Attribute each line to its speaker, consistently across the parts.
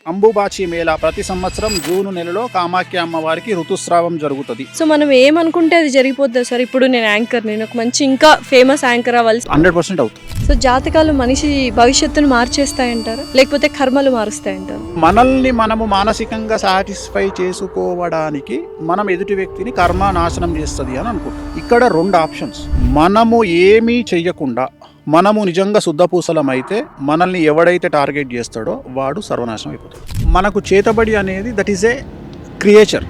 Speaker 1: అంబుబాచి మేళా ప్రతి సంవత్సరం జూన్ నెలలో కామాఖ్య అమ్మవారికి ఋతుస్రావం జరుగుతుంది.
Speaker 2: సో మనం ఏమనుకుంటే అది జరిగిపోద్ది సార్. ఇప్పుడు నేను యాంకర్, నేను ఒక మంచి ఇంకా ఫేమస్ యాంకర్ అవ్వాలి
Speaker 1: 100% అవుతుంది.
Speaker 2: సో జాతకాలు మనిషి భవిష్యత్తును మార్చేస్తాయంటారు, లేకపోతే కర్మలు మారుస్తాయంటారు?
Speaker 1: మనల్ని మనము మానసికంగా సాటిస్ఫై చేసుకోవడానికి మనం ఎదుటి వ్యక్తిని కర్మ నాశనం చేస్తుంది అని అనుకుంటాం. ఇక్కడ 2 ఆప్షన్స్. మనము ఏమీ చెయ్యకుండా మనము నిజంగా శుద్ధపూసలమైతే మనల్ని ఎవడైతే టార్గెట్ చేస్తాడో వాడు సర్వనాశనం అయిపోతాడు. మనకు చేతబడి అనేది దట్ ఈస్ ఏ క్రియేచర్,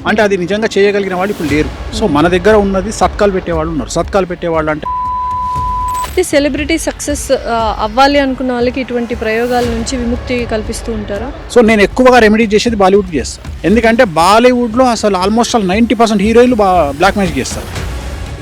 Speaker 1: అంటే అది నిజంగా చేయగలిగిన వాళ్ళు ఇప్పుడు లేరు. సో మన దగ్గర ఉన్నది సత్కాలు పెట్టేవాళ్ళు ఉన్నారు. సత్కాలు పెట్టేవాళ్ళు అంటే
Speaker 2: సెలబ్రిటీ సక్సెస్ అవ్వాలి అనుకున్న వాళ్ళకి ఇటువంటి ప్రయోగాల నుంచి విముక్తి కల్పిస్తూ ఉంటారా?
Speaker 1: సో నేను ఎక్కువగా రెమెడీ చేసేది బాలీవుడ్కి చేస్తాను. ఎందుకంటే బాలీవుడ్లో అసలు ఆల్మోస్ట్ 90% హీరోయిన్లు బ్లాక్ మ్యాజిక్ చేస్తారు.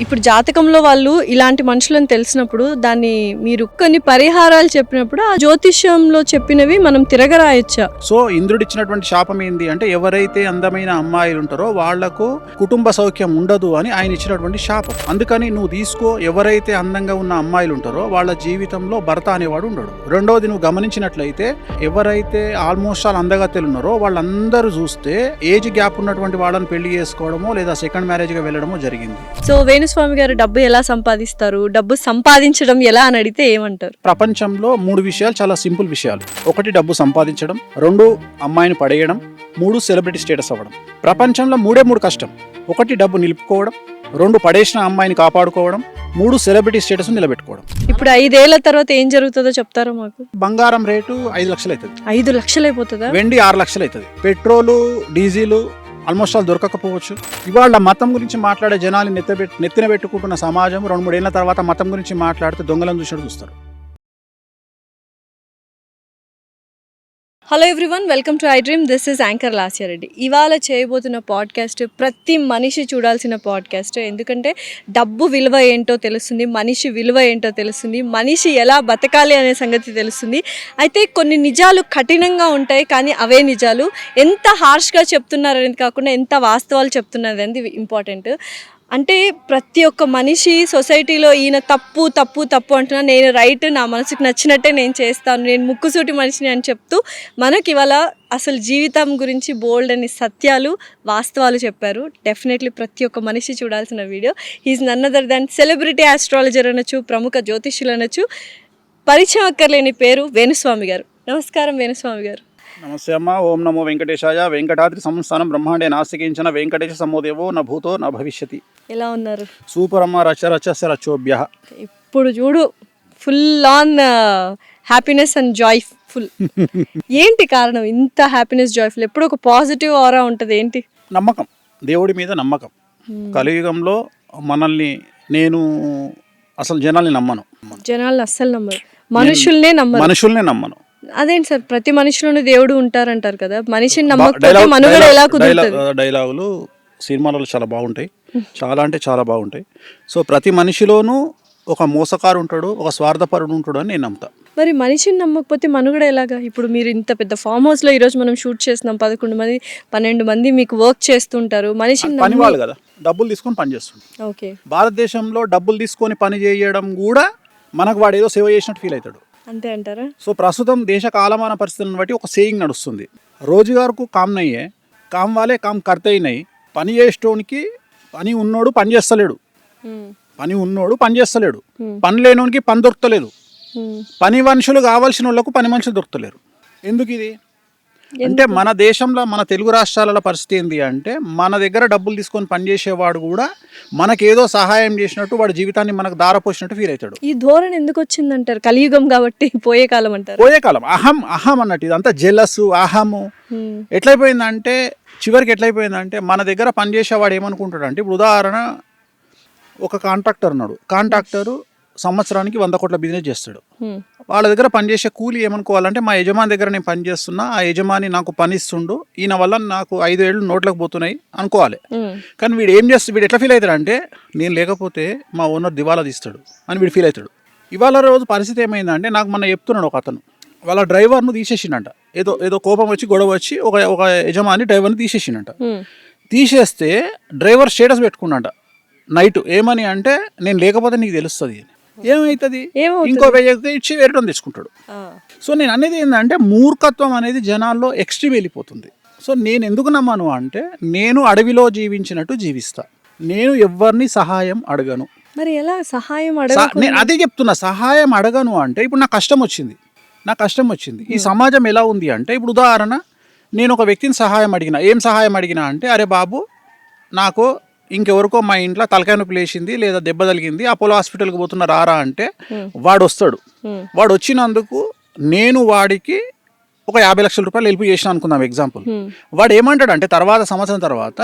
Speaker 2: ఇప్పుడు జాతకంలో వాళ్ళు ఇలాంటి మనుషులను తెలిసినప్పుడు దాన్ని మీరు కొన్ని పరిహారాలు చెప్పినప్పుడు ఆ జ్యోతిష్యంలో చెప్పినవి మనం తిరగరాయొచ్చా?
Speaker 1: సో ఇంద్రుడు ఇచ్చినటువంటి శాపం ఏంది అంటే ఎవరైతే అందమైన అమ్మాయిలు ఉంటారో వాళ్లకు కుటుంబ సౌఖ్యం ఉండదు అని ఆయన ఇచ్చినటువంటి శాపం. అందుకని నువ్వు తీసుకో, ఎవరైతే అందంగా ఉన్న అమ్మాయిలు ఉంటారో వాళ్ళ జీవితంలో భర్త అనేవాడు ఉండడు. రెండవది, నువ్వు గమనించినట్లయితే ఎవరైతే ఆల్మోస్ట్ ఆల్ అందగత్తెలు ఉన్నారో వాళ్ళందరూ చూస్తే ఏజ్ గ్యాప్ ఉన్నటువంటి వాళ్ళని పెళ్లి చేసుకోవడమో లేదా సెకండ్ మ్యారేజ్గా వెళ్ళడమో జరిగింది.
Speaker 2: సో వేణుస్వామి గారు డబ్బు ఎలా సంపాదిస్తారు, డబ్బు సంపాదించడం ఎలా అని అడిగితే ఏమంటారు?
Speaker 1: ప్రపంచంలో 3 విషయాలు చాలా సింపుల్ విషయాలు. 1 డబ్బు సంపాదించడం, 2 అమ్మాయిని పడేయడం, 3 సెలబ్రిటీ స్టేటస్ అవ్వడం. ప్రపంచంలో 3 కష్టం. 1 డబ్బు నిలుపుకోవడం, 2 పడేసిన అమ్మాయిని కాపాడుకోవడం, 3 సెలబ్రిటీ స్టేటస్ నిలబెట్టుకోవడం.
Speaker 2: ఇప్పుడు 5 ఏళ్ల తర్వాత ఏం జరుగుతుందో చెప్తారా మాకు?
Speaker 1: బంగారం రేటు 5 లక్షలు అవుతుంది.
Speaker 2: 5 లక్షలు అయిపోతుందా?
Speaker 1: వెండి 6 లక్షలు అవుతుంది. పెట్రోలు డీజిల్ ఆల్మోస్ట్ ఆల్ దొరకకపోవచ్చు. ఇవాళ మతం గురించి మాట్లాడే జనాలు నెత్తిన పెట్టుకుంటున్న సమాజం 2-3 ఏళ్ల తర్వాత మతం గురించి మాట్లాడితే దొంగలను చూస్తారు.
Speaker 2: Hello everyone, welcome to I dream. This is anchor Lasya Reddy. ఇవాళ చేయబోతున్న పాడ్కాస్ట్ ప్రతి మనిషి చూడాల్సిన పాడ్కాస్ట్. ఎందుకంటే డబ్బు విలువ ఏంటో తెలుస్తుంది, మనిషి విలువ ఏంటో తెలుస్తుంది, మనిషి ఎలా బతకాలి అనే సంగతి తెలుస్తుంది. అయితే కొన్ని నిజాలు కఠినంగా ఉంటాయి, కానీ అవే నిజాలు. ఎంత హార్ష్గా చెప్తున్నారనేది కాకుండా ఎంత వాస్తవాలు చెప్తున్నారు అనేది ఇంపార్టెంట్. అంటే ప్రతి ఒక్క మనిషి సొసైటీలో ఈయన తప్పు తప్పు తప్పు అంటున్నా, నేను రైట్, నా మనసుకు నచ్చినట్టే నేను చేస్తాను, నేను ముక్కుసూటి మనిషిని అని చెప్తూ మనకి ఇవాళ అసలు జీవితం గురించి బోల్డ్ అని సత్యాలు వాస్తవాలు చెప్పారు. డెఫినెట్లీ ప్రతి ఒక్క మనిషి చూడాల్సిన వీడియో. He's none other than celebrity astrologer అనొచ్చు, ప్రముఖ జ్యోతిష్యులు అనొచ్చు. పరిచయం అక్కర్లేని పేరు వేణుస్వామి గారు. నమస్కారం వేణుస్వామి గారు.
Speaker 1: నమస్తే అమ్మ. ఓం నమో వెంకటేశాయ. వెంకటాద్రి సంస్థానం బ్రహ్మాండే నాస్తికించిన వెంకటేశ సమోదేవో నా భూతో నా భవిష్యతి.
Speaker 2: ఎలా ఉన్నారు?
Speaker 1: సూపర్ అమ్మ. రచ రచోభ్య.
Speaker 2: ఇప్పుడు చూడు, full on happiness and joyful. ఏంటి కారణం ఇంత హ్యాపీనెస్, జాయ్ఫుల్? ఎప్పుడు ఒక పాజిటివ్ ఆరా ఉంటుంది. ఏంటి?
Speaker 1: నమ్మకం, దేవుడి మీద నమ్మకం. కలియుగంలో మనల్ని నేను అసలు జనాల్ని నమ్మను.
Speaker 2: జనాల్ని అస్సలు నమ్మరు, మనుషుల్నే నమ్మను. అదేంటి సార్, ప్రతి మనిషిలోనూ దేవుడు ఉంటారంటారు కదా, మనిషిని నమ్మకపోతే మనుగడ ఎలా కుదురుతుంది?
Speaker 1: డైలాగులు సినిమాలలో చాలా బాగుంటాయి, చాలా అంటే చాలా బాగుంటాయి. సో ప్రతి మనిషిలోనూ ఒక మోసకారు ఉంటాడు, ఒక స్వార్థపరుడు ఉంటాడు అని నేను నమ్ముతా.
Speaker 2: మరి మనిషిని నమ్మకపోతే మనుగడ ఎలాగా? ఇప్పుడు మీరు ఇంత పెద్ద ఫామ్ హౌస్లో ఈరోజు మనం షూట్ చేస్తున్నాం, 11 మంది 12 మంది మీకు వర్క్ చేస్తుంటారు. మనిషిని
Speaker 1: పని వాళ్ళు కదా, డబ్బులు తీసుకొని పని చేస్తుంటారు.
Speaker 2: ఓకే,
Speaker 1: భారతదేశంలో డబ్బులు తీసుకొని పని చేయడం కూడా మనకు వాడు ఏదో సేవ చేసినట్టు ఫీల్ అవుతాడు.
Speaker 2: అంతే అంటారా?
Speaker 1: సో ప్రస్తుతం దేశ కాలమాన పరిస్థితులను బట్టి ఒక సేయింగ్ నడుస్తుంది, రోజుగారుకు కామ్ నయ్యే కామ్ వాలే కామ్ కర్తే నయ్యి. పని చేసేటోనికి పని ఉన్నోడు పని చేస్తలేడు, పని ఉన్నోడు పని చేస్తలేడు, పని లేనోనికి పని దొరకలేదు, పని మనుషులు కావాల్సిన వాళ్ళకు పని మనుషులు దొరకలేరు. ఎందుకు ఇది అంటే మన దేశంలో, మన తెలుగు రాష్ట్రాలలో పరిస్థితి ఏంటి అంటే మన దగ్గర డబ్బులు తీసుకొని పనిచేసేవాడు కూడా మనకేదో సహాయం చేసినట్టు వాడి జీవితాన్ని మనకు దారపోసినట్టు ఫీల్ అవుతాడు.
Speaker 2: ఈ ధోరణి ఎందుకు వచ్చిందంటారు? కలియుగం కాబట్టి పోయే కాలం అంటారు.
Speaker 1: పోయే కాలం, అహం అన్నట్టు ఇదంతా జెలస్, అహము ఎట్లయిపోయిందంటే చివరికి ఎట్లయిపోయిందంటే మన దగ్గర పనిచేసేవాడు ఏమనుకుంటాడు అంటే, ఇప్పుడు ఉదాహరణ ఒక కాంట్రాక్టర్ ఉన్నాడు. కాంట్రాక్టరు సంవత్సరానికి 100 కోట్ల బిజినెస్ చేస్తాడు. వాళ్ళ దగ్గర పనిచేసే కూలి ఏమనుకోవాలంటే, మా యజమాని దగ్గర నేను పని చేస్తున్నా, ఆ యజమాని నాకు పని ఇస్తుండు, ఈయన వల్ల నాకు 5 ఏళ్ళు నోట్లకు పోతున్నాయి అనుకోవాలి. కానీ వీడు ఏం చేస్తాడు, వీడు ఎట్లా ఫీల్ అవుతాడు అంటే, నేను లేకపోతే మా ఓనర్ దివాలా తీస్తాడు అని వీడు ఫీల్ అవుతాడు. ఇవాళ రోజు పరిస్థితి ఏమైందంటే, నాకు మొన్న చెప్తున్నాడు ఒక అతను, వాళ్ళ డ్రైవర్ను తీసేసిండంట. ఏదో కోపం వచ్చి గొడవ వచ్చి ఒక యజమాని డ్రైవర్ని తీసేసిండంట. తీసేస్తే డ్రైవర్ స్టేటస్ పెట్టుకున్నాంట నైట్, ఏమని అంటే, నేను లేకపోతే నీకు తెలుస్తుంది. ఏమవుతుంది?
Speaker 2: ఏమవుతుంది?
Speaker 1: ఇంకో 1000 ఇచ్చి వేరే తెచ్చుకుంటాడు. సో నేను అనేది ఏంటంటే మూర్ఖత్వం అనేది జనాల్లో ఎక్స్ట్రీమ్ వెళ్ళిపోతుంది. సో నేను ఎందుకు నమ్మను అంటే నేను అడవిలో జీవించినట్టు జీవిస్తా. నేను ఎవరిని సహాయం అడగను.
Speaker 2: మరి ఎలా సహాయం
Speaker 1: నేను అదే చెప్తున్నా, సహాయం అడగను అంటే ఇప్పుడు నాకు కష్టం వచ్చింది. ఈ సమాజం ఎలా ఉంది అంటే ఇప్పుడు ఉదాహరణ నేను ఒక వ్యక్తిని సహాయం అడిగినా, ఏం సహాయం అడిగినా అంటే అరే బాబు నాకు ఇంకెవరికో మా ఇంట్లో తలకాయ నొప్పి లేచింది లేదా దెబ్బ తగిలింది, అపోలో హాస్పిటల్కి పోతున్నా రారా అంటే వాడు వస్తాడు. వాడు వచ్చినందుకు నేను వాడికి ఒక 50 లక్షల రూపాయలు హెల్ప్ చేసిన అనుకుందాం ఎగ్జాంపుల్. వాడు ఏమంటాడు అంటే తర్వాత సంవత్సరం తర్వాత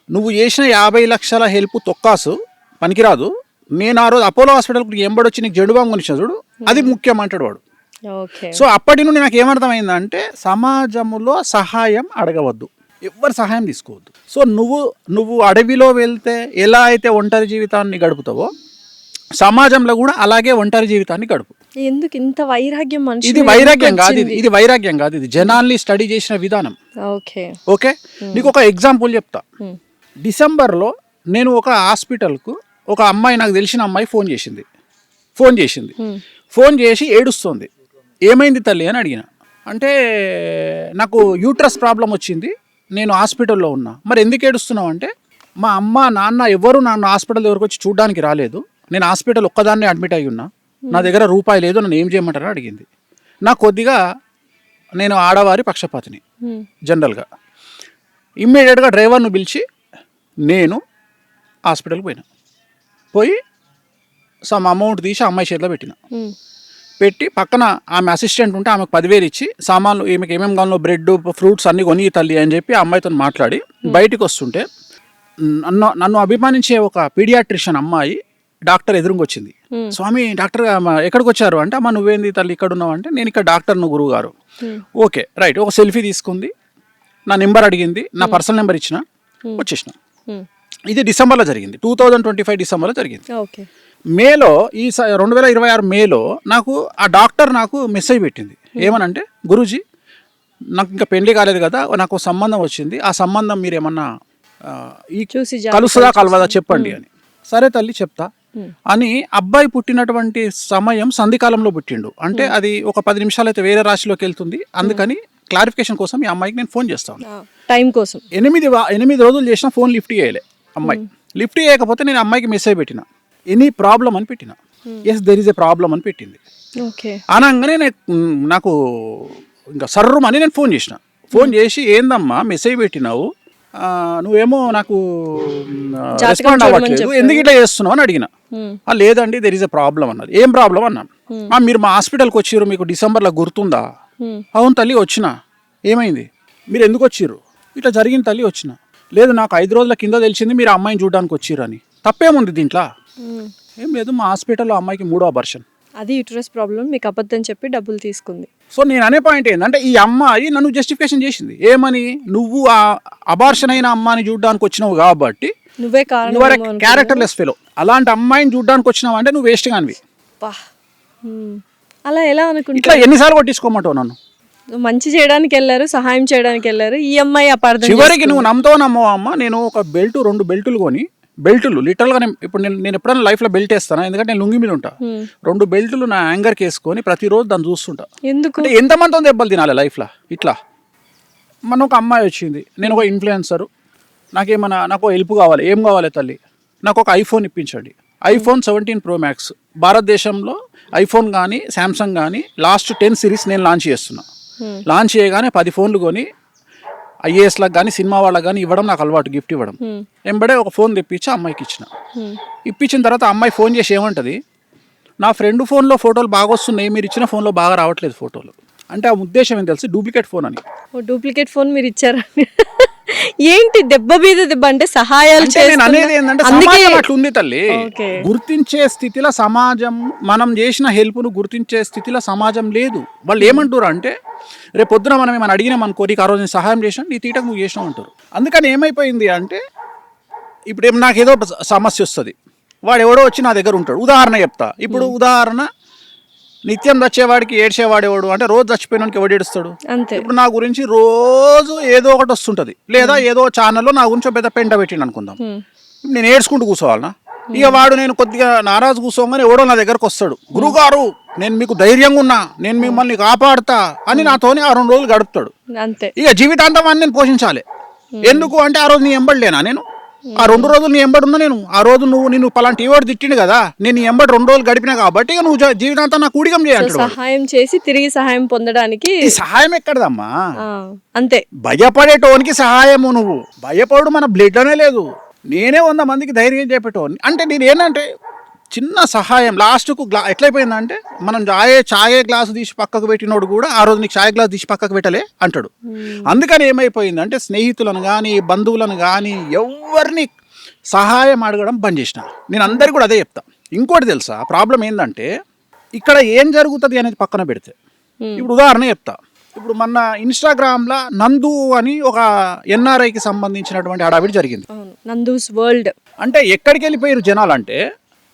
Speaker 1: నువ్వు చేసిన 50 లక్షల హెల్ప్ తొక్కాసు పనికిరాదు, నేను ఆ రోజు అపోలో హాస్పిటల్కి ఎంబడొచ్చి నీకు జెండు బాంబు కొనిచ్చిన చూడు అది ముఖ్యం అంటాడు వాడు. సో అప్పటి నుండి నాకు ఏమర్థమైందంటే సమాజంలో సహాయం అడగవద్దు, ఎవ్వరు సహాయం తీసుకోవద్దు. సో నువ్వు అడవిలో వెళ్తే ఎలా అయితే ఒంటరి జీవితాన్ని గడుపుతావో సమాజంలో కూడా అలాగే ఒంటరి జీవితాన్ని గడుపు.
Speaker 2: ఎందుకు ఇంత వైరాగ్యం?
Speaker 1: ఇది వైరాగ్యం కాదు, ఇది జనాల్ని స్టడీ చేసిన విధానం. ఓకే నీకు ఒక ఎగ్జాంపుల్ చెప్తా. డిసెంబర్లో నేను ఒక హాస్పిటల్కు ఒక అమ్మాయి, నాకు తెలిసిన అమ్మాయి ఫోన్ చేసి ఏడుస్తుంది. ఏమైంది తల్లి అని అడిగిన. అంటే నాకు యూట్రస్ ప్రాబ్లం వచ్చింది, నేను హాస్పిటల్లో ఉన్నా. మరి ఎందుకు ఏడుస్తున్నావు అంటే మా అమ్మ నాన్న ఎవరు నన్ను హాస్పిటల్ దగ్గరకు వచ్చి చూడడానికి రాలేదు, నేను హాస్పిటల్ ఒక్కదాన్నే అడ్మిట్ అయ్యి ఉన్నా, నా దగ్గర రూపాయి లేదు, నన్ను ఏం చేయమంటారని అడిగింది. నాకు కొద్దిగా నేను ఆడవారి పక్షపాతిని జనరల్గా. ఇమ్మీడియట్గా డ్రైవర్ను పిలిచి నేను హాస్పిటల్కి పోయి సమ్ అమౌంట్ తీసి అమ్మాయి చేతిలో పెట్టి పక్కన ఆమె అసిస్టెంట్ ఉంటే ఆమెకు 10,000 ఇచ్చి సామాన్లు ఈమెకి ఏమేమి కావాలో బ్రెడ్ ఫ్రూట్స్ అన్నీ కొని తల్లి అని చెప్పి ఆ అమ్మాయితో మాట్లాడి బయటికి వస్తుంటే నన్ను అభిమానించే ఒక పీడియాట్రిషియన్ అమ్మాయి డాక్టర్ ఎదురుగా వచ్చింది. స్వామి డాక్టర్ ఎక్కడికి వచ్చారు అంటే అమ్మ నువ్వేంది తల్లి ఇక్కడ ఉన్నావు అంటే నేను ఇక్కడ డాక్టర్ను గురువు గారు. Okay right. ఒక సెల్ఫీ తీసుకుంది, నా నెంబర్ అడిగింది, నా పర్సనల్ నెంబర్ ఇచ్చిన, వచ్చేసిన. ఇది డిసెంబర్లో జరిగింది, 2025 డిసెంబర్లో జరిగింది. మేలో ఈ 2026 మేలో నాకు ఆ డాక్టర్ నాకు మెసేజ్ పెట్టింది. ఏమనంటే గురూజీ నాకు ఇంకా పెళ్లి కాలేదు కదా, నాకు సంబంధం వచ్చింది, ఆ సంబంధం మీరు ఏమన్నా కలుస్తుందా కలవదా చెప్పండి అని. సరే తల్లి చెప్తా అని. అబ్బాయి పుట్టినటువంటి సమయం సంధికాలంలో పుట్టిండు అంటే అది ఒక 10 నిమిషాలు అయితే వేరే రాశిలోకి వెళ్తుంది. అందుకని క్లారిఫికేషన్ కోసం ఈ అమ్మాయికి నేను ఫోన్ చేస్తాను
Speaker 2: టైం కోసం.
Speaker 1: 8 రోజులు చేసిన ఫోన్ లిఫ్ట్ చేయలే అమ్మాయి. లిఫ్ట్ చేయకపోతే నేను అమ్మాయికి మెసేజ్ పెట్టిన, ఎనీ ప్రాబ్లం అని పెట్టిన. Yes there is a problem అని పెట్టింది. అనగానే నాకు ఇంకా సర్రమని నేను ఫోన్ చేసి ఏందమ్మా మెసేజ్ పెట్టినావు, నువ్వేమో నాకు రెస్పాండ్ అవ్వట్లేదు, ఎందుకు ఇట్లా చేస్తున్నావు అని అడిగిన. లేదండి దెర్ ఈజ్ ఎ ప్రాబ్లం అన్నది. ఏం ప్రాబ్లం అన్నాను. మీరు మా హాస్పిటల్కి వచ్చిర్రు, మీకు డిసెంబర్లో గుర్తుందా? అవును తల్లి వచ్చిన. ఏమైంది? మీరు ఎందుకు వచ్చిర్రు? ఇట్లా జరిగింది తల్లి వచ్చిన. లేదు నాకు 5 రోజుల కింద తెలిసింది మీరు అమ్మాయిని చూడడానికి వచ్చిర్రు అని. తప్పేముంది దీంట్లో? ఏం లేదు, మా హాస్పిటల్లో అమ్మాయికి 3వ అబార్షన్,
Speaker 2: అది యూట్రస్ ప్రాబ్లం, మీకు అబద్ధం చెప్పి డబ్బులు తీసుకుంది.
Speaker 1: సో నేను అనే పాయింట్ ఏంటంటే ఈ అమ్మాయి నన్ను జస్టిఫికేషన్ చేసింది. ఏమని? నువ్వు ఆ అబార్షన్ అయిన అమ్మాయిని చూడడానికి వచ్చినావు కాబట్టి
Speaker 2: నువ్వే
Speaker 1: క్యారెక్టర్లెస్ ఫెలో, అలాంటి అమ్మాయిని చూడడానికి వచ్చినావు అంటే నువ్వు వేస్ట్ కానివి.
Speaker 2: అలా ఎలా అనుకుంటా?
Speaker 1: ఇట్లా ఎన్నిసార్లు కొట్టించుకోమంటావు నన్ను?
Speaker 2: మంచి చేయడానికి వెళ్ళారు, సహాయం చేయడానికి వెళ్ళారు, ఈ అమ్మాయి అపార్థం.
Speaker 1: చివరికి నువ్వు నమ్మవా అమ్మ, నేను ఒక 2 బెల్టులు కొని, బెల్టులు లిటరల్గా ఇప్పుడు నేను ఎప్పుడైనా లైఫ్లో బెల్ట్ వేస్తాను, ఎందుకంటే నేను లుంగి మీద ఉంటా. 2 బెల్టులు నా యాంగర్కి వేసుకొని ప్రతిరోజు దాన్ని చూస్తుంటా.
Speaker 2: ఎందుకు?
Speaker 1: అంటే ఎంతమందితో దెబ్బలు తినాలి లైఫ్లో ఇట్లా. మన ఒక అమ్మాయి వచ్చింది, నేను ఒక ఇన్ఫ్లుయెన్సరు, నాకు హెల్ప్ కావాలి. ఏం కావాలి తల్లి? నాకు ఒక ఐఫోన్ ఇప్పించండి. iPhone 17 Pro Max భారతదేశంలో ఐఫోన్ కానీ శాంసంగ్ కానీ లాస్ట్ 10 సిరీస్ నేను లాంచ్ చేస్తున్నా. లాంచ్ చేయగానే 10 ఫోన్లు కొని IAS-లకు కానీ సినిమా వాళ్ళకి కానీ ఇవ్వడం నాకు అలవాటు, గిఫ్ట్ ఇవ్వడం. వెంబడే ఒక ఫోన్ తెప్పించి అమ్మాయికి ఇప్పించిన తర్వాత అమ్మాయి ఫోన్ చేసి ఏమంటది, నా ఫ్రెండ్ ఫోన్లో ఫోటోలు బాగా వస్తున్నాయి, మీరు ఇచ్చిన ఫోన్లో బాగా రావట్లేదు ఫోటోలు. అంటే ఆ ఉద్దేశం ఏం తెలిసి డూప్లికేట్ ఫోన్ అని.
Speaker 2: డూప్లికేట్ ఫోన్ మీరు ఇచ్చారా? ఏంటి దెబ్బ మీద దెబ్బ అంటే సహాయాలు
Speaker 1: నేను అనేది ఏంటంటే సమాజం అట్లుంది తల్లి. గుర్తించే స్థితిలో సమాజం, మనం చేసిన హెల్ప్ను గుర్తించే స్థితిలో సమాజం లేదు. వాళ్ళు ఏమంటారు అంటే రేపు పొద్దున మనం ఏమైనా అడిగినాం అనుకో, నీకు ఆ రోజు నేను సహాయం చేసినా నీ తీటకు నువ్వు చేసినావు అంటారు. అందుకని ఏమైపోయింది అంటే ఇప్పుడు నాకు ఏదో సమస్య వస్తుంది, వాడు ఎవడో వచ్చి నా దగ్గర ఉంటాడు. ఉదాహరణ చెప్తా. ఇప్పుడు ఉదాహరణ నిత్యం చచ్చేవాడికి ఏడ్చేవాడేవాడు అంటే రోజు చచ్చిపోయినానికి ఎవడు ఏడుస్తాడు? ఇప్పుడు నా గురించి రోజు ఏదో ఒకటి వస్తుంటది, లేదా ఏదో ఛానల్లో నా గురించి పెద్ద పెంట పెట్టిండు అనుకుందాం, నేను ఏడ్చుకుంటూ కూర్చోవాలనా? ఇక వాడు నేను కొద్దిగా నారాజు కూర్చోగానే ఎవడో నా దగ్గరకు వస్తాడు, గురుగారు నేను మీకు ధైర్యంగా ఉన్నా, నేను మిమ్మల్ని కాపాడుతా అని నాతోనే ఆ 2 రోజులు గడుపుతాడు.
Speaker 2: అంతే.
Speaker 1: ఇక జీవితాంతం అని నేను పోషించాలి. ఎందుకు అంటే ఆ రోజు నీ ఎంబడలేనా నేను, ఆ 2 రోజులు నీ ఎంబడున్నా నేను, ఆ రోజు నిన్ను పలాంటి ఈవాడు తిట్టిండు కదా, నేను నీ ఎంబడి 2 రోజులు గడిపినా కాబట్టి ఇక నువ్వు జీవితాంతం నాకు కూడికం చేయాలి.
Speaker 2: సహాయం చేసి తిరిగి సహాయం పొందడానికి
Speaker 1: ఈ సహాయం ఎక్కడదమ్మా,
Speaker 2: అంతే.
Speaker 1: భయపడేటోనికి సహాయము, నువ్వు భయపడు మన బ్లడ్ అనే లేదు. నేనే 100 మందికి ధైర్యం చెప్పేటోని. అంటే నేను ఏంటంటే చిన్న సహాయం లాస్ట్కు ఎట్లయిపోయిందంటే మనం చాయే గ్లాసు తీసి పక్కకు పెట్టినోడు కూడా ఆ రోజు నీకు చాయ్ గ్లాస్ తీసి పక్కకు పెట్టలే అంటాడు. అందుకని ఏమైపోయిందంటే స్నేహితులను కానీ బంధువులను కానీ ఎవరిని సహాయం అడగడం బంద్ చేసిన. నేను అందరికి కూడా అదే చెప్తా. ఇంకోటి తెలుసా ప్రాబ్లం ఏంటంటే ఇక్కడ ఏం జరుగుతుంది అనేది పక్కన పెడితే, ఇప్పుడు ఉదాహరణ చెప్తా. ఇప్పుడు మన ఇన్స్టాగ్రామ్లో నందు అని ఒక ఎన్ఆర్ఐకి సంబంధించినటువంటి హడావిడి జరిగింది.
Speaker 2: నందూస్ వరల్డ్
Speaker 1: అంటే ఎక్కడికి వెళ్ళిపోయారు జనాలు అంటే,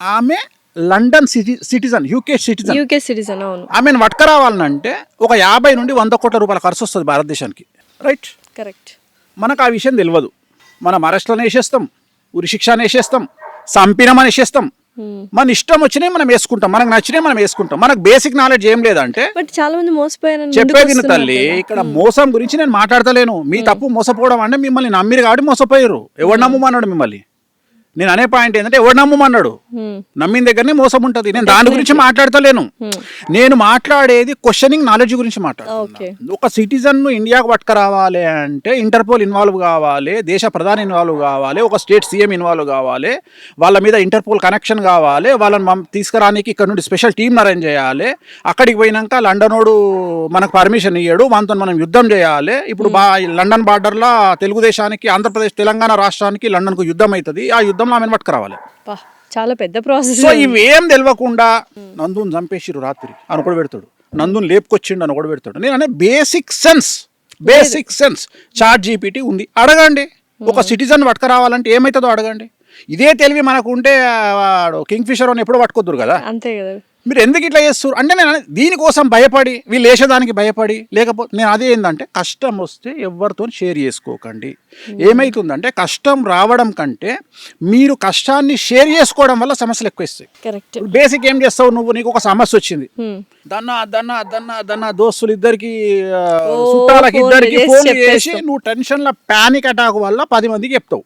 Speaker 1: ఆమె లండన్ సిటిజన్, యూకే సిటిజన్.
Speaker 2: అవును.
Speaker 1: ఆమెను పట్టుకురావాలంటే ఒక 50 నుండి 100 కోట్ల రూపాయల ఖర్చు వస్తుంది భారతదేశానికి. Right,
Speaker 2: correct.
Speaker 1: మనకు ఆ విషయం తెలియదు. మనం అరెస్ట్లను వేసేస్తాం, ఉరి శిక్షను వేసేస్తాం, సంపినమని వేసేస్తాం, మన ఇష్టం వచ్చినాయి మనం వేసుకుంటాం, మనకు నచ్చినాయి మనం వేసుకుంటాం. మనకు బేసిక్ నాలెడ్జ్ ఏం లేదంటే
Speaker 2: బట్ చాలా మంది మోసపోయారు.
Speaker 1: చెప్పేది తల్లి, ఇక్కడ మోసం గురించి నేను మాట్లాడతలేను. మీ తప్పు మోసపోవడం అంటే మిమ్మల్ని నమ్మిరు కాబట్టి మోసపోయారు. ఎవడు నమ్మమన్నాడు మిమ్మల్ని? నేను అనే పాయింట్ ఏంటంటే ఎవడు నమ్మమన్నాడు? నమ్మిన దగ్గరనే మోసం ఉంటుంది. నేను దాని గురించి మాట్లాడతలేను. నేను మాట్లాడేది క్వశ్చనింగ్ నాలెడ్జ్ గురించి మాట్లాడుతున్నాను. ఒక సిటిజన్ ను ఇండియాకు పట్టుకురావాలి అంటే ఇంటర్పోల్ ఇన్వాల్వ్ కావాలి, దేశ ప్రధాని ఇన్వాల్వ్ కావాలి, ఒక స్టేట్ సీఎం ఇన్వాల్వ్ కావాలి, వాళ్ళ మీద ఇంటర్పోల్ కనెక్షన్ కావాలి, వాళ్ళని తీసుకురానికి ఇక్కడ నుండి స్పెషల్ టీమ్ అరేంజ్ చేయాలి. అక్కడికి పోయినాక లండనోడు మనకు పర్మిషన్ ఇయ్యాడు, మనతో మనం యుద్ధం చేయాలి. ఇప్పుడు లండన్ బార్డర్లో తెలుగుదేశానికి, ఆంధ్రప్రదేశ్ తెలంగాణ రాష్ట్రానికి లండన్కు యుద్ధం అవుతుంది. ఆ యుద్ధంలో ఆమెను పట్టుకురావాలి.
Speaker 2: చాలా పెద్ద ప్రాసెస్.
Speaker 1: సో ఇవేం తెలియకుండా నందుని చంపేసిరు రాత్రి అని ఒకడు పెడతాడు, నందుని లేపుకొచ్చిండు అని ఒకడు పెడతాడు. నేను అనే బేసిక్ సెన్స్ చాట్ జీపీటీ ఉంది, అడగండి. ఒక సిటిజన్ పట్టుకురావాలంటే ఏమవుతుందో అడగండి. ఇదే తెలివి మనకు ఉంటే కింగ్ ఫిషర్ అని ఎప్పుడు పట్టుకోద్దురు కదా. అంతే కదా. మీరు ఎందుకు ఇట్లా చేస్తారు అంటే నేను దీనికోసం భయపడి, వీళ్ళు వేసేదానికి భయపడి, లేకపోతే నేను అదే ఏంటంటే కష్టం వస్తే ఎవరితో షేర్ చేసుకోకండి. ఏమవుతుందంటే కష్టం రావడం కంటే మీరు కష్టాన్ని షేర్ చేసుకోవడం వల్ల సమస్యలు ఎక్కువ వస్తాయి. బేసిక్ ఏం చేస్తావు నువ్వు, నీకు ఒక సమస్య వచ్చింది, దన్నా దోస్తులు ఇద్దరికి చుట్టాలకి ఇద్దరికి ఫోన్ చేసి నువ్వు టెన్షన్ లో పానిక్ అటాక్ వల్ల 10 మందికి చెప్తావు.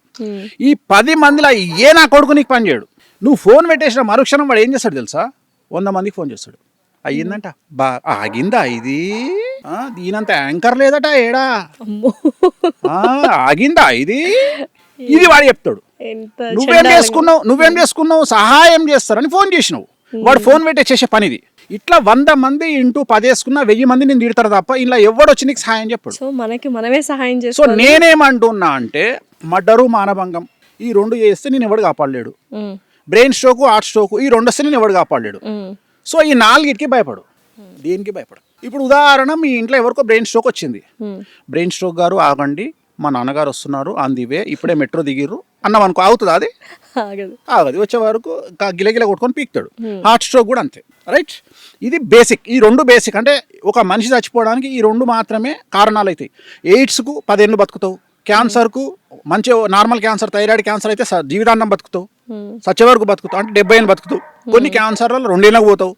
Speaker 1: ఈ 10 మందిలో ఏ నా కొడుకు నీకు పని చేయడు. నువ్వు ఫోన్ పెట్టేసిన మరుక్షణం వాడు ఏం చేస్తాడు తెలుసా, 100 మందికి ఫోన్ చేస్తాడు. అయ్యిందంట, ఆగిందా ఇది, దీనంత యాంకర్ లేదట ఏడా, ఆగిందా ఇది వాడు చెప్తాడు. నువ్వేం చేసుకున్నావు, సహాయం చేస్తారని ఫోన్ చేసినావు, వాడు ఫోన్ పెట్టే చేసే పనిది. ఇట్లా 100 మంది ఇంటూ 10 వేసుకున్నా 1000 మంది నేను తిడతారు తప్ప ఇలా ఎవడు వచ్చి నీకు సహాయం చెప్పాడు.
Speaker 2: సో మనకి మనమే సహాయం చేస్తాం.
Speaker 1: సో నేనేమంటున్నా అంటే మర్డరు, మానభంగం ఈ 2 చేస్తే నేను ఎవడు కాపాడలేడు. బ్రెయిన్ స్ట్రోక్, హార్ట్ స్ట్రోక్ ఈ 2 వస్తే నేను ఎవడు కాపాడలేడు. సో ఈ 4కి భయపడు, దేనికి భయపడు. ఇప్పుడు ఉదాహరణ, మీ ఇంట్లో ఎవరికో బ్రెయిన్ స్ట్రోక్ వచ్చింది. బ్రెయిన్ స్ట్రోక్ గారు ఆగండి, మా నాన్నగారు వస్తున్నారు ఆన్ ది వే, ఇప్పుడే మెట్రో దిగిర్రు అన్నాం అనుకో, అవుతుంది? అది ఆగదు. వచ్చే వరకు గిలగిల కొట్టుకొని పీకుతాడు. హార్ట్ స్ట్రోక్ కూడా అంతే. రైట్, ఇది బేసిక్. ఈ 2 బేసిక్. అంటే ఒక మనిషి చచ్చిపోవడానికి ఈ 2 మాత్రమే కారణాలు అవుతాయి. ఎయిడ్స్కు 10 ఏళ్ళు బతుకుతావు, క్యాన్సర్కు మంచి నార్మల్ క్యాన్సర్, థైరాయిడ్ క్యాన్సర్ అయితే జీవితాంతం బతుకుతావు, సచ్చే వరకు బతుకుతావు, అంటే 70 ఏళ్ళు బతుకుతావు. కొన్ని క్యాన్సర్లలో 2 ఏళ్ళకు పోతావు.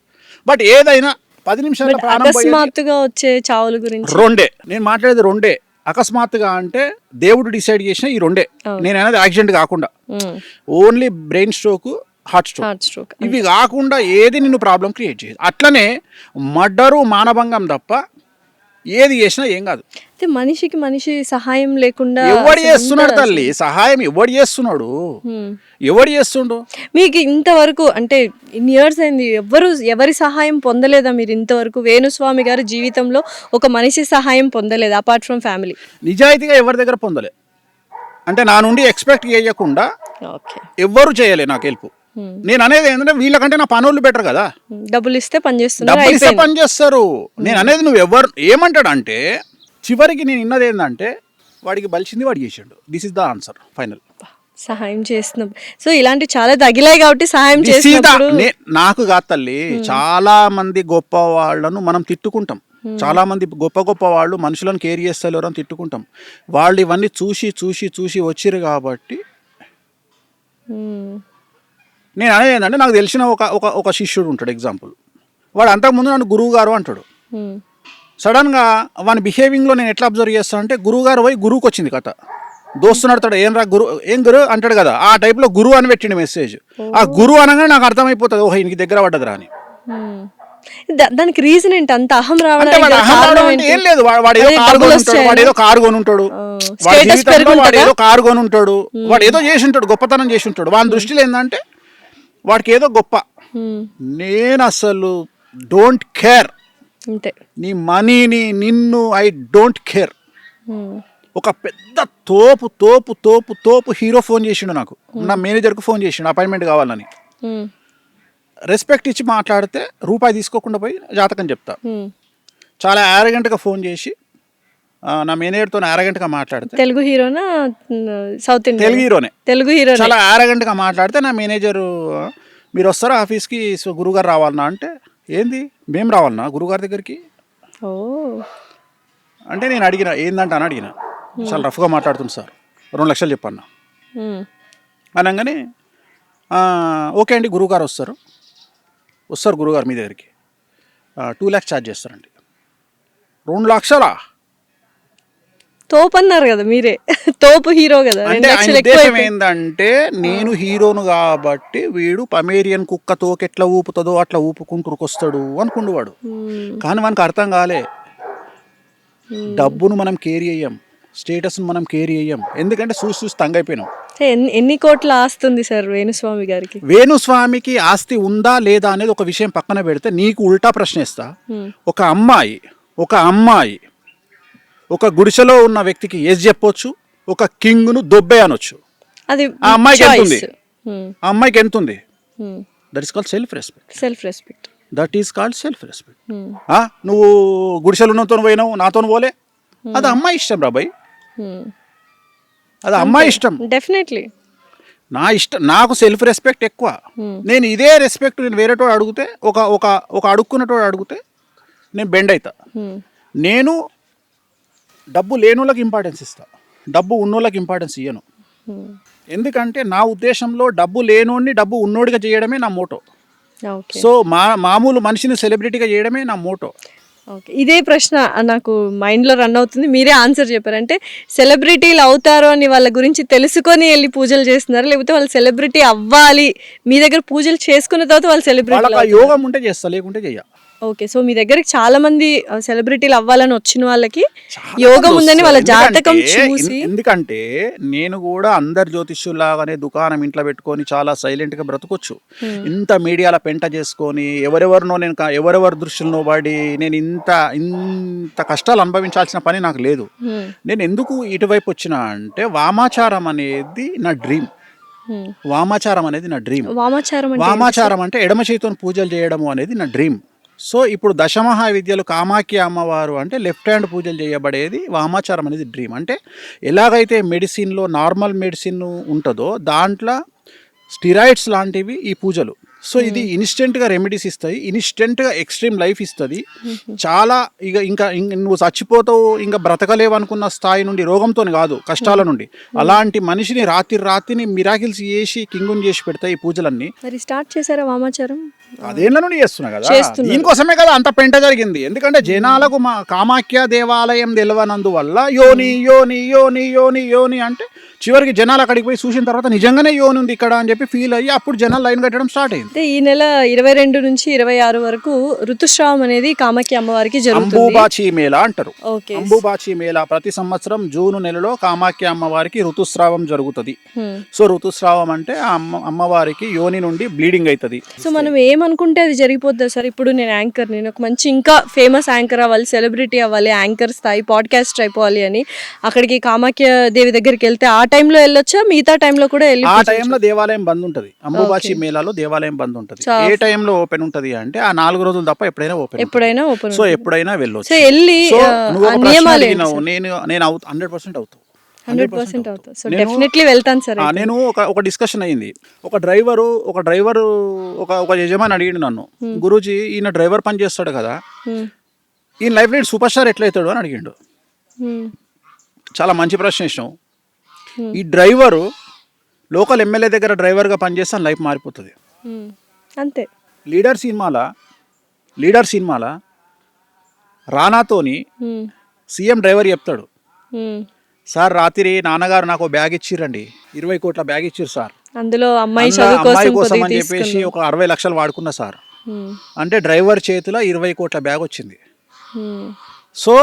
Speaker 1: బట్ ఏదైనా 10 నిమిషాల
Speaker 2: అకస్మాత్తుగా వచ్చే చావుల గురించి
Speaker 1: 2. నేను మాట్లాడేది 2. అకస్మాత్తుగా అంటే దేవుడు డిసైడ్ చేసిన ఈ 2. నేను అనేది యాక్సిడెంట్ కాకుండా only brain stroke, heart stroke, ఇవి కాకుండా ఏది నిన్ను ప్రాబ్లం క్రియేట్ చేయదు. అట్లనే మర్డరు, మానభంగం తప్ప ఏది చేసినా ఏం కాదు.
Speaker 2: మనిషికి మనిషి సహాయం లేకుండా
Speaker 1: ఎవడు చేస్తున్నాడు తల్లి, సహాయం ఎవడు చేస్తున్నాడు, ఎవడు చేస్తుండు?
Speaker 2: మీకు ఇంతవరకు అంటే ఇన్ని ఇయర్స్ అయింది, ఎవరి సహాయం పొందలేదా మీరు ఇంతవరకు? వేణుస్వామి గారి జీవితంలో ఒక మనిషి సహాయం పొందలేదు అపార్ట్ ఫ్రమ్ ఫ్యామిలీ?
Speaker 1: నిజాయితీగా ఎవరి దగ్గర పొందలే. అంటే నా నుండి ఎక్స్పెక్ట్ చేయకుండా ఎవ్వరు చేయలే నాకు హెల్ప్. నేను అనేది ఏంటంటే వీళ్ళకంటే నా పనులు బెటర్ కదా,
Speaker 2: డబ్బులు ఇస్తే పని
Speaker 1: చేస్తారు. నేను అనేది నువ్వు ఎవరు ఏమంటాడు అంటే చివరికి నేను విన్నది ఏంటంటే వాడికి బలిసింది వాడు చేసాడు. This is the answer final.
Speaker 2: సహాయం చేస్తున్నాం. సో ఇలాంటి చాలా తగిలాయి కాబట్టి సహాయం చేసినప్పుడు
Speaker 1: నాకు కాదు తల్లి, చాలా మంది గొప్ప వాళ్ళను మనం తిట్టుకుంటాం. చాలా మంది గొప్ప వాళ్ళు మనుషులను కేర్ చేస్తారు అని తిట్టుకుంటాం. వాళ్ళు ఇవన్నీ చూసి వచ్చిర్రు కాబట్టి నేను అనేది ఏంటంటే నాకు తెలిసిన ఒక శిష్యుడు ఉంటాడు ఎగ్జాంపుల్, వాడు అంతకుముందు నన్ను గురువు గారు అంటాడు. సడన్గా వాని బిహేవింగ్లో నేను ఎట్లా అబ్జర్వ్ చేస్తాను అంటే గురువు గారు పోయి గురువుకి వచ్చింది కథ, దోస్తు నడతాడు ఏం రా గురు ఏం గురు అంటాడు కదా, ఆ టైప్లో గురువు అని పెట్టిండు మెసేజ్. ఆ గురువు అనగానే నాకు అర్థమైపోతుంది ఓహో ఈయనకి దగ్గర పడ్డదిరా అని.
Speaker 2: దానికి రీజన్ ఏంటి అంత అహం
Speaker 1: అంటే
Speaker 2: రావడానికి?
Speaker 1: వాడు అహం రావడం అంటే ఏం లేదు, వాడు ఏదో కారు కొనుంటాడు, వాడు ఏదో కారు కొనుంటాడు, వాడి జీవితంలో వాడు ఏదో కారు కొనుంటాడు, వాడు ఏదో చేసి ఉంటాడు, గొప్పతనం చేసి ఉంటాడు. వాని దృష్టిలో ఏంటంటే వాడికి ఏదో గొప్ప. నేను అసలు డోంట్ కేర్,
Speaker 2: అంతే
Speaker 1: నీ మనీని నిన్ను ఐ డోంట్ కేర్. ఒక పెద్ద తోపు తోపు తోపు తోపు హీరో ఫోన్ చేసిండు నాకు, నా మేనేజర్కు ఫోన్ చేసిండు అపాయింట్మెంట్ కావాలని. రెస్పెక్ట్ ఇచ్చి మాట్లాడితే రూపాయి తీసుకోకుండా పోయి జాతకం చెప్తా. చాలా యారగెంట్గా ఫోన్ చేసి నా మేనేజర్తో యారగెంట్గా మాట్లాడితే,
Speaker 2: తెలుగు హీరోనా సౌత్ ఇండియన్?
Speaker 1: తెలుగు హీరోనే,
Speaker 2: తెలుగు హీరో.
Speaker 1: చాలా యారగెంట్గా మాట్లాడితే నా మేనేజరు మీరు వస్తారా ఆఫీస్కి, సో గురుగారు రావాలన్నా అంటే ఏంది మేము రావాలన్నా గురుగారి దగ్గరికి
Speaker 2: ఓ
Speaker 1: అంటే నేను అడిగిన ఏందంట అని అడిగిన. చాలా రఫ్గా మాట్లాడుతుంది సార్, 2 లక్షలు చెప్పన్నా అనగానే ఓకే అండి గురువుగారు వస్తారు గురువుగారు మీ దగ్గరికి 2 lakhs ఛార్జ్ చేస్తారండి. 2 లక్షలా?
Speaker 2: తోపు అన్నారు కదా మీరే, తోపు హీరో కదా.
Speaker 1: అంటే ఆయన ఉద్దేశం ఏంటంటే నేను హీరోను కాబట్టి వీడు పమేరియన్ కుక్క తోకెట్లా ఊపుతుందో అట్లా ఊపుకుంటూరుకొస్తాడు అనుకుండు వాడు. కానీ మనకు అర్థం కాలే, డబ్బును మనం కేర్ చేయం, స్టేటస్ను మనం కేర్ చేయం, ఎందుకంటే చూసి తంగైపోయినాం.
Speaker 2: ఎన్ని కోట్ల ఆస్తి ఉంది సార్ వేణుస్వామి గారికి?
Speaker 1: వేణుస్వామికి ఆస్తి ఉందా లేదా అనేది ఒక విషయం పక్కన పెడితే నీకు ఉల్టా ప్రశ్న ఇస్తా. ఒక అమ్మాయి ఒక గుడిసెలో ఉన్న వ్యక్తికి ఎస్ చెప్పొచ్చు, ఒక కింగ్ను దొబ్బే అనొచ్చు.
Speaker 2: అది
Speaker 1: ఆ అమ్మాయికి ఎంత ఉంది? ఆ అమ్మాయికి ఎంత ఉంది? That is called self respect. That is called self respect. నువ్వు గుడిసెలు ఉన్నతో పోయినావు, నాతో పోలే, అది అమ్మాయి ఇష్టం రాబాయ్, అది అమ్మాయి ఇష్టం.
Speaker 2: డెఫినెట్లీ
Speaker 1: నా ఇష్టం, నాకు సెల్ఫ్ రెస్పెక్ట్ ఎక్కువ. నేను ఇదే రెస్పెక్ట్ నేను వేరేటోడు అడిగితే, ఒక అడుక్కున్నటోడు అడిగితే నేను బెండ్ అవుతా. నేను డబ్బు లేనోళ్ళకి ఇంపార్టెన్స్ ఇస్తా, డబ్బు ఉన్నోళ్ళకి ఇంపార్టెన్స్ ఇయ్యను. ఎందుకంటే నా ఉద్దేశంలో డబ్బు లేనోడిని డబ్బు ఉన్నోడిగా చేయడమే నా మోటో. సో మామూలు మనిషిని సెలబ్రిటీగా చేయడమే నా మోటో.
Speaker 2: ఓకే, ఇదే ప్రశ్న నాకు మైండ్లో రన్ అవుతుంది. మీరే ఆన్సర్ చెప్పారంటే సెలబ్రిటీలు అవుతారు అని వాళ్ళ గురించి తెలుసుకొని వెళ్ళి పూజలు చేస్తున్నారు, లేకపోతే వాళ్ళు సెలబ్రిటీ అవ్వాలి మీ దగ్గర పూజలు చేసుకున్న తర్వాత వాళ్ళు సెలబ్రిటీ?
Speaker 1: యోగం ఉంటే చేస్తా, లేకుంటే చెయ్య.
Speaker 2: ఓకే, సో మీ దగ్గరికి చాలా మంది సెలబ్రిటీలు అవ్వాలని వచ్చిన వాళ్ళకి యోగం ఉందని వాళ్ళ జాతకం చూసి.
Speaker 1: ఎందుకంటే నేను కూడా అందరు జ్యోతిష్యులాగానే దుకాణం ఇంట్లో పెట్టుకొని చాలా సైలెంట్గా బ్రతకొచ్చు. ఇంత మీడియాలో పెంట చేసుకొని ఎవరెవరి దృష్టిలో పడి నేను ఇంత కష్టాలు అనుభవించాల్సిన పని నాకు లేదు. నేను ఎందుకు ఇటువైపు వచ్చినా అంటే వామాచారం అనేది నా డ్రీమ్. వామాచారం అంటే ఎడమ చేతితో పూజలు చేయడము అనేది నా డ్రీమ్. సో ఇప్పుడు దశమహా విద్యలు కామాఖ్య అమ్మవారు అంటే లెఫ్ట్ హ్యాండ్ పూజలు చేయబడేది వామాచారం అనేది డ్రీమ్. అంటే ఎలాగైతే మెడిసిన్లో నార్మల్ మెడిసిన్ ఉంటుందో దాంట్లో స్టిరాయిడ్స్ లాంటివి ఈ పూజలు. సో ఇది ఇన్స్టెంట్గా రెమెడీస్ ఇస్తాయి, ఇన్స్టెంట్గా ఎక్స్ట్రీమ్ లైఫ్ ఇస్తుంది. చాలా ఇంకా నువ్వు చచ్చిపోతావు ఇంకా బ్రతకలేవు అనుకున్న స్థాయి నుండి, రోగంతో కాదు కష్టాల నుండి, అలాంటి మనిషిని రాత్రిని మిరాకిల్స్ చేసి కింగుని చేసి పెడతాయి ఈ పూజలన్నీ.
Speaker 2: మరి స్టార్ట్ చేశారా వామాచారం?
Speaker 1: అదేళ్ళ నుండి చేస్తున్నా కదా, దీనికోసమే కదా అంత పెంట జరిగింది. ఎందుకంటే జనాలకు మా కామాఖ్య దేవాలయం తెలియనందువల్ల యోని యోని యోని యోని యోని అంటే చివరికి జనాలు అక్కడికి పోయి చూసిన తర్వాత నిజంగానే యోని ఉంది ఇక్కడ అని చెప్పి ఫీల్ అయ్యి అప్పుడు జనాలు లైన్ కట్టడం స్టార్ట్ అయింది.
Speaker 2: ఈ నెల 22 నుంచి 26 వరకు ఋతుస్రావం అనేది కామాఖ్య అమ్మవారికి జరుగుతుంది.
Speaker 1: అంబుబాచి మేళా అంటారు. అంబుబాచి మేళా ప్రతి సంవత్సరం జూన్ నెలలో కామాఖ్య అమ్మవారికి ఋతుస్రావం జరుగుతుంది. సో ఋతుస్రావం అంటే అమ్మవారికి యోని నుండి బ్లీడింగ్ అవుతుంది.
Speaker 2: సో మనం ఏమనుకుంటే అది జరిగిపోద్ది సార్. ఇప్పుడు నేను యాంకర్, నేను ఒక మంచి ఇంకా ఫేమస్ యాంకర్ అవ్వాలి, సెలబ్రిటీ అవ్వాలి, యాంకర్ స్థాయి పాడ్కాస్ట్ అయిపోవాలి అని అక్కడికి కామాఖ్య దేవి దగ్గరికి వెళ్తే ఆ టైంలో వెళ్ళొచ్చా? మిగతా టైంలో కూడా వెళ్ళి?
Speaker 1: ఆ టైంలో దేవాలయం బంద్ ఉంటుంది. అంబుబాచి మేళాలో దేవాలయం బంద్ ఉంటుంది. ఏ టైంలో ఓపెన్ ఉంటుంది అంటే ఆ 4 రోజులు తప్ప ఎప్పుడైనా ఓపెన్. సో ఎప్పుడైనా వెళ్ళొచ్చు.
Speaker 2: వెళ్ళి
Speaker 1: నేను 100% అవుతాను.
Speaker 2: 100% అవుతా. సో డెఫినెట్లీ వెళ్తాను సార్.
Speaker 1: నేను ఒక డిస్కషన్ అయింది. ఒక డ్రైవరు ఒక యజమాని అడిగిండు నన్ను, గురూజీ ఈయన డ్రైవర్ పని చేస్తాడు కదా, ఈయన లైఫ్ లో సూపర్ స్టార్ ఎట్లా అవుతాడు అని అడిగిండు. చాలా మంచి ప్రశ్న ఇష్టం. ఈ డ్రైవరు లోకల్ ఎమ్మెల్యే దగ్గర డ్రైవర్గా పనిచేస్తే లైఫ్ మారిపోతుంది.
Speaker 2: అంతే.
Speaker 1: లీడర్ సినిమాల రానాతోని సీఎం డ్రైవర్ చెప్తాడు, సార్ రాత్రి నాన్నగారు నాకు బ్యాగ్ ఇచ్చిరండి, 20 కోట్ల బ్యాగ్ ఇచ్చిర్రు సార్,
Speaker 2: అందులో అమ్మాయి
Speaker 1: అమ్మాయి కోసం అని చెప్పేసి ఒక 60 లక్షలు వాడుకున్నా సార్ అంటే డ్రైవర్ చేతిలో 20 కోట్ల బ్యాగ్ వచ్చింది. సో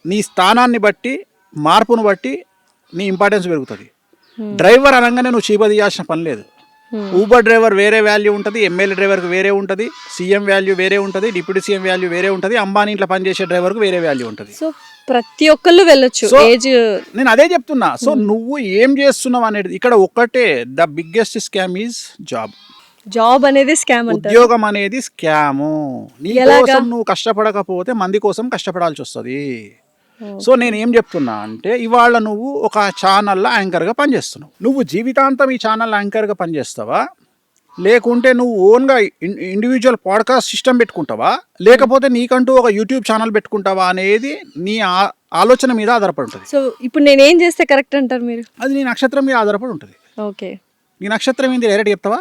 Speaker 1: నీ స్థానాన్ని బట్టి, మార్పును బట్టి నీ ఇంపార్టెన్స్ పెరుగుతుంది. డ్రైవర్ అనగానే నువ్వు చీప తీయాల్సిన పని లేదు. ఊబర్ డ్రైవర్ వేరే వాల్యూ ఉంటుంది, ఎమ్మెల్యే డ్రైవర్కి వేరే ఉంటుంది, సీఎం వాల్యూ వేరే ఉంటుంది, డిప్యూటీ సీఎం వాల్యూ వేరే ఉంటుంది, అంబానీ ఇంట్లో పనిచేసే డ్రైవర్కి వేరే వాల్యూ ఉంటుంది.
Speaker 2: సో ప్రతి ఒక్కళ్ళు వెళ్ళొచ్చు.
Speaker 1: నేను అదే చెప్తున్నా. సో నువ్వు ఏం చేస్తున్నావు అనేది ఇక్కడ ఒక్కటే, the biggest scam is job
Speaker 2: అనేది స్కామ్.
Speaker 1: ఉద్యోగం అనేది స్కాము. నీ కోసం నువ్వు కష్టపడకపోతే మంది కోసం కష్టపడాల్సి వస్తుంది. సో నేను ఏం చెప్తున్నా అంటే, ఇవాళ నువ్వు ఒక ఛానల్లో యాంకర్గా పనిచేస్తున్నావు. నువ్వు జీవితాంతం ఈ ఛానల్ యాంకర్గా పనిచేస్తావా, లేకుంటే నువ్వు ఓన్గా ఇండివిజువల్ పాడ్కాస్ట్ సిస్టమ్ పెట్టుకుంటావా, లేకపోతే నీకంటూ ఒక యూట్యూబ్ ఛానల్ పెట్టుకుంటావా అనేది నీ ఆలోచన మీద ఆధారపడి ఉంటుంది.
Speaker 2: సో ఇప్పుడు నేను ఏం చేస్తే కరెక్ట్ అంటారు మీరు?
Speaker 1: అది నీ నక్షత్రం మీద ఆధారపడి ఉంటుంది.
Speaker 2: ఓకే,
Speaker 1: నీ నక్షత్రం ఏంది డైరెక్ట్ చెప్తావా?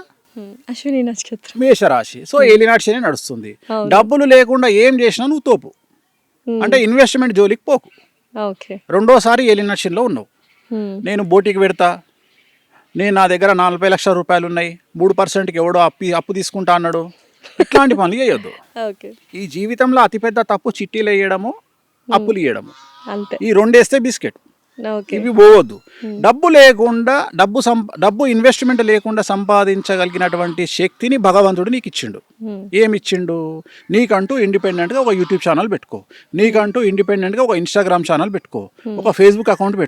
Speaker 2: అశ్విని నక్షత్రం,
Speaker 1: మేషరాశి. సో ఏలినాటి శని నడుస్తుంది. డబ్బులు లేకుండా ఏం చేసినా నువ్వు తోపు, అంటే ఇన్వెస్ట్మెంట్ జోలికి పోకు.
Speaker 2: ఓకే,
Speaker 1: రెండోసారి ఏలినాటి శనిలో ఉన్నావు. నేను బోటికి పెడతా, నేను నా దగ్గర 40 లక్షల రూపాయలు ఉన్నాయి, 3%కి ఎవడో అప్పు తీసుకుంటా అన్నాడు, ఇట్లాంటి పనులు చేయొద్దు. ఈ జీవితంలో అతిపెద్ద తప్పు చిట్టీలు వేయడము, అప్పులు ఇవ్వడము. ఈ 2 వేస్తే బిస్కెట్, ఇవి పోవద్దు. డబ్బు లేకుండా డబ్బు ఇన్వెస్ట్మెంట్ లేకుండా సంపాదించగలిగినటువంటి శక్తిని భగవంతుడు నీకు ఇచ్చిండు. ఏమిచ్చిండు? నీకంటూ ఇండిపెండెంట్గా ఒక యూట్యూబ్ ఛానల్ పెట్టుకో, నీకంటూ ఇండిపెండెంట్గా ఒక ఇన్స్టాగ్రామ్ ఛానల్ పెట్టుకో, ఒక ఫేస్బుక్ అకౌంట్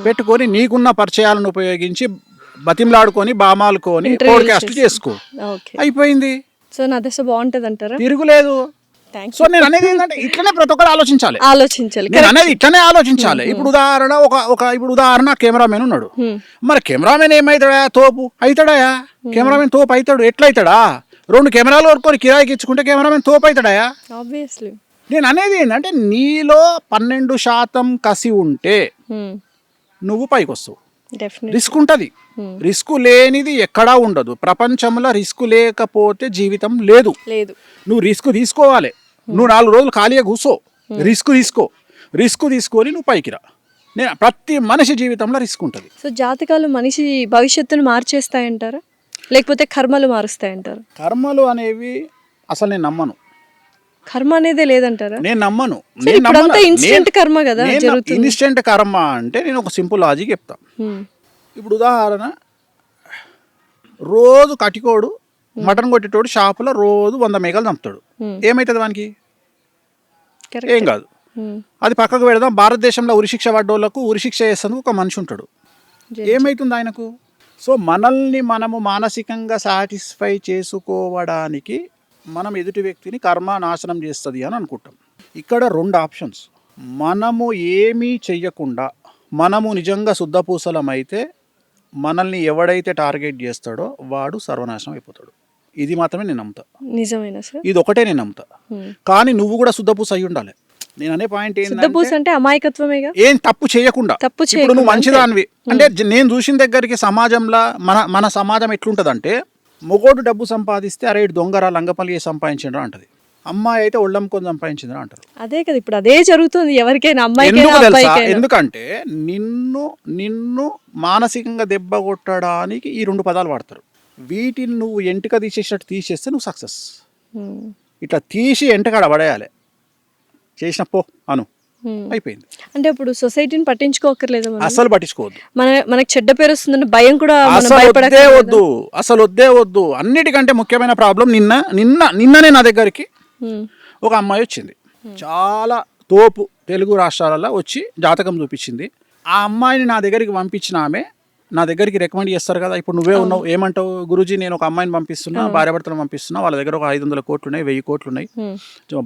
Speaker 1: పెట్టుకొని నీకున్న పరిచయాలను ఉపయోగించి బతిమలాడుకొని బామాలుకొని పోడ్కాస్ట్ చేసుకో, అయిపోయింది.
Speaker 2: సో నా దశ బాగుంటది అంటారా?
Speaker 1: తిరుగులేదు. సో నేను అనేది ఏంటంటే ఇట్లనే ప్రతి ఒక్కరు ఆలోచించాలి. నేను అనేది ఇట్లనే ఆలోచించాలి. ఇప్పుడు ఉదాహరణ కెమెరామెన్ ఉన్నాడు. మరి కెమెరామెన్ ఏమవుతాడా? తోపు అవుతాడా? కెమెరామెన్ తోపు అవుతాడు. ఎట్లయితాడా? 2 కెమెరాలు కొనుక్కొని కిరాయికి ఇచ్చుకుంటే కెమెరామెన్ తోపు అవుతాడా?
Speaker 2: ఆబ్వియస్లీ.
Speaker 1: నేను అనేది ఏంటంటే నీలో 12% కసి ఉంటే నువ్వు పైకి వస్తావు. రిస్క్ ఉంటుంది. రిస్క్ లేనిది ఎక్కడా ఉండదు ప్రపంచంలో. రిస్క్ లేకపోతే జీవితం లేదు. నువ్వు రిస్క్ తీసుకోవాలి. నువ్వు 4 రోజులు ఖాళీగా కూర్చో, రిస్క్ తీసుకొని నువ్వు పైకి రా. నేను ప్రతి మనిషి జీవితంలో రిస్క్ ఉంటుంది.
Speaker 2: సో జాతకాలు మనిషి భవిష్యత్తును మార్చేస్తాయంటారా, లేకపోతే కర్మలు మారుస్తాయంటారా?
Speaker 1: కర్మలు అనేవి అసలు నేను నమ్మను.
Speaker 2: కర్మ అనేదే లేదంటారా?
Speaker 1: నేను నమ్మను.
Speaker 2: ఇన్స్టెంట్ కర్మ కదా జరుగుతుంది.
Speaker 1: ఇన్స్టెంట్ కర్మ అంటే నేను ఒక సింపుల్ లాజిక్ చెప్తా. ఇప్పుడు ఉదాహరణ, రోజు కటికోడు మటన్ కొట్టేటోడు షాపులో రోజు 100 మేకలు చంపుతాడు. ఏమవుతుంది వానికి? ఏం కాదు. అది పక్కకు పెడదాం. భారతదేశంలో ఉరిశిక్ష పడ్డోళ్లకు ఉరిశిక్ష చేసేందుకు ఒక మనిషి ఉంటాడు. ఏమవుతుంది ఆయనకు? సో మనల్ని మనము మానసికంగా సాటిస్ఫై చేసుకోవడానికి మనం ఎదుటి వ్యక్తిని కర్మ నాశనం చేస్తుంది అని అనుకుంటాం. ఇక్కడ 2 ఆప్షన్స్. మనము ఏమీ చెయ్యకుండా మనము నిజంగా శుద్ధపూసలమైతే మనల్ని ఎవడైతే టార్గెట్ చేస్తాడో వాడు సర్వనాశనం అయిపోతాడు. ఇది మాత్రమే నేను నమ్ముతా.
Speaker 2: నిజమేనా సార్?
Speaker 1: ఇది ఒకటే నేను నమ్ముతా. కానీ నువ్వు కూడా శుద్ధపూస అయి ఉండాలి. నేను అనే పాయింట్
Speaker 2: ఏంటంటే అమాయకత్వమేగా,
Speaker 1: ఏం తప్పు చేయకుండా. ఇప్పుడు నువ్వు మంచిదానివి అంటే నేను చూసిన దగ్గరికి సమాజంలో మన సమాజం ఎట్లుంటదంటే, మొగోడు డబ్బు సంపాదిస్తే అరే దొంగరా లంగపల్లి సంపాదించడం అంటది, అమ్మాయి అయితే ఒళ్ళమ్ముకొని సంపాదించిందని అంటారు.
Speaker 2: అదే కదా ఇప్పుడు అదే జరుగుతుంది ఎవరికైనా, అమ్మాయి.
Speaker 1: ఎందుకంటే నిన్ను మానసికంగా దెబ్బ కొట్టడానికి ఈ 2 పదాలు వాడతారు. వీటిని నువ్వు ఎంటిక తీసేసినట్టు తీసేస్తే నువ్వు సక్సెస్. ఇట్లా తీసి ఎంటకాడ పడేయాలి. చేసిన పో అను, అయిపోయింది.
Speaker 2: అంటే ఇప్పుడు సొసైటీని పట్టించుకోకర్లేదు,
Speaker 1: అసలు పట్టించుకోవద్దు.
Speaker 2: మనకి చెడ్డ పేరు వస్తుందని భయం కూడా
Speaker 1: అసలు వద్దే వద్దు. అన్నిటికంటే ముఖ్యమైన ప్రాబ్లం, నిన్ననే నా దగ్గరికి ఒక అమ్మాయి వచ్చింది. చాలా తోపు తెలుగు రాష్ట్రాలలో వచ్చి జాతకం చూపించింది. ఆ అమ్మాయిని నా దగ్గరికి పంపించిన ఆమె నా దగ్గరికి రికమెండ్ చేస్తారు కదా. ఇప్పుడు నువ్వే ఉన్నావు, ఏమంటావు? గురూజీ నేను ఒక అమ్మాయిని పంపిస్తున్నా, భార్యాభర్తలు పంపిస్తున్నా, వాళ్ళ దగ్గర ఒక 500 కోట్లు ఉన్నాయి, 1000 కోట్లు ఉన్నాయి,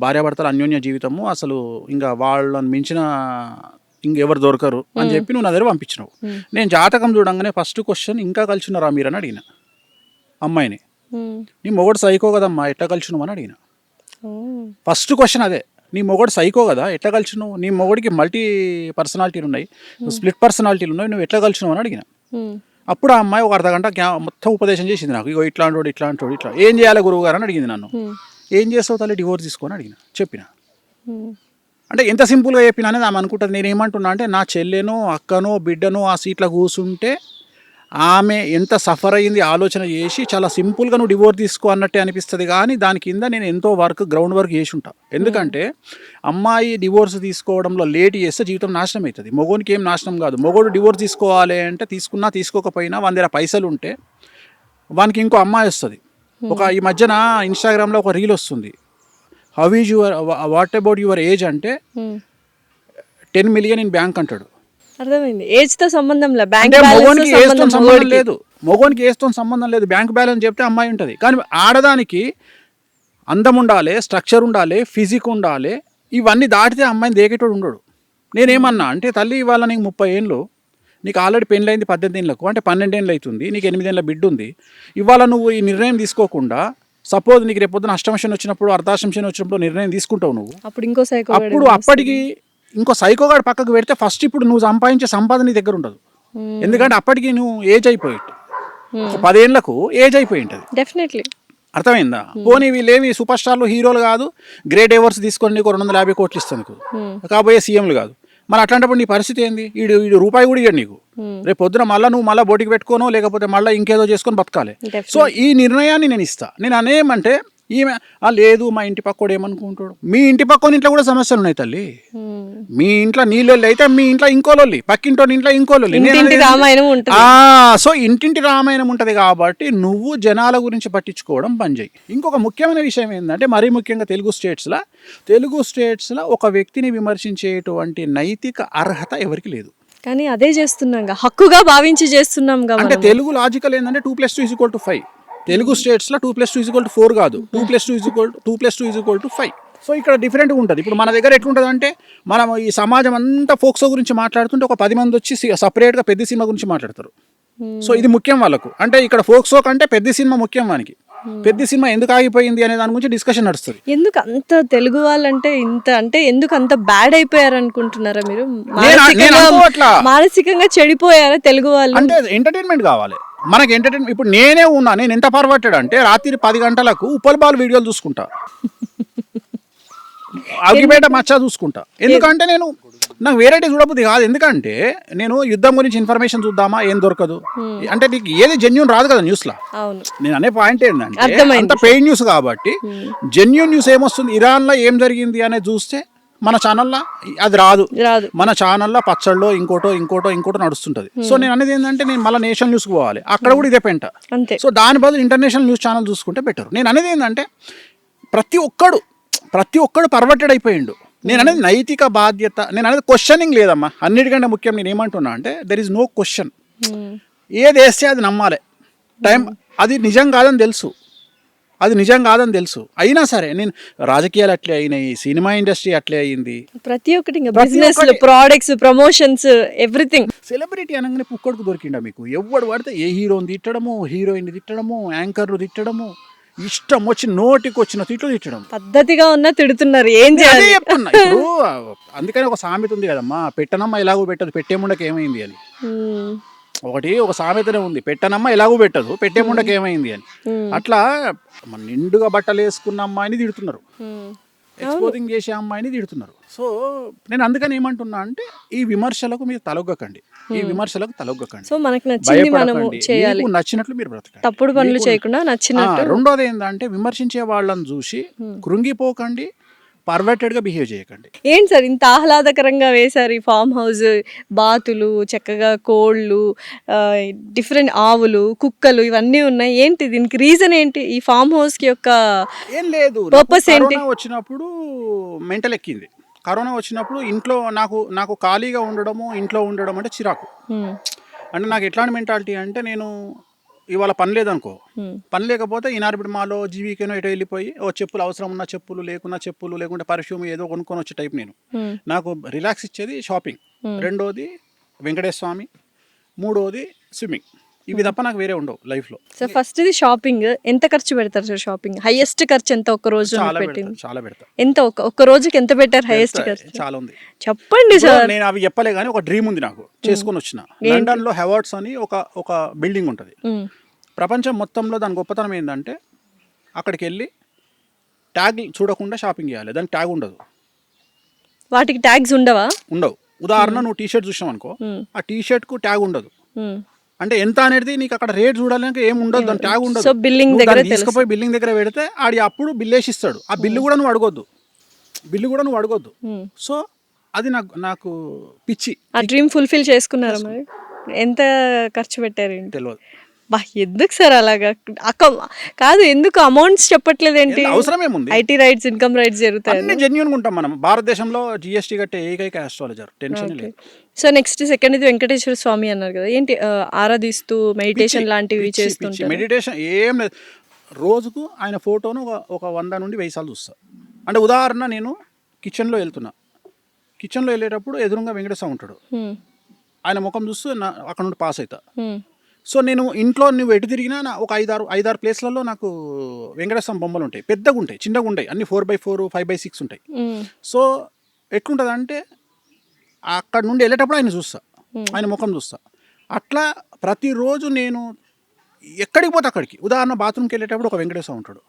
Speaker 1: భార్యాభర్తల అన్యోన్య జీవితము, అసలు ఇంకా వాళ్ళని మించిన ఇంకెవరు దొరకరు అని చెప్పి నువ్వు నా దగ్గర పంపించినావు. నేను జాతకం చూడంగానే ఫస్ట్ క్వశ్చన్, ఇంకా కలిసినారా మీరని అడిగిన అమ్మాయిని. నీ మొగడు సైకో కదమ్మా, ఎట్లా కలిసినావు అని అడిగిన. ఫస్ట్ క్వశ్చన్ అదే. నీ మొగడు సైకో కదా, ఎట్లా కలిసినావు? నీ మొగడికి మల్టీ పర్సనాలిటీలు ఉన్నాయి, స్ప్లిట్ పర్సనాలిటీలు ఉన్నాయి, నువ్వు ఎట్లా కలిసినావు అని అడిగిన. అప్పుడు ఆ అమ్మాయి ఒక అర్ధగంట మొత్తం ఉపదేశం చేసింది నాకు. ఇగో ఇట్లాంటి ఇట్లా ఏం చేయాలి గురువు గారు అని అడిగింది నన్ను. ఏం చేస్తావు తల్లి డివోర్స్ తీసుకొని అడిగిన, చెప్పిన. అంటే ఎంత సింపుల్గా చెప్పిన అనేది ఆమె అనుకుంటుంది. నేను ఏమంటున్నా అంటే నా చెల్లెనో అక్కనో బిడ్డనో ఆ సీట్లో కూర్చుంటే ఆమె ఎంత సఫర్ అయ్యింది ఆలోచన చేసి చాలా సింపుల్గా నువ్వు డివోర్స్ తీసుకో అన్నట్టే అనిపిస్తుంది. కానీ దాని కింద నేను ఎంతో గ్రౌండ్ వర్క్ చేసి ఉంటా. ఎందుకంటే అమ్మాయి డివోర్స్ తీసుకోవడంలో లేట్ చేస్తే జీవితం నాశనం అవుతుంది. మొగోనికి ఏం నాశనం కాదు. మొగోడు డివోర్స్ తీసుకోవాలి అంటే తీసుకున్నా తీసుకోకపోయినా వాని దగ్గర పైసలు ఉంటే వానికి ఇంకో అమ్మాయి వస్తుంది. ఈ మధ్యన ఇన్స్టాగ్రామ్లో ఒక రీల్ వస్తుంది, how is your what about your age అంటే 10 million ఇన్ బ్యాంక్ అంటాడు.
Speaker 2: అర్థమైంది. ఏజ్ తో సంబంధం లేదు, బ్యాంక్
Speaker 1: మొగోనికి ఏజ్తో సంబంధం లేదు, మొగోనికి ఏజ్తో సంబంధం లేదు. బ్యాంక్ బ్యాలెన్స్ చెప్తే అమ్మాయి ఉంటుంది. కానీ ఆడదానికి అందం ఉండాలి, స్ట్రక్చర్ ఉండాలి, ఫిజిక్ ఉండాలి. ఇవన్నీ దాటితే అమ్మాయిని దేకేటోడు ఉండడు. నేనేమన్నా అంటే తల్లి ఇవాళ నీకు 30 ఏళ్ళు, నీకు ఆల్రెడీ పెళ్ళైంది 18 ఏళ్ళకు, అంటే 12 ఏళ్ళు అవుతుంది, నీకు 8 ఏళ్ళ బిడ్డ ఉంది. ఇవాళ నువ్వు ఈ నిర్ణయం తీసుకోకుండా సపోజ్ నీకు రేపు పొద్దున అష్టమశని వచ్చినప్పుడు అర్ధాష్టమశని వచ్చినప్పుడు నిర్ణయం తీసుకుంటావు నువ్వు, అప్పుడు అప్పటికి ఇంకో సైకోగాడు పక్కకు పెడితే ఫస్ట్ ఇప్పుడు నువ్వు సంపాదించే సంపాదన నీ దగ్గర ఉండదు. ఎందుకంటే అప్పటికి నువ్వు ఏజ్ అయిపోయి 10 ఏళ్లకు ఏజ్ అయిపోయి ఉంటుంది.
Speaker 2: డెఫినెట్లీ
Speaker 1: అర్థమైందా? పోనీ వీళ్ళేమి సూపర్ స్టార్లు హీరోలు కాదు, గ్రేట్ అవార్డ్స్ తీసుకొని నీకు 250 కోట్లు ఇస్తుంది కాబోయే సీఎంలు కాదు. మరి అట్లాంటప్పుడు నీ పరిస్థితి ఏంది? వీడు రూపాయి కూడా ఇవ్వడు నీకు. రేపు పొద్దున నువ్వు మళ్ళీ బోటికి పెట్టుకోనో లేకపోతే మళ్ళీ ఇంకేదో చేసుకొని బతకాలి. సో ఈ నిర్ణయాన్ని నేను ఇస్తా. నేను అనేమంటే ఈమె లేదు మా ఇంటి పక్కోడు ఏమనుకుంటాడు. మీ ఇంటి పక్కన ఇంట్లో కూడా సమస్యలు ఉన్నాయి తల్లి. మీ ఇంట్లో నీళ్ళొల్లి అయితే మీ ఇంట్లో ఇంకోలొల్లి, పక్కింటో ఇంట్లో ఇంకోలొల్లి. సో ఇంటింటి రామాయణం ఉంటుంది. కాబట్టి నువ్వు జనాల గురించి పట్టించుకోవడం బంద్ చేయి. ఇంకొక ముఖ్యమైన విషయం ఏంటంటే మరీ ముఖ్యంగా తెలుగు స్టేట్స్లో ఒక వ్యక్తిని విమర్శించేటువంటి నైతిక అర్హత ఎవరికి లేదు.
Speaker 2: కానీ అదే చేస్తున్నాం, హక్కుగా భావించి చేస్తున్నాం.
Speaker 1: అంటే తెలుగు లాజికల్ ఏంటంటే 2+2 = 5. తెలుగు స్టేట్స్లో 2+2 = 4 కాదు, 2+2 = 5. సో ఇక్కడ డిఫరెంట్గా ఉంటుంది. ఇప్పుడు మన దగ్గర ఎట్లుంటుంది అంటే మనం ఈ సమాజం అంతా ఫోక్సో గురించి మాట్లాడుతుంటే ఒక 10 మంది వచ్చి సపరేట్గా పెద్ద సినిమా గురించి మాట్లాడతారు. సో ఇది ముఖ్యం వాళ్ళకు. అంటే ఇక్కడ ఫోక్సో కంటే పెద్ద సినిమా ముఖ్యం వానికి. పెద్ద సినిమా ఎందుకు ఆగిపోయింది అనే దాని గురించి డిస్కషన్ నడుస్తుంది.
Speaker 2: ఎందుకు అంత తెలుగు వాళ్ళంటే ఎందుకు అంత బ్యాడ్ అయిపోయారు అనుకుంటున్నారా మీరు? మానసికంగా చెడిపోయారా తెలుగు వాళ్ళు?
Speaker 1: అంటే ఎంటర్టైన్మెంట్ కావాలి మనకి. ఎంటర్టైన్మెంట్ ఇప్పుడు నేను ఎంత పర్వట్టాడు అంటే రాత్రి 10 గంటలకు ఉప్పల్ బాల్ వీడియోలు చూసుకుంటా, అగ్గిపేట మచ్చ చూసుకుంటా. ఎందుకంటే నాకు వెరైటీ చూడబుద్ది కాదు. ఎందుకంటే నేను యుద్ధం గురించి ఇన్ఫర్మేషన్ చూద్దామా ఏం దొరకదు. అంటే నీకు ఏది జెన్యూన్ రాదు కదా న్యూస్లో. నేను అనే పాయింట్ ఏంటంటే అంత పెయిడ్ న్యూస్ కాబట్టి జెన్యూన్ న్యూస్ ఏమొస్తుంది, ఇరాన్లో ఏం జరిగింది అనేది చూస్తే మన ఛానల్లో అది రాదు. మన ఛానల్లో పచ్చళ్ళలో ఇంకోటో నడుస్తుంటది. సో నేను అనేది ఏంటంటే నేను మళ్ళీ నేషనల్ న్యూస్కి పోవాలి, అక్కడ కూడా ఇదే పెంట. సో దాని బదులు ఇంటర్నేషనల్ న్యూస్ ఛానల్ చూసుకుంటే బెటర్. నేను అనేది ఏంటంటే ప్రతి ఒక్కడు పర్వర్టెడ్ అయిపోయిండు. నేను అనేది నైతిక బాధ్యత, నేను అనేది క్వశ్చనింగ్ లేదమ్మా. అన్నిటికంటే ముఖ్యం నేను ఏమంటున్నా అంటే దెర్ ఇస్ నో క్వశ్చన్. ఏది వేస్తే అది నమ్మాలి. అది నిజం కాదని తెలుసు, అయినా సరే నేను రాజకీయాలు అట్లే అయినాయి, సినిమా ఇండస్ట్రీ అట్లే అయింది,
Speaker 2: ప్రతి ఒక్కటి business, products, promotions, everything.
Speaker 1: Celebrity అనగానే పుక్కడికి దొరికిండా మీకు? ఎవడు పడితే ఏ హీరోని తిట్టడము, హీరోయిన్ తిట్టడము, యాంకర్ను తిట్టడము, ఇష్టం వచ్చి నోటికి వచ్చిన తిట్లు తిట్టడం.
Speaker 2: పద్ధతిగా ఉన్నా తిడుతున్నారు, ఏం చేయాలి
Speaker 1: చెప్తున్నా. ఇప్పుడు అందుకని ఒక సామెత ఉంది కదమ్మా, పెట్టనమ్మ ఎలాగో పెట్టదు, పెట్టేముండకి ఏమైంది అని. ఒక సామెతనే ఉంది, పెట్టనమ్మ ఎలాగూ పెట్టదు, పెట్టేముండకి ఏమైంది అని. అట్లా నిండుగా బట్టలు వేసుకున్న అమ్మాయిని తిడుతున్నారు, ఎక్స్పోజింగ్ చేసే అమ్మాయిని తిడుతున్నారు. సో నేను అందుకని ఏమంటున్నా అంటే ఈ విమర్శలకు మీరు తలొగ్గకండి.
Speaker 2: సో మనకు నచ్చింది మనము చేయాలి,
Speaker 1: నచ్చినట్లు మీరు బ్రతకండి,
Speaker 2: తప్పుడు పనులు చేయకుండా నచ్చినట్టు.
Speaker 1: రెండోది ఏంటంటే విమర్శించే వాళ్ళని చూసి కృంగిపోకండి, పర్వర్టెడ్గా బిహేవ్ చేయకండి.
Speaker 2: ఏంటి సార్ ఇంత ఆహ్లాదకరంగా వేశారు ఈ ఫామ్ హౌస్, బాతులు, చక్కగా కోళ్ళు, డిఫరెంట్ ఆవులు, కుక్కలు ఇవన్నీ ఉన్నాయి. ఏంటి దీనికి రీజన్ ఏంటి? ఈ ఫామ్ హౌస్కి యొక్క
Speaker 1: ఏం లేదు,
Speaker 2: పర్పస్ ఏంటి?
Speaker 1: వచ్చినప్పుడు మెంటల్ ఎక్కింది. కరోనా వచ్చినప్పుడు ఇంట్లో నాకు ఖాళీగా ఇంట్లో ఉండడం అంటే చిరాకు. అంటే నాకు ఎట్లాంటి మెంటాలిటీ అంటే నేను ఇవాళ పని లేదనుకో, పని లేకపోతే ఈనాడు మాలో జీవికేనో ఎటో వెళ్ళిపోయి చెప్పులు అవసరం ఉన్న చెప్పులు, లేకున్నా చెప్పులు, లేకుంటే పర్ఫ్యూమ్ ఏదో కొనుక్కొని వచ్చే టైప్ నేను. నాకు రిలాక్స్ ఇచ్చేది షాపింగ్, రెండోది వెంకటేశ్వర స్వామి, మూడోది స్విమ్మింగ్. ఇవి తప్ప నాకు వేరే ఉండవు లైఫ్లో.
Speaker 2: సో ఫస్ట్ ఇది షాపింగ్. ఎంత ఖర్చు పెడతారు సార్ షాపింగ్? హైయెస్ట్ ఖర్చు ఎంత ఒక్క రోజు
Speaker 1: చాలా
Speaker 2: పెట్టింది?
Speaker 1: పెడతా, చాలా పెడతా.
Speaker 2: ఎంత ఒక్క రోజుకి ఎంత పెట్టారు హైయెస్ట్ ఖర్చు?
Speaker 1: చాలా ఉంది
Speaker 2: చెప్పండి సార్.
Speaker 1: నేను అవి చెప్పలే కానీ ఒక డ్రీమ్ ఉంది నాకు, చేసుకొని వచ్చిన. లండన్ లో హెవార్డ్స్ అని ఒక బిల్డింగ్ ఉంటుంది. ప్రపంచం మొత్తంలో దాని గొప్పతనం ఏంటంటే అక్కడికి వెళ్ళి ట్యాగ్ చూడకుండా షాపింగ్ చేయాలి. దానికి ట్యాగ్ ఉండదు.
Speaker 2: వాటికి ట్యాగ్స్ ఉండవు.
Speaker 1: ఉదాహరణ నువ్వు టీ షర్ట్ చూసావు అనుకో, ఆ టీ షర్ట్ కు ట్యాగ్ ఉండదు. అంటే ఎంత అనేది నీకు అక్కడ రేట్ చూడాలంటే ఏం ఉండదు, దాని ట్యాగ్ ఉండదు.
Speaker 2: సో బిల్లింగ్ దగ్గర
Speaker 1: తీసుకుపోయి బిల్లింగ్ దగ్గర పెడితే ఆడి అప్పుడు బిల్ వేసి ఇస్తాడు. ఆ బిల్లు కూడా నువ్వు అడగొద్దు. సో అది నాకు పిచ్చి. ఆ
Speaker 2: డ్రీమ్ ఫుల్ఫిల్ చేసుకున్నారా మరి? ఎంత ఖర్చు పెట్టారు?
Speaker 1: తెలియదు.
Speaker 2: బా ఎందుకు సార్ అలాగా? కాదు, ఎందుకు అమౌంట్స్ చెప్పట్లేదు ఏంటి?
Speaker 1: అవసరం ఏముంది?
Speaker 2: ఐటీ రైట్స్, ఇన్కమ్ రైట్స్ జరుగుతాయి.
Speaker 1: జెన్యూన్ ఉంటాం మనం. భారతదేశంలో జిఎస్టీ కట్టే ఏకైక ఆస్ట్రాలజర్. టెన్షన్ లేదు.
Speaker 2: సో నెక్స్ట్ సెకండ్ ఇది వెంకటేశ్వర స్వామి అన్నారు కదా, ఏంటి ఆరాధిస్తూ మెడిటేషన్ లాంటివి చేస్తుంటారు?
Speaker 1: మెడిటేషన్ ఏం లేదు. రోజుకు ఆయన ఫోటోను ఒక 100 నుండి 1000 సార్లు చూస్తా. అంటే ఉదాహరణ నేను కిచెన్లో వెళ్ళేటప్పుడు ఎదురుగా వెంకటేశ్వర ఉంటాడు. ఆయన ముఖం చూస్తూ అక్కడ నుండి పాస్ అవుతా. సో నేను ఇంట్లో నువ్వు ఎటు తిరిగినా ఒక 5-6 ప్లేస్లలో నాకు వెంకటేశ్వర బొమ్మలు ఉంటాయి. పెద్దగా ఉంటాయి, చిన్నగా ఉంటాయి, అన్ని 4x4 5x6 ఉంటాయి. సో ఎట్లుంటుంది అంటే అక్కడ నుండి వెళ్ళేటప్పుడు ఆయన చూస్తా, ఆయన ముఖం చూస్తా. అట్లా ప్రతిరోజు నేను ఎక్కడికి పోతే అక్కడికి, ఉదాహరణ బాత్రూమ్కి వెళ్ళేటప్పుడు ఒక వెంకటేశ్వర ఉంటాడు.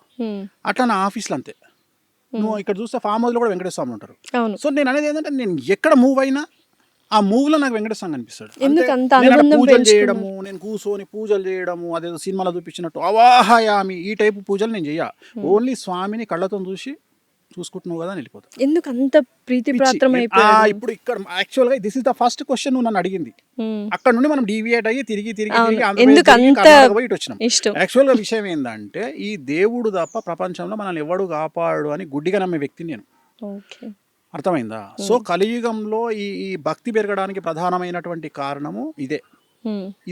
Speaker 1: అట్లా నా ఆఫీస్లో అంతే. నువ్వు ఇక్కడ చూస్తే ఫామ్ హౌస్లో కూడా వెంకటేశ్వర స్వామి ఉంటారు. సో నేను అనేది ఏంటంటే నేను ఎక్కడ మూవ్ అయినా ఆ మూవ్లో నాకు వెంకటేశ్వర స్వామి కనిపిస్తాడు. పూజలు చేయడము, నేను కూర్చొని పూజలు చేయడము, అదేదో సినిమాలో చూపించినట్టు అవాహయామి ఈ టైపు పూజలు నేను చెయ్య. ఓన్లీ స్వామిని కళ్ళతో చూసుకుంటున్నావు కదా వెళ్ళిపోతా.
Speaker 2: ఎందుకు అంత ప్రీతి ప్రాత్రం అయిపోయింది?
Speaker 1: ఇప్పుడు ఇక్కడ యాక్చువల్గా this is the first question నువ్వు నన్ను అడిగింది. అక్కడ నుండి మనం డీవియేట్ అయ్యి తిరిగి ఇటు వచ్చినాం. యాక్చువల్గా విషయం ఏంటంటే ఈ దేవుడు తప్ప ప్రపంచంలో మనల్ని ఎవడు కాపాడు అని గుడ్డిగా నమ్మే వ్యక్తి నేను. అర్థమైందా? సో కలియుగంలో ఈ భక్తి పెరగడానికి ప్రధానమైనటువంటి కారణము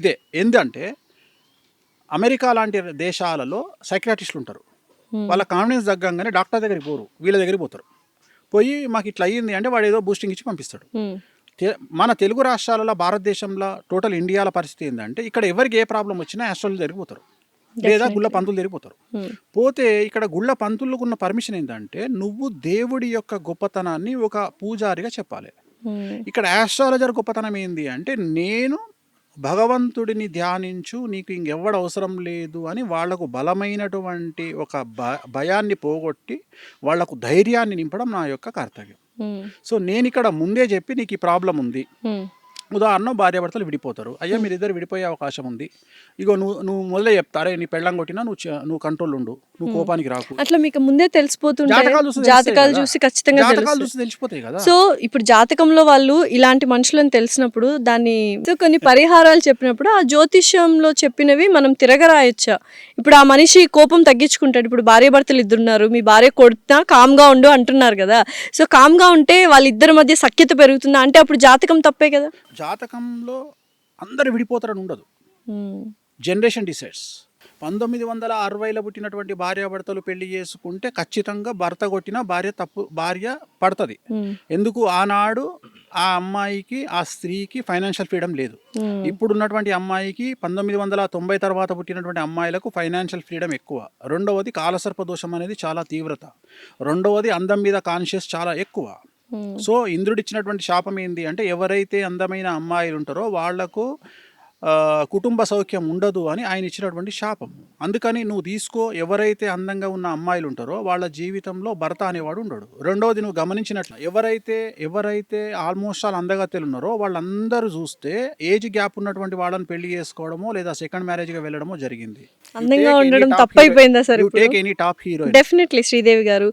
Speaker 1: ఇదే ఏంటంటే అమెరికా లాంటి దేశాలలో సైకియాట్రిస్టులు ఉంటారు. వాళ్ళ కాన్ఫిడెన్స్ తగ్గంగానే డాక్టర్ దగ్గరికి పోరు, వీళ్ళ దగ్గరికి పోతారు. పోయి మాకు ఇట్లా అయ్యింది అంటే వాడు ఏదో బూస్టింగ్ ఇచ్చి పంపిస్తాడు. మన తెలుగు రాష్ట్రాలలో, భారతదేశంలో, టోటల్ ఇండియాల పరిస్థితి ఏంటంటే ఇక్కడ ఎవరికి ఏ ప్రాబ్లం వచ్చినా ఆస్ట్రాలజీ దగ్గరికి పోతారు, లేదా గుళ్ళ పంతులు తిరిగిపోతారు. పోతే ఇక్కడ గుళ్ళ పంతులకు ఉన్న పర్మిషన్ ఏంటంటే నువ్వు దేవుడి యొక్క గొప్పతనాన్ని ఒక పూజారిగా చెప్పాలి. ఇక్కడ ఆస్ట్రాలజర్ గొప్పతనం ఏంది అంటే నేను భగవంతుడిని ధ్యానించు, నీకు ఇంకెవ్వడు అవసరం లేదు అని వాళ్లకు బలమైనటువంటి ఒక భయాన్ని పోగొట్టి వాళ్లకు ధైర్యాన్ని నింపడం నా యొక్క కర్తవ్యం. సో నేను ఇక్కడ ముందే చెప్పి నీకు ఈ ప్రాబ్లం ఉంది. ఉదాహరణ భార్యాభర్తలు విడిపోతారు. అయ్యా మీరిద్దరు విడిపోయే అవకాశం ఉంది, ఇగో నువ్వు మొదలే చెప్తారే నీ పెళ్ళం కొట్టినా నువ్వు కంట్రోల్ ఉండు, నువ్వు కోపానికి రాకు.
Speaker 2: అట్లా మీకు ముందే తెలిసిపోతుంది. జాతకాలు చూసి ఖచ్చితంగా
Speaker 1: తెలిసిపోతాయి కదా.
Speaker 2: సో ఇప్పుడు జాతకంలో వాళ్ళు ఇలాంటి మనుషులను తెలిసినప్పుడు దాన్ని కొన్ని పరిహారాలు చెప్పినప్పుడు ఆ జ్యోతిష్యంలో చెప్పినవి మనం తిరగరాయొచ్చా? ఇప్పుడు ఆ మనిషి కోపం తగ్గించుకుంటాడు. ఇప్పుడు భార్యాభర్తలు ఇద్దరున్నారు, మీ భార్య కొడుతున్నా కామ్గా ఉండు అంటున్నారు కదా. సో కామ్గా ఉంటే వాళ్ళిద్దరి మధ్య సఖ్యత పెరుగుతుందా అంటే అప్పుడు జాతకం తప్పే కదా.
Speaker 1: జాతకంలో అందరు విడిపోతారని ఉండదు, జనరేషన్ డిసైడ్స్. 1960లో పుట్టినటువంటి భార్యాభర్తలు పెళ్లి చేసుకుంటే ఖచ్చితంగా భర్త కొట్టిన భార్య పడుతుంది. ఎందుకు? ఆనాడు ఆ అమ్మాయికి, ఆ స్త్రీకి ఫైనాన్షియల్ ఫ్రీడమ్ లేదు. ఇప్పుడున్నటువంటి అమ్మాయికి 1990 తర్వాత పుట్టినటువంటి అమ్మాయిలకు ఫైనాన్షియల్ ఫ్రీడమ్ ఎక్కువ. రెండవది కాలసర్ప దోషం అనేది చాలా తీవ్రత. రెండవది అందం మీద కాన్షియస్ చాలా ఎక్కువ. సో ఇంద్రుడిచ్చినటువంటి శాపం ఏంది అంటే ఎవరైతే అందమైన అమ్మాయిలు ఉంటారో వాళ్లకు కుటుంబ సౌఖ్యం ఉండదు అని ఆయన ఇచ్చినటువంటి శాపం. అందుకని నువ్వు తీసుకో, ఎవరైతే అందంగా ఉన్న అమ్మాయిలు ఉంటారో వాళ్ళ జీవితంలో భర్త అనేవాడు ఉండడు. రెండవది నువ్వు గమనించినట్లు ఎవరైతే ఆల్మోస్ట్ ఆల్ అందగత్తెలు ఉన్నారో వాళ్ళందరూ చూస్తే ఏజ్ గ్యాప్ ఉన్నటువంటి వాళ్ళని పెళ్లి చేసుకోవడమో లేదా సెకండ్ మ్యారేజ్గా వెళ్ళడమో జరిగింది.
Speaker 2: అందంగా ఉండడం తప్పైపోయిందా sir?
Speaker 1: Take any top heroine.
Speaker 2: Definitely Sridevi garu,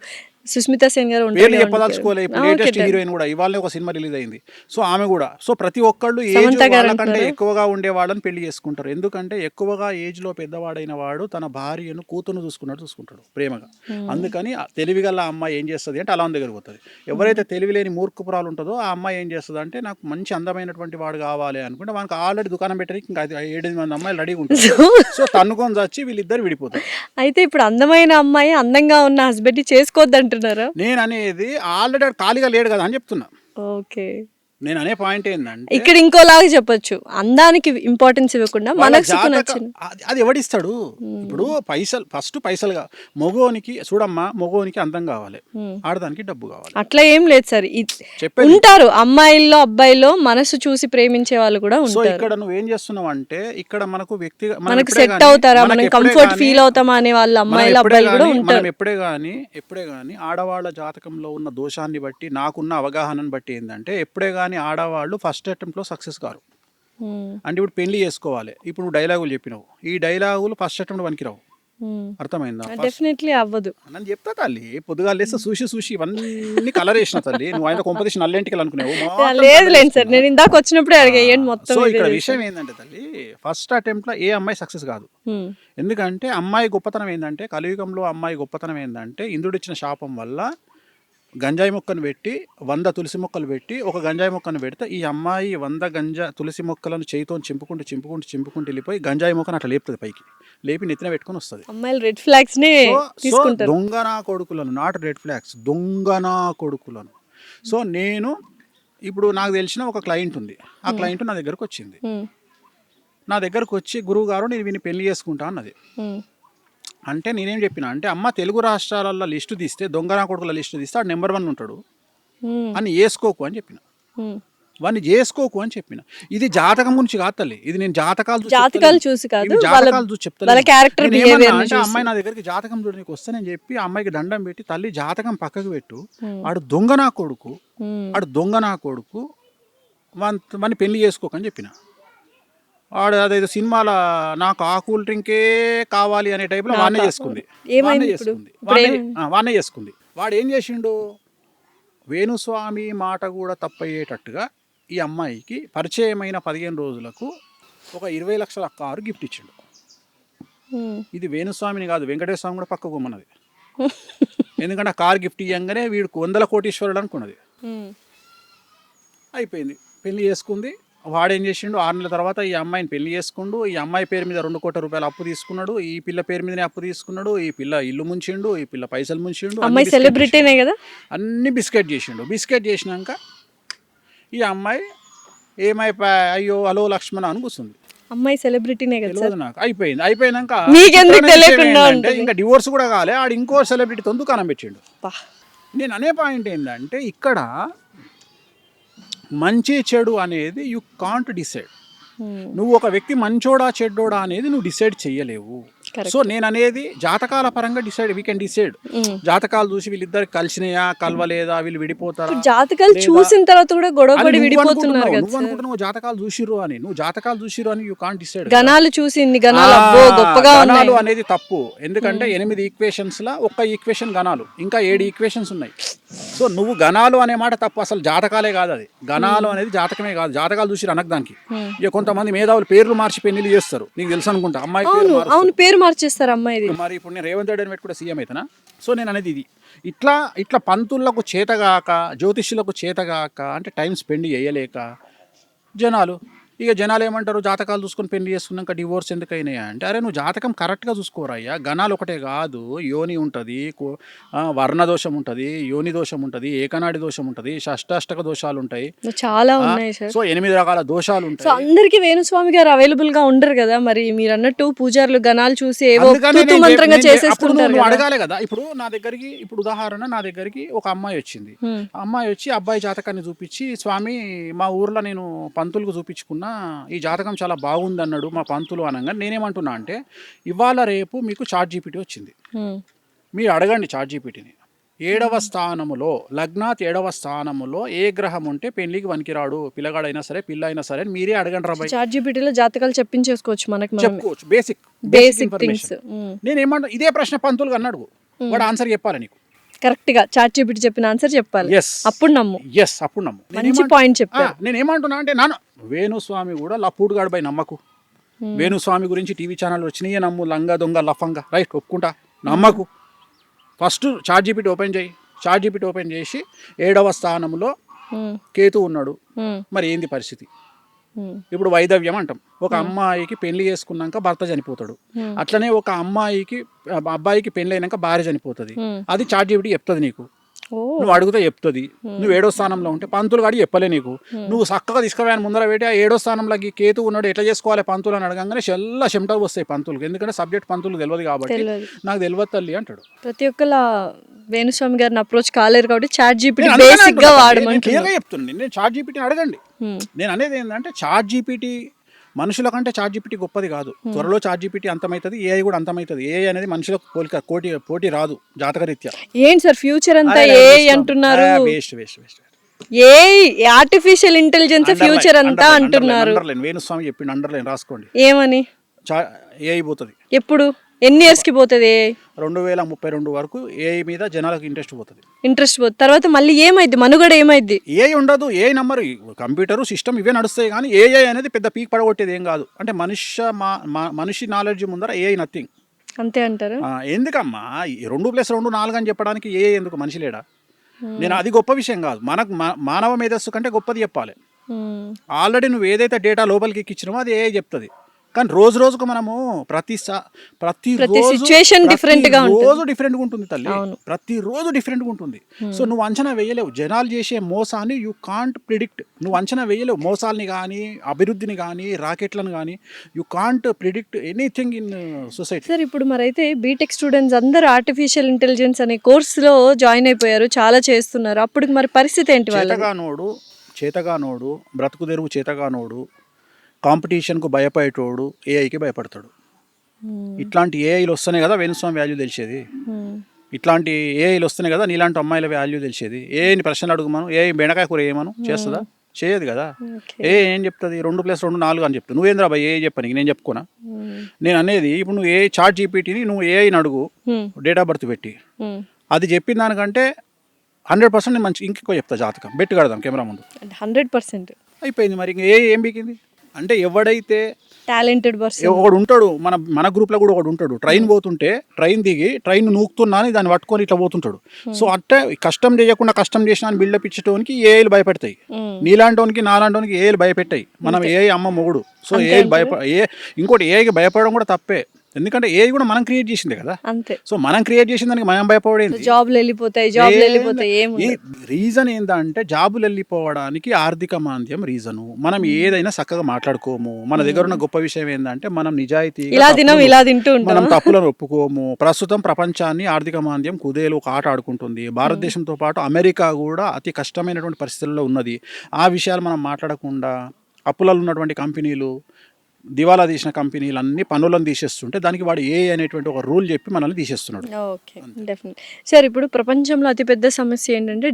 Speaker 2: Sushmita Sen గారు
Speaker 1: చెప్పదలుచుకోలేదు. లేటెస్ట్ హీరోయిన్ కూడా ఇవాళ ఒక సినిమా రిలీజ్ అయింది. సో ఆమె కూడా. సో ప్రతి ఒక్కళ్ళు ఏజ్ వాళ్ళకంటే ఎక్కువగా ఉండే వాళ్ళని పెళ్లి చేసుకుంటారు. ఎందుకంటే ఎక్కువగా ఏజ్ లో పెద్దవాడైన వాడు తన భార్యను కూతురును చూసుకుంటాడు ప్రేమగా. అందుకని తెలివిగల అమ్మాయి ఏం చేస్తుంది అంటే అలా దగ్గర పోతుంది. ఎవరైతే తెలివి లేని మూర్ఖపురాలు ఉంటుందో ఆ అమ్మాయి ఏం చేస్తుంది అంటే నాకు మంచి అందమైనటువంటి వాడు కావాలి అనుకుంటే మనకు ఆల్రెడీ దుకాణం పెట్టడానికి ఇంకా 7 మంది అమ్మాయిలు రెడీగా ఉంటారు. సో తన్నుకొని వచ్చి వీళ్ళిద్దరు విడిపోతారు.
Speaker 2: అయితే ఇప్పుడు అందమైన అమ్మాయి అందంగా ఉన్న హస్బెండ్ చేసుకోవద్దంట.
Speaker 1: నేను అనేది ఆల్రెడీ ఖాళీగా లేడు కదా అని చెప్తున్నా.
Speaker 2: ఓకే.
Speaker 1: నేను అనే పాయింట్ ఏంటంటే
Speaker 2: ఇక్కడ ఇంకోలాగా చెప్పొచ్చు, అందానికి ఇంపార్టెన్స్ ఇవ్వకుండా
Speaker 1: వాళ్ళ
Speaker 2: మనసుకు నచ్చిన
Speaker 1: అది ఎవడిస్తాడు. ఇప్పుడు పైసలుగా మగోనికి చూడమ్మా, మగోనికి అందం కావాలి, ఆడదానికి డబ్బు కావాలి.
Speaker 2: అట్లా ఏం లేదు సార్.
Speaker 1: చెప్పేది
Speaker 2: ఉంటారు అమ్మాయిల్లో అబ్బాయిలో మనసు చూసి ప్రేమించే వాళ్ళు కూడా
Speaker 1: సో
Speaker 2: ఉంటారు.
Speaker 1: ఇక్కడ నువ్వేం చేస్తున్నావు అంటే ఇక్కడ మనకు
Speaker 2: మనకు సెట్ అవుతారా, మనం కంఫర్ట్ ఫీల్ అవుతామా అనే వాళ్ళు అమ్మాయిలు అబ్బాయిలు కూడా ఉంటారు.
Speaker 1: మనం ఎప్పుడే గానీ ఆడవాళ్ళ జాతకంలో ఉన్న దోషాన్ని బట్టి, నాకున్న అవగాహనను బట్టి ఏంటంటే ఎప్పుడే గానీ ఆడవాళ్ళు ఫస్ట్ అటెంప్ట్ లో సక్సెస్ కారు. అంటే ఇప్పుడు పెళ్లి చేసుకోవాలి, ఇప్పుడు నువ్వు డైలాగులు చెప్పినావు, ఈ డైలాగులు ఫస్ట్ అటెంప్ట్ పనికిరావు. అర్థమైందా?
Speaker 2: డెఫినెట్లీ అవ్వదు.
Speaker 1: నన్ను చెప్తా తల్లి, పొద్దుగా లేస్తే చూసి ఇవన్నీ కలర్ వేసిన తల్లి, నువ్వు ఆయన కొంపదీసి నల్లెంటికి అనుకున్నావు.
Speaker 2: లేదు సార్, నేను ఇందాక వచ్చినప్పుడే అడిగేయండి మొత్తం.
Speaker 1: సో ఇక్కడ విషయం ఏంటంటే తల్లి, ఫస్ట్ అటెంప్ట్ లో ఏ అమ్మాయి సక్సెస్ కాదు. ఎందుకంటే అమ్మాయి గొప్పతనం ఏంటంటే, కలియుగంలో అమ్మాయి గొప్పతనం ఏంటంటే, ఇంద్రుడిచ్చిన శాపం వల్ల గంజాయి మొక్కను పెట్టి 100 తులసి మొక్కలు పెట్టి ఒక గంజాయి మొక్కను పెడితే ఈ అమ్మాయి 100 తులసి మొక్కలను చేయితో చింపుకుంటూ వెళ్ళిపోయి గంజాయి మొక్కను అట్లా లేపుతుంది, పైకి లేపి నెత్తిన పెట్టుకొని వస్తుంది.
Speaker 2: అమ్మాయిలు రెడ్ ఫ్లాగ్స్ ని తీసుకుంటారు.
Speaker 1: దొంగనా కొడుకులను, నాట్ రెడ్ ఫ్లాగ్స్, దొంగనా కొడుకులను. సో నేను ఇప్పుడు నాకు తెలిసిన ఒక క్లయింట్ ఉంది, ఆ క్లయింట్ నా దగ్గరకు వచ్చింది. నా దగ్గరకు వచ్చి, గురువు గారు నేను వీని పెళ్లి చేసుకుంటా అన్నది. అంటే నేనేం చెప్పిన అంటే, అమ్మ తెలుగు రాష్ట్రాలలో లిస్టు తీస్తే, దొంగనా కొడుకుల లిస్టు తీస్తే ఆడు నెంబర్ 1 ఉంటాడు అని వేసుకోకు అని చెప్పిన, వాడిని చేసుకోకు అని చెప్పిన. ఇది జాతకం గురించి కాదు తల్లి, ఇది నేను జాతకాలు
Speaker 2: చూసి కాదు,
Speaker 1: జాతకాలు చూసి చెప్తాను.
Speaker 2: అంటే
Speaker 1: అమ్మాయి నా దగ్గరికి జాతకం చూడడానికి వస్తానని చెప్పి ఆ అమ్మాయికి దండం పెట్టి, తల్లి జాతకం పక్కకు పెట్టు, ఆడు దొంగనా కొడుకు వాడిని పెళ్లి చేసుకోకని చెప్పిన. వాడు అదేదో సినిమాల నాకు ఆ కూల్ డ్రింకే కావాలి అనే టైప్లో వాడినే చేసుకుంది. వాడు ఏం చేసిండు, వేణుస్వామి మాట కూడా తప్పయ్యేటట్టుగా ఈ అమ్మాయికి పరిచయమైన 15 రోజులకు ఒక 20 లక్షల కారు గిఫ్ట్ ఇచ్చిండు. ఇది వేణుస్వామిని కాదు, వెంకటేశ్వర స్వామి కూడా పక్కకు ఉన్నది. ఎందుకంటే ఆ కారు గిఫ్ట్ ఇవ్వగానే వీడికి 100 కోటీశ్వరుడు అనుకున్నది. అయిపోయింది, పెళ్లి చేసుకుంది. వాడేం చేసిండు, 6 నెలల తర్వాత ఈ అమ్మాయిని పెళ్లి చేసుకుండు. ఈ అమ్మాయి పేరు మీద 2 కోట్ల రూపాయలు అప్పు తీసుకున్నాడు. ఈ పిల్ల పేరు మీదనే అప్పు తీసుకున్నాడు. ఈ పిల్ల ఇల్లు ముంచిండు, ఈ పిల్ల పైసలు ముంచిండు.
Speaker 2: అమ్మాయి సెలబ్రిటీనే కదా,
Speaker 1: అన్ని బిస్కెట్ చేసిండు. బిస్కెట్ చేసినాక ఈ అమ్మాయి ఏమైపోయా, అయ్యో హలో లక్ష్మణ అని కూర్చుంది.
Speaker 2: అమ్మాయి సెలబ్రిటీనే కదా
Speaker 1: తెలియదు నాకు. అయిపోయినాక ఇంకా డివోర్స్ కూడా కాలే, ఆడు ఇంకో సెలబ్రిటీతో దుకాణం పెట్టిండు. నేను అనే పాయింట్ ఏంటంటే, ఇక్కడ మంచి చెడు అనేది యు కాంట్ డిసైడ్. నువ్వు ఒక వ్యక్తి మంచోడా చెడ్డోడా అనేది నువ్వు డిసైడ్ చెయ్యలేవు. సో నేను అనేది జాతకాల పరంగా వీ కెన్ డిసైడ్. జాతకాలు చూసి వీళ్ళిద్దరు కలిసినాయా కలవలేదా, వీళ్ళు విడిపోతారా,
Speaker 2: జాతకాలు చూసిన తర్వాత కూడా గొడవపడి విడిపోతున్నారు.
Speaker 1: నువ్వు అనుకుంటున్నావు జాతకాలు చూసిరు అని యూ కాంట్ డిసైడ్.
Speaker 2: గణాలు చూసి గణాలు
Speaker 1: అనేది తప్పు. ఎందుకంటే 8 ఈక్వేషన్స్ లా ఒక్క ఈక్వేషన్ గణాలు, ఇంకా 7 ఈక్వేషన్స్ ఉన్నాయి. సో నువ్వు గణాలు అనే మాట తప్పు, అసలు జాతకాలే కాదు అది. గణాలు అనేది జాతకమే కాదు, జాతకాలు చూసి అనకు దానికి. ఇక కొంతమంది మేధావులు పేర్లు మార్చి పెళ్లి చేస్తారు, నీకు తెలుసు అనుకుంటా. అమ్మాయి
Speaker 2: పేరు మార్చేస్తారు అమ్మాయి.
Speaker 1: మరి ఇప్పుడు నేను రేవంత్ రెడ్డి అని పెట్టి కూడా సీఎం అవుతానా? సో నేను అనేది ఇది. ఇట్లా పంతులకు చేతగాక, జ్యోతిష్యులకు చేతగాక, అంటే టైం స్పెండ్ చేయలేక జనాలు ఏమంటారు, జాతకాలు చూసుకొని పెళ్లి చేసుకున్నాక డివోర్స్ ఎందుకైనాయా అంటే, అరే నువ్వు జాతకం కరెక్ట్గా చూసుకోరయ్యా. గణాలు ఒకటే కాదు, యోని ఉంటుంది, వర్ణ దోషం ఉంటుంది, యోని దోషం ఉంటుంది, ఏకనాడి దోషం ఉంటుంది, షష్టాష్టక దోషాలు ఉంటాయి,
Speaker 2: చాలా ఉన్నాయి.
Speaker 1: సో 8 రకాల దోషాలు ఉంటాయి.
Speaker 2: సో అందరికి వేణుస్వామి గారు అవైలబుల్ గా ఉండరు కదా, మరి మీరు అన్నట్టు పూజారులు గణాలు చూసి ఏవో మంత్రంగా చేసేస్తుంటారు.
Speaker 1: అడగాలి కదా. ఇప్పుడు నా దగ్గరికి, ఇప్పుడు ఉదాహరణ, నా దగ్గరికి ఒక అమ్మాయి వచ్చింది. అమ్మాయి వచ్చి అబ్బాయి జాతకాన్ని చూపించి, స్వామి మా ఊర్లో నేను పంతులకు చూపించుకున్నా, ఈ జాతకం చాలా బాగుంది అన్నాడు మా పంతులు అనగా, నేనేమంటున్నా అంటే, ఇవాళ రేపు మీకు చాట్ జీపీటీ వచ్చింది, మీరు అడగండి చాట్ జీపీటీని. 7వ స్థానములో, లగ్నాత్ 7వ స్థానములో ఏ గ్రహం ఉంటే పెళ్లికి వనికిరాడు, పిల్లగాడైనా సరే పిల్ల అయినా సరే మీరే అడగండి రా.
Speaker 2: చాట్ జీపీటీలో జాతకాలు చెప్పించేసుకోవచ్చు, మనకి
Speaker 1: చెప్పుకోవచ్చు, బేసిక్ థింగ్స్. నేనేమంటా, ఇదే ప్రశ్న పంతులుగా అన్నాడు, వాడు ఆన్సర్ చెప్పాలి నీకు
Speaker 2: కరెక్ట్ గా. చాట్ జీపీటీ చెప్పిన ఆన్సర్ చెప్పాలి, అప్పుడు నమ్ము. మంచి పాయింట్ చెప్పారు.
Speaker 1: నేను ఏమంటున్నా అంటే, వేణుస్వామి కూడా లప్పుడుగాడు బై నమ్మకు. వేణుస్వామి గురించి టీవీ ఛానల్ వచ్చినాయే నమ్ము, లంగా దొంగ లఫంగా, రైట్ ఒప్పుకుంటా, నమ్మకు. ఫస్ట్ చాట్ జీపీటీ ఓపెన్ చేసి 7వ స్థానంలో కేతు ఉన్నాడు, మరి ఏంది పరిస్థితి? ఇప్పుడు వైదవ్యం అంటాం. ఒక అమ్మాయికి పెళ్లి చేసుకున్నాక భర్త చనిపోతాడు, అట్లనే ఒక అబ్బాయికి పెళ్లి అయినాక భార్య చనిపోతుంది. అది చాట్ జీపీటీ చెప్తుంది నీకు.
Speaker 2: ఓ
Speaker 1: నువ్వు అడిగితే చెప్తుంది. నువ్వు 7వ స్థానంలో ఉంటే పంతులు గాడి చెప్పలే నీకు. నువ్వు చక్కగా తీసుకుపోయాను ముందర పెట్టి ఆ 7వ స్థానంలోకి కేతు ఉన్నాడు ఎట్లా చేసుకోవాలి పంతులు అని అడగంగానే చెమటలు వస్తాయి పంతులకు. ఎందుకంటే సబ్జెక్ట్ పంతులు తెలియదు కాబట్టి
Speaker 2: తెలియదు.
Speaker 1: నాకు తెలియదు తల్లి అంటాడు.
Speaker 2: ప్రతి ఒక్కలా వేణుస్వామి గారిని అప్రోచ్ కాలేరు కాబట్టి చాట్ జీపీటీ
Speaker 1: నేను అందుకనే
Speaker 2: బేసిక్ గా
Speaker 1: అంటున్నా, నేను
Speaker 2: వాడమంటున్నాను.
Speaker 1: క్లియర్గా చెప్తున్నాను. నేను చాట్ జీపీటీని అడగండి. నేను అనేది ఏంటంటే చాట్ జీపీటీ మనుషుల కంటే చాట్ జీపీటీ గొప్పది కాదు. త్వరలో చాట్ జీపీటీ అంతమవుతుంది, ఏఐ కూడా అంతమవుతుంది. ఏఐ అనేది మనుషులకు పోటీ రాదు జాతకరీత్యా.
Speaker 2: ఏంటి సార్ ఫ్యూచర్ అంతా ఏ అంటున్నారు?
Speaker 1: Waste waste waste.
Speaker 2: ఏ ఆర్టిఫిషియల్ ఇంటెలిజెన్స్ ఫ్యూచర్ అంతా అంటున్నారు.
Speaker 1: వేణుస్వామి చెప్పిండు, అండర్లైన్ రాసుకోండి.
Speaker 2: ఏమని?
Speaker 1: ఏఐ పోతుంది.
Speaker 2: ఎప్పుడు ఎన్ని ఇయర్స్ కి పోతుంది?
Speaker 1: 2032 వరకు ఏఐ మీద జనాలకు ఇంట్రెస్ట్ పోతుంది.
Speaker 2: తర్వాత మళ్ళీ ఏమైంది? మనుగడ ఏమైంది?
Speaker 1: ఏఐ ఉండదు. ఏఐ నంబర్ కంప్యూటర్ సిస్టమ్ ఇవే నడుస్తాయి కానీ ఏఐ అనేది పెద్ద పీక్ పడగొట్టేది ఏం కాదు. అంటే మనిషి నాలెడ్జ్ ముందర ఏఐ నథింగ్.
Speaker 2: అంతే అంటారు.
Speaker 1: ఎందుకమ్మా 2+2 4 అని చెప్పడానికి ఏఐ ఎందుకు? మనిషి లేడా? నేను అది గొప్ప విషయం కాదు. మనకు మానవ మేధస్సు కంటే గొప్పది చెప్పాలి. ఆల్రెడీ నువ్వు ఏదైతే డేటా లోపలికి ఎక్కించినావో అది ఏఐ చెప్తుంది. కానీ రోజు రోజుకు మనము ప్రతి
Speaker 2: సిచ్యుయేషన్ డిఫరెంట్ గా ఉంటుంది.
Speaker 1: రోజు డిఫరెంట్గా ఉంటుంది తల్లి, ప్రతిరోజు డిఫరెంట్గా ఉంటుంది. సో నువ్వు అంచనా వేయలేవు. జనాలు చేసే మోసాన్ని యూ కాంట్ ప్రిడిక్ట్. నువ్వు అంచనా వేయలేవు మోసాలని కానీ అభివృద్ధిని కానీ రాకెట్లను కానీ. You can't predict anything in society.
Speaker 2: Sir ఇప్పుడు మరైతే బీటెక్ స్టూడెంట్స్ అందరూ ఆర్టిఫిషియల్ ఇంటెలిజెన్స్ అనే కోర్సులో జాయిన్ అయిపోయారు, చాలా చేస్తున్నారు. అప్పుడు మరి పరిస్థితి ఏంటి?
Speaker 1: చేతగానోడు బ్రతుకు తెరువు చేతగానోడు కాంపిటీషన్కు భయపడేటోడు ఏఐకి భయపడతాడు. ఇట్లాంటి ఏఐలు వస్తేనే కదా వేణుస్వామి వాల్యూ తెలిసేది. ఇట్లాంటి ఏఐలు వస్తేనే కదా నీలాంటి అమ్మాయిల వాల్యూ తెలిసేది. ఏఐని ప్రశ్నలు అడుగుమను, ఏఐ బెండకాయ కూర ఏమను చేస్తుందా? చేయదు కదా. ఏం చెప్తుంది? 2+2 4 అని చెప్తుంది. నువ్వేంద్రా బాయ్ ఏ చెప్పని నేను చెప్పుకోనా? నేను అనేది ఇప్పుడు నువ్వు చాట్ జీపీటీని నువ్వు ఏఐని అడుగు, డేట్ ఆఫ్ బర్త్ పెట్టి అది చెప్పిన దానికంటే 100% మంచి ఇంకెక్కువ చెప్తా. జాతకం బెట్టు కడదాం కెమెరా ముందు.
Speaker 2: 100%
Speaker 1: అయిపోయింది. మరి ఇంకా ఏం బీకింది అంటే ఎవడైతే
Speaker 2: టాలెంటెడ్ పర్సన్
Speaker 1: ఒకడు ఉంటాడు, మన గ్రూప్లో కూడా ఒకడు ఉంటాడు. ట్రైన్ పోతుంటే ట్రైన్ దిగి ట్రైన్ నూకుతున్నా అని దాన్ని పట్టుకొని ఇట్లా పోతుంటాడు. సో అట్టే కష్టం చేయకుండా కష్టం చేసిన అని బిల్డప్ ఇచ్చేటోనికి ఏఐలు భయపెడతాయి. నీలాంటోనికి నాలాంటోనికి ఏఐలు భయపెట్టాయి. మనం ఏఐ అమ్మ మొగుడు. సో ఏఐ ఇంకోటి ఏఐకి భయపడడం కూడా తప్పే. ఎందుకంటే ఏఐ కూడా మనం క్రియేట్ చేసిందే కదా.
Speaker 2: అంతే.
Speaker 1: సో మనం క్రియేట్ చేసిన దానికి మనం భయపడేది.
Speaker 2: జాబ్లు వెళ్ళిపోతాయి.
Speaker 1: ఈ రీజన్ ఏంటంటే జాబులు వెళ్ళిపోవడానికి ఆర్థిక మాంద్యం రీజను. మనం ఏదైనా చక్కగా మాట్లాడుకోము. మన దగ్గర ఉన్న గొప్ప విషయం ఏంటంటే మనం నిజాయితీ మనం తప్పులను ఒప్పుకోము. ప్రస్తుతం ప్రపంచాన్ని ఆర్థిక మాంద్యం కుదేలు ఒక ఆట ఆడుకుంటుంది. భారతదేశంతో పాటు అమెరికా కూడా అతి కష్టమైనటువంటి పరిస్థితుల్లో ఉన్నది. ఆ విషయాలు మనం మాట్లాడకుండా అప్పులలో ఉన్నటువంటి కంపెనీలు, దివాలా తీసిన కంపెనీలు అన్ని పనులను తీసేస్తుంటే దానికి వాడు ఏ అనేటువంటి ఒక రూల్ చెప్పి మనల్ని తీసేస్తున్నాడు.
Speaker 2: Okay, definite. సార్ ఇప్పుడు ప్రపంచంలో అతిపెద్ద సమస్య ఏంటంటే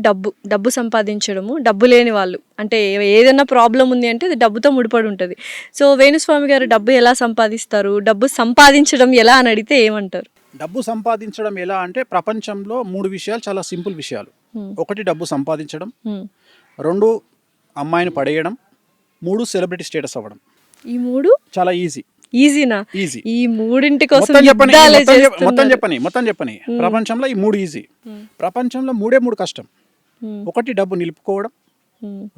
Speaker 2: డబ్బు సంపాదించడము. డబ్బు లేని వాళ్ళు అంటే ఏదైనా ప్రాబ్లం ఉంది అంటే అది డబ్బుతో ముడిపడి ఉంటుంది. సో వేణుస్వామి గారు డబ్బు ఎలా సంపాదిస్తారు, డబ్బు సంపాదించడం ఎలా అని అడిగితే ఏమంటారు?
Speaker 1: డబ్బు సంపాదించడం ఎలా అంటే ప్రపంచంలో 3 విషయాలు చాలా సింపుల్ విషయాలు. 1 డబ్బు సంపాదించడం, 2 అమ్మాయిని పడేయడం, 3 సెలబ్రిటీ స్టేటస్ అవ్వడం.
Speaker 2: ఈ 3
Speaker 1: చాలా
Speaker 2: ఈజీనా?
Speaker 1: ఈజీ.
Speaker 2: ఈ 3 కోసం
Speaker 1: మొత్తం చెప్పని ప్రపంచంలో ఈ 3 ఈజీ. ప్రపంచంలో 3 కష్టం. 1 డబ్బు నిలుపుకోవడం,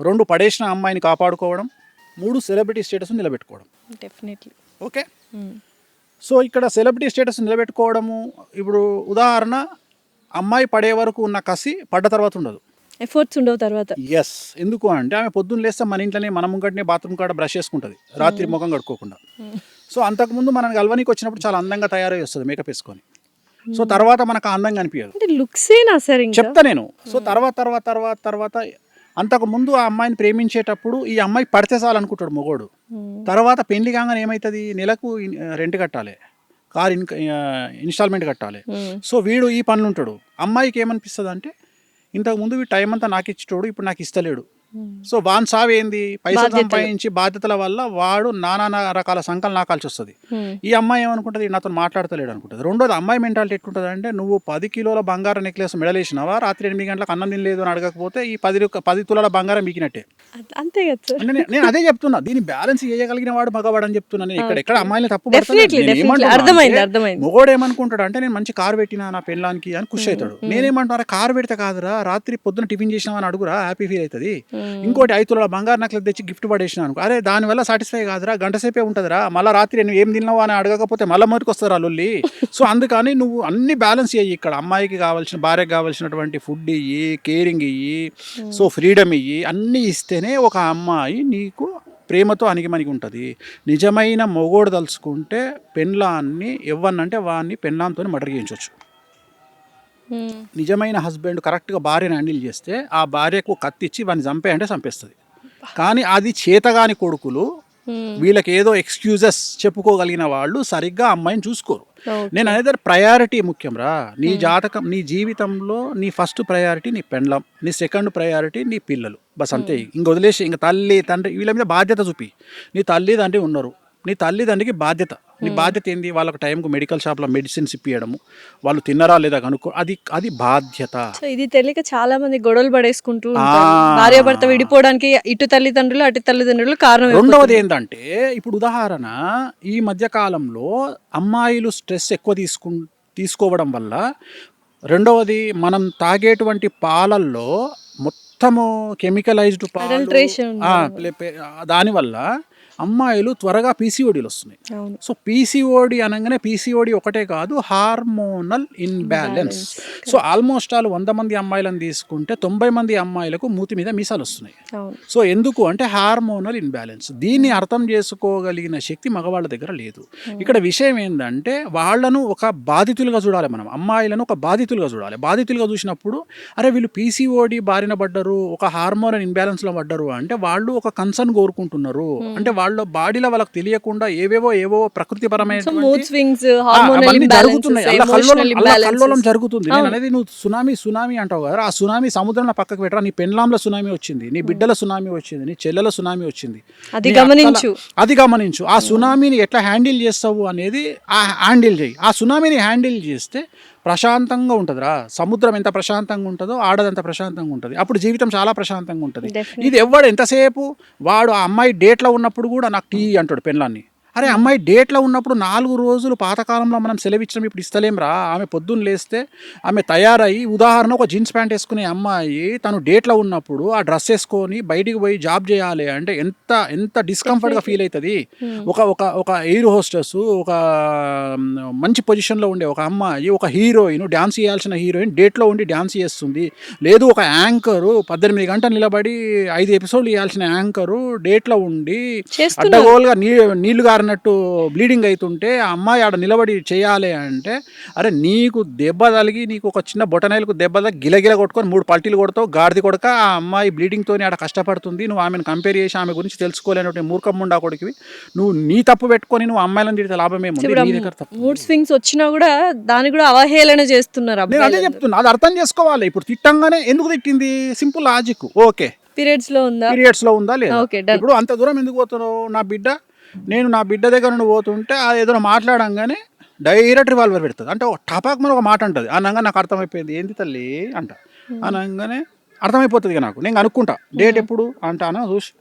Speaker 1: 2 పడేసిన అమ్మాయిని కాపాడుకోవడం, 3 సెలబ్రిటీ స్టేటస్ నిలబెట్టుకోవడం.
Speaker 2: డెఫినెట్లీ.
Speaker 1: ఓకే. సో ఇక్కడ సెలబ్రిటీ స్టేటస్ నిలబెట్టుకోవడము, ఇప్పుడు ఉదాహరణ అమ్మాయి పడే వరకు ఉన్న కసి పడ్డ తర్వాత ఉండదు.
Speaker 2: ఎఫర్ట్స్ ఉండవు తర్వాత.
Speaker 1: ఎస్. ఎందుకు అంటే ఆమె పొద్దున్న లేస్తే మన ఇంట్లోనే మన ముంగటనే బాత్రూమ్ కాడ బ్రష్ చేసుకుంటుంది, రాత్రి ముఖం కడుక్కోకుండా. సో అంతకుముందు మనం గల్వనికి వచ్చినప్పుడు చాలా అందంగా తయారై వస్తుంది మేకప్ వేసుకొని. సో తర్వాత మనకు అందంగా అనిపించదు.
Speaker 2: లుక్సేనా సార్
Speaker 1: చెప్తా నేను. సో తర్వాత అంతకుముందు ఆ అమ్మాయిని ప్రేమించేటప్పుడు ఈ అమ్మాయి పడితే చాలు అనుకుంటాడు మొగోడు. తర్వాత పెళ్లి కాగానే ఏమవుతుంది, నెలకు రెంట్ కట్టాలి, కార్ ఇన్స్టాల్మెంట్ కట్టాలి. సో వీడు ఈ పనులు ఉంటాడు. అమ్మాయికి ఏమనిపిస్తుంది అంటే ఇంతకుముందు వీడు టైం అంతా నాకు ఇచ్చేటోడు, ఇప్పుడు నాకు ఇస్తలేడు. సో వాన్ సావేంది, పైసలు సంపాదించి బాధ్యతల వల్ల వాడు నానా రకాల సంకలు నాకాల్సి వస్తుంది. ఈ అమ్మాయి ఏమనుకుంటుంది, నాతో మాట్లాడతలేడు అనుకుంటుంది. రెండోది అమ్మాయి మెంటాలిటీ ఎట్లుంటుంది అంటే నువ్వు 10 కిలోల బంగారం నెక్లెస్ మెడలేసినావా, రాత్రి 8 గంటలకు అన్నం తినలేదు అని అడగకపోతే ఈ 10 తులాల బంగారం మీకినట్టే.
Speaker 2: అంతే కదా.
Speaker 1: నేను అదే చెప్తున్నా, దీన్ని బ్యాలెన్స్ చేయగలిగిన వాడు మగవాడు అని చెప్తున్నా. నేను ఎక్కడ అమ్మాయిని తప్పు మొగోడు ఏమనుకుంటాడు అంటే నేను మంచి కారు పెట్టినా నా పెళ్ళానికి అని ఖుషి అవుతాడు. నేనేమంటారా, కారు పెడితే కాదురా, రాత్రి పొద్దున టిఫిన్ చేసినావని అడుగురా, హ్యాపీ ఫీల్ అవుతుంది. ఇంకోటి 5 తులాల బంగారు నక్లెస్ తెచ్చి గిఫ్ట్ పడేసిన అనుకో, అరే దానివల్ల సాటిస్ఫై కాదురా, గంట సేపే ఉంటుందిరా, మళ్ళీ రాత్రి నువ్వు ఏం తిన్నావు అని అడగకపోతే మళ్ళీ మొదటికి వస్తారా లొల్లి. సో అందుకని నువ్వు అన్ని బ్యాలెన్స్ చేయి. ఇక్కడ అమ్మాయికి కావాల్సిన, భార్యకి కావాల్సినటువంటి ఫుడ్ ఇయ్యి, కేరింగ్ ఇయ్యి, సో ఫ్రీడమ్ ఇయ్యి, అన్నీ ఇస్తేనే ఒక అమ్మాయి నీకు ప్రేమతో అణిగిమణిగి ఉంటుంది. నిజమైన మొగోడు తలుచుకుంటే పెళ్ళాన్ని ఎవ్వనంటే వాడిని పెళ్ళాంతో మర్డర్ చేయించవచ్చు. నిజమైన హస్బెండ్ కరెక్ట్గా భార్యను హ్యాండిల్ చేస్తే ఆ భార్యకు కత్తిచ్చి వాడిని చంపేయంటే చంపేస్తుంది. కానీ అది చేతగాని కొడుకులు, వీళ్ళకి ఏదో ఎక్స్క్యూజెస్ చెప్పుకోగలిగిన వాళ్ళు సరిగ్గా అమ్మాయిని చూసుకోరు. నేను అనేది ప్రయారిటీ ముఖ్యం రా. నీ జాతకం, నీ జీవితంలో నీ ఫస్ట్ ప్రయారిటీ నీ పెండ్లం, నీ సెకండ్ ప్రయారిటీ నీ పిల్లలు, బస్ అంతే. ఇంక వదిలేసి ఇంక తల్లి తండ్రి వీళ్ళ మీద బాధ్యత చూపి. నీ తల్లి తండ్రి ఉన్నారు, నీ తల్లిదండ్రికి బాధ్యత. నీ బాధ్యత ఏంది? వాళ్ళకి టైంకు మెడికల్ షాప్లో మెడిసిన్స్ ఇప్పియడము, వాళ్ళు తిన్నరా లేదా కనుక్కో, అది బాధ్యత.
Speaker 2: సో ఇది తెలియక చాలా మంది గొడవలు పడేసుకుంటూ భార్య భర్త విడిపోవడానికి ఇటు తల్లిదండ్రులు అటు తల్లిదండ్రులు కారణం.
Speaker 1: రెండవది ఏంటంటే, ఇప్పుడు ఉదాహరణ ఈ మధ్య కాలంలో అమ్మాయిలు స్ట్రెస్ ఎక్కువ తీసుకోవడం వల్ల, రెండవది మనం తాగేటువంటి పాలల్లో మొత్తము కెమికలైజ్డ్ పాలు, దానివల్ల అమ్మాయిలు త్వరగా పీసీఓడీలు వస్తున్నాయి. సో పీసీఓడి అనగానే పీసీఓడి ఒకటే కాదు, hormonal imbalance. So almost all 100 మంది అమ్మాయిలను తీసుకుంటే 90 మంది అమ్మాయిలకు మూతి మీద మీసాలు వస్తున్నాయి. సో ఎందుకు అంటే హార్మోనల్ ఇన్బ్యాలెన్స్. దీన్ని అర్థం చేసుకోగలిగిన శక్తి మగవాళ్ళ దగ్గర లేదు. ఇక్కడ విషయం ఏంటంటే, వాళ్ళను ఒక బాధితులుగా చూడాలి మనం, అమ్మాయిలను ఒక బాధితులుగా చూడాలి. బాధితులుగా చూసినప్పుడు అరే వీళ్ళు పీసీఓడి బారిన పడ్డరు, ఒక హార్మోనల్ ఇన్బ్యాలెన్స్లో పడ్డరు అంటే వాళ్ళు ఒక కన్సర్న్ కోరుకుంటున్నారు. అంటే వాళ్ళ బాడీలో వాళ్ళకి తెలియకుండా ఏవో ప్రకృతిపరమైన జరుగుతున్నాయి, కల్లోలం జరుగుతుంది. నేను అనేది, నువ్వు సునామీ అంటావు కదా, ఆ సునామీ సముద్రంలో పక్కకు పెట్టరా. నీ పెన్లాంలో సునామీ వచ్చింది, నీ బిడ్డల సునామీ వచ్చింది, నీ చెల్లెల సునామీ వచ్చింది, అది గమనించు. ఆ సునామీని ఎట్లా హ్యాండిల్ చేస్తావు అనేది హ్యాండిల్ చేయి. ఆ సునామీని హ్యాండిల్ చేస్తే ప్రశాంతంగా ఉంటుందిరా. సముద్రం ఎంత ప్రశాంతంగా ఉంటుందో ఆడదంత ప్రశాంతంగా ఉంటుంది. అప్పుడు జీవితం చాలా ప్రశాంతంగా ఉంటుంది. ఇది ఎవడు ఎంతసేపు వాడు ఆ అమ్మాయి డేట్లో ఉన్నప్పుడు కూడా నాకు టీ అంటాడు పెళ్ళాన్ని. అరే అమ్మాయి డేట్లో ఉన్నప్పుడు 4 రోజులు పాతకాలంలో మనం సెలవిచ్చినాం, ఇప్పుడు ఇస్తలేం రా. ఆమె పొద్దున్న లేస్తే ఆమె తయారయ్యి, ఉదాహరణ ఒక జీన్స్ ప్యాంట్ వేసుకునే అమ్మాయి తను డేట్లో ఉన్నప్పుడు ఆ డ్రెస్ వేసుకొని బయటికి పోయి జాబ్ చేయాలి అంటే ఎంత డిస్కంఫర్ట్గా ఫీల్ అవుతుంది. ఒక ఎయిర్ హోస్టెస్, ఒక మంచి పొజిషన్లో ఉండే ఒక అమ్మాయి, ఒక హీరోయిన్, డ్యాన్స్ చేయాల్సిన హీరోయిన్ డేట్లో ఉండి డ్యాన్స్ చేస్తుంది. లేదు ఒక యాంకరు 18 గంటలు నిలబడి 5 ఎపిసోడ్లు ఇవ్వాల్సిన యాంకరు డేట్లో ఉండి అడ్డగోలుగా నీళ్లు అన్నట్టు బ్లీడింగ్ అవుతుంటే ఆ అమ్మాయి ఆడ నిలబడి చేయాలి అంటే, అరే నీకు దెబ్బ తగిలి, నీకు ఒక చిన్న బొటనేలకు దెబ్బ తగిలి గిలగిల కొట్టుకొని 3 పల్టీలు కొడతావు, గాడిది కొడక ఆ అమ్మాయి బ్లీడింగ్తో ఆడ కష్టపడుతుంది. నువ్వు ఆమెను కంపేర్ చేసి ఆమె గురించి తెలుసుకోలేనటువంటి మూర్ఖముండా కొడుకువి. నువ్వు నీ తప్పు పెట్టుకొని నువ్వు అమ్మాయిలను తిడితే లాభమేమో.
Speaker 2: మూడ్ స్వింగ్స్ వచ్చినా కూడా దాన్ని కూడా అవహేళన చేస్తున్నారు.
Speaker 1: నేను అదే చెప్తున్నా, అది అర్థం చేసుకోవాలి. ఇప్పుడు తిట్టంగానే ఎందుకు తిట్టింది, సింపుల్ లాజిక్. ఓకే, పీరియడ్స్ లో ఉందా లేదా, ఇప్పుడు అంత దూరం ఎందుకు పోతున్నావు? నేను నా బిడ్డ దగ్గర నుండి పోతుంటే అది ఏదైనా మాట్లాడంగానే డైరెక్ట్ రివాల్వర్ పెడుతుంది. అంటే ఒక టపాక్ మన ఒక మాట అంటుంది, అనగా నాకు అర్థమైపోయింది ఏంది తల్లి అంట, అనగానే అర్థమైపోతుంది నాకు. నేను అనుకుంటా డేట్ ఎప్పుడు అంటానా చూసి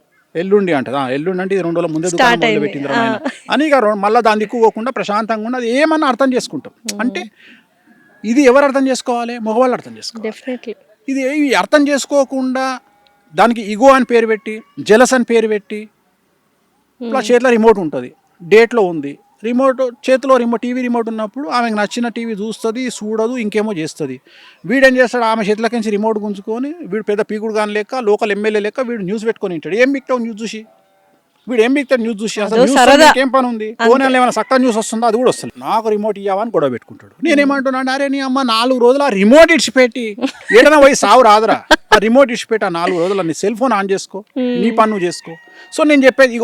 Speaker 1: ఎల్లుండి అంటది. ఎల్లుండి అంటే ఇది 2 రోజుల ముందే దుకాణం పెట్టింది అని ఇక మళ్ళీ దాని దిక్కు పోకుండా ప్రశాంతంగా ఉన్నది ఏమన్నా అర్థం చేసుకుంటాం. అంటే ఇది ఎవరు అర్థం చేసుకోవాలి? మగవాళ్ళు అర్థం చేసుకోవాలి. ఇది అర్థం చేసుకోకుండా దానికి ఇగో అని పేరు పెట్టి, జెలస్ అని పేరు పెట్టి, ఇట్లా చేతిలో రిమోట్ ఉంటుంది, డేట్లో ఉంది రిమోట్, చేతిలో టీవీ రిమోట్ ఉన్నప్పుడు ఆమెకు నచ్చిన టీవీ చూస్తుంది, చూడదు, ఇంకేమో చేస్తుంది. వీడేం చేస్తాడు, ఆమె చేతిలోకించి రిమోట్ గుంజుకొని, వీడు పెద్ద పీకుడు కానీ లెక్క, లోకల్ ఎమ్మెల్యే లెక్క వీడు న్యూస్ పెట్టుకొని ఉంటాడు. ఏం మిక్తావు న్యూస్ చూసి? వీడు ఏం మిక్తాడు న్యూస్ చూసి? అసలు ఏం పని ఉంది? ఫోన్లో ఏమైనా చక్కగా న్యూస్ వస్తుందో అది కూడా వస్తుంది. నాకు రిమోట్ ఇవ్వని గొడవ పెట్టుకుంటాడు. నేనేమంటున్నాను, అరే నీ అమ్మ 4 రోజులు ఆ రిమోట్ ఇడిచిపెట్టి ఏదైనా పోయి సావు రాదురా. ఆ రిమోట్ ఇచ్చిపెట్టి ఆ 4 రోజులు నీ సెల్ ఫోన్ ఆన్ చేసుకో, నీ పని నువ్వు చేసుకో. సో నేను చెప్పేది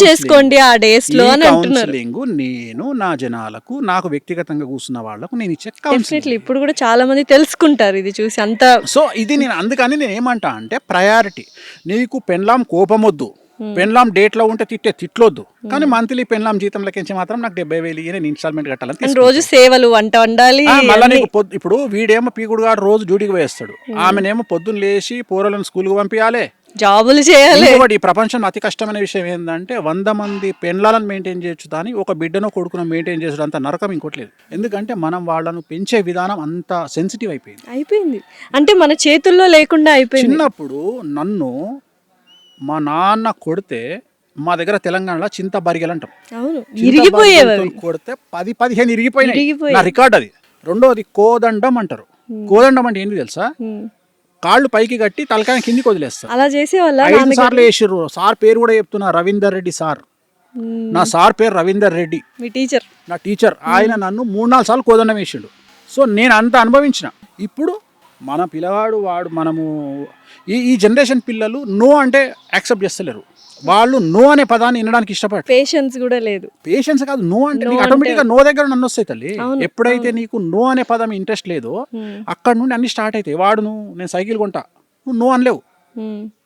Speaker 2: చేసుకోండి ఆ డేస్ లో
Speaker 1: కౌన్సిలింగ్ నేను నా జనాలకు, నాకు వ్యక్తిగతంగా కూర్చున్న వాళ్ళకు నేను ఇచ్చే కౌన్సిలింగ్.
Speaker 2: ఇప్పుడు కూడా చాలా మంది తెలుసుకుంటారు ఇది చూసి అంత.
Speaker 1: సో ఇది నేను అందుకని నేను ఏమంటా అంటే, ప్రయారిటీ నీకు పెన్లాం కోపం వద్దు, పెన్లాం డేట్లో ఉంటే తిట్లొద్దు, కానీ మంత్లీ పెన్లాం జీతం లెక్కించి మాత్రం నాకు 70,000 నేను ఇన్స్టాల్మెంట్ కట్టాలని.
Speaker 2: రోజు సేవలు, వంట వండాలి.
Speaker 1: మళ్ళీ నీకు ఇప్పుడు వీడేమో పీకుడుగాడు రోజు డ్యూటీకి వేస్తాడు, ఆమెనేమో పొద్దున్న లేచి పోరలను స్కూల్కి పంపించాలి,
Speaker 2: జాబులు చేయాలి.
Speaker 1: ఈ ప్రపంచంలో అతి కష్టమైన విషయం ఏంటంటే 100 మంది పెన్లాలను మెయింటైన్ చేయొచ్చు, కానీ ఒక బిడ్డను కొడుకును మెయింటైన్ చేసుడు అంత నరకం ఇంకోటి లేదు. ఎందుకంటే మనం వాళ్ళను పెంచే విధానం అంత సెన్సిటివ్ అయిపోయింది.
Speaker 2: అంటే మన చేతుల్లో లేకుండా అయిపోయింది.
Speaker 1: చిన్నప్పుడు నన్ను మా నాన్న కొడితే మా దగ్గర తెలంగాణలో చింత బరిగెలు అంటాం.
Speaker 2: అవును,
Speaker 1: చింత
Speaker 2: ఇరిగిపోయేవి
Speaker 1: బరిగెలతో
Speaker 2: అవి.
Speaker 1: కొడితే 10-15 ఇరిగిపోయినాయి.
Speaker 2: ఇరిగిపోయాయి.
Speaker 1: నా రికార్డ్ అది. రెండోది కోదండం అంటారు. కోదండం అంటే ఏంటి తెలుసా? కాళ్ళు పైకి కట్టి తలకాయ కిందికి వదిలేస్తారు.
Speaker 2: అలా చేసేవాళ్ళ
Speaker 1: 5 సార్లు వేసిర్రు. సార్ పేరు కూడా చెప్తున్నా, రవీందర్ రెడ్డి సార్. నా సార్ పేరు రవీందర్ రెడ్డి,
Speaker 2: మీ టీచర్.
Speaker 1: నా టీచర్. ఆయన నన్ను 3-4 సార్లు కోదండం వేసిండు. సో నేను అంత అనుభవించిన. ఇప్పుడు మన పిల్లవాడు వాడు మనము ఈ జనరేషన్ పిల్లలు నో అంటే యాక్సెప్ట్ చేస్తలేరు. వాళ్ళు నో అనే పదాన్ని వినడానికి ఇష్టపడరు.
Speaker 2: పేషెన్స్ కూడా లేదు.
Speaker 1: పేషెన్స్ కాదు, నో అంటే
Speaker 2: No
Speaker 1: ఆటోమేటిక్గా నో దగ్గర నన్ను వస్తాయి తల్లి.
Speaker 2: అవును,
Speaker 1: ఎప్పుడైతే నీకు నో అనే పదం ఇంట్రెస్ట్ లేదో అక్కడ నుండి అన్ని స్టార్ట్ అవుతాయి. వాడు నేను సైకిల్ కొంటా, నువ్వు నో అనలేవు.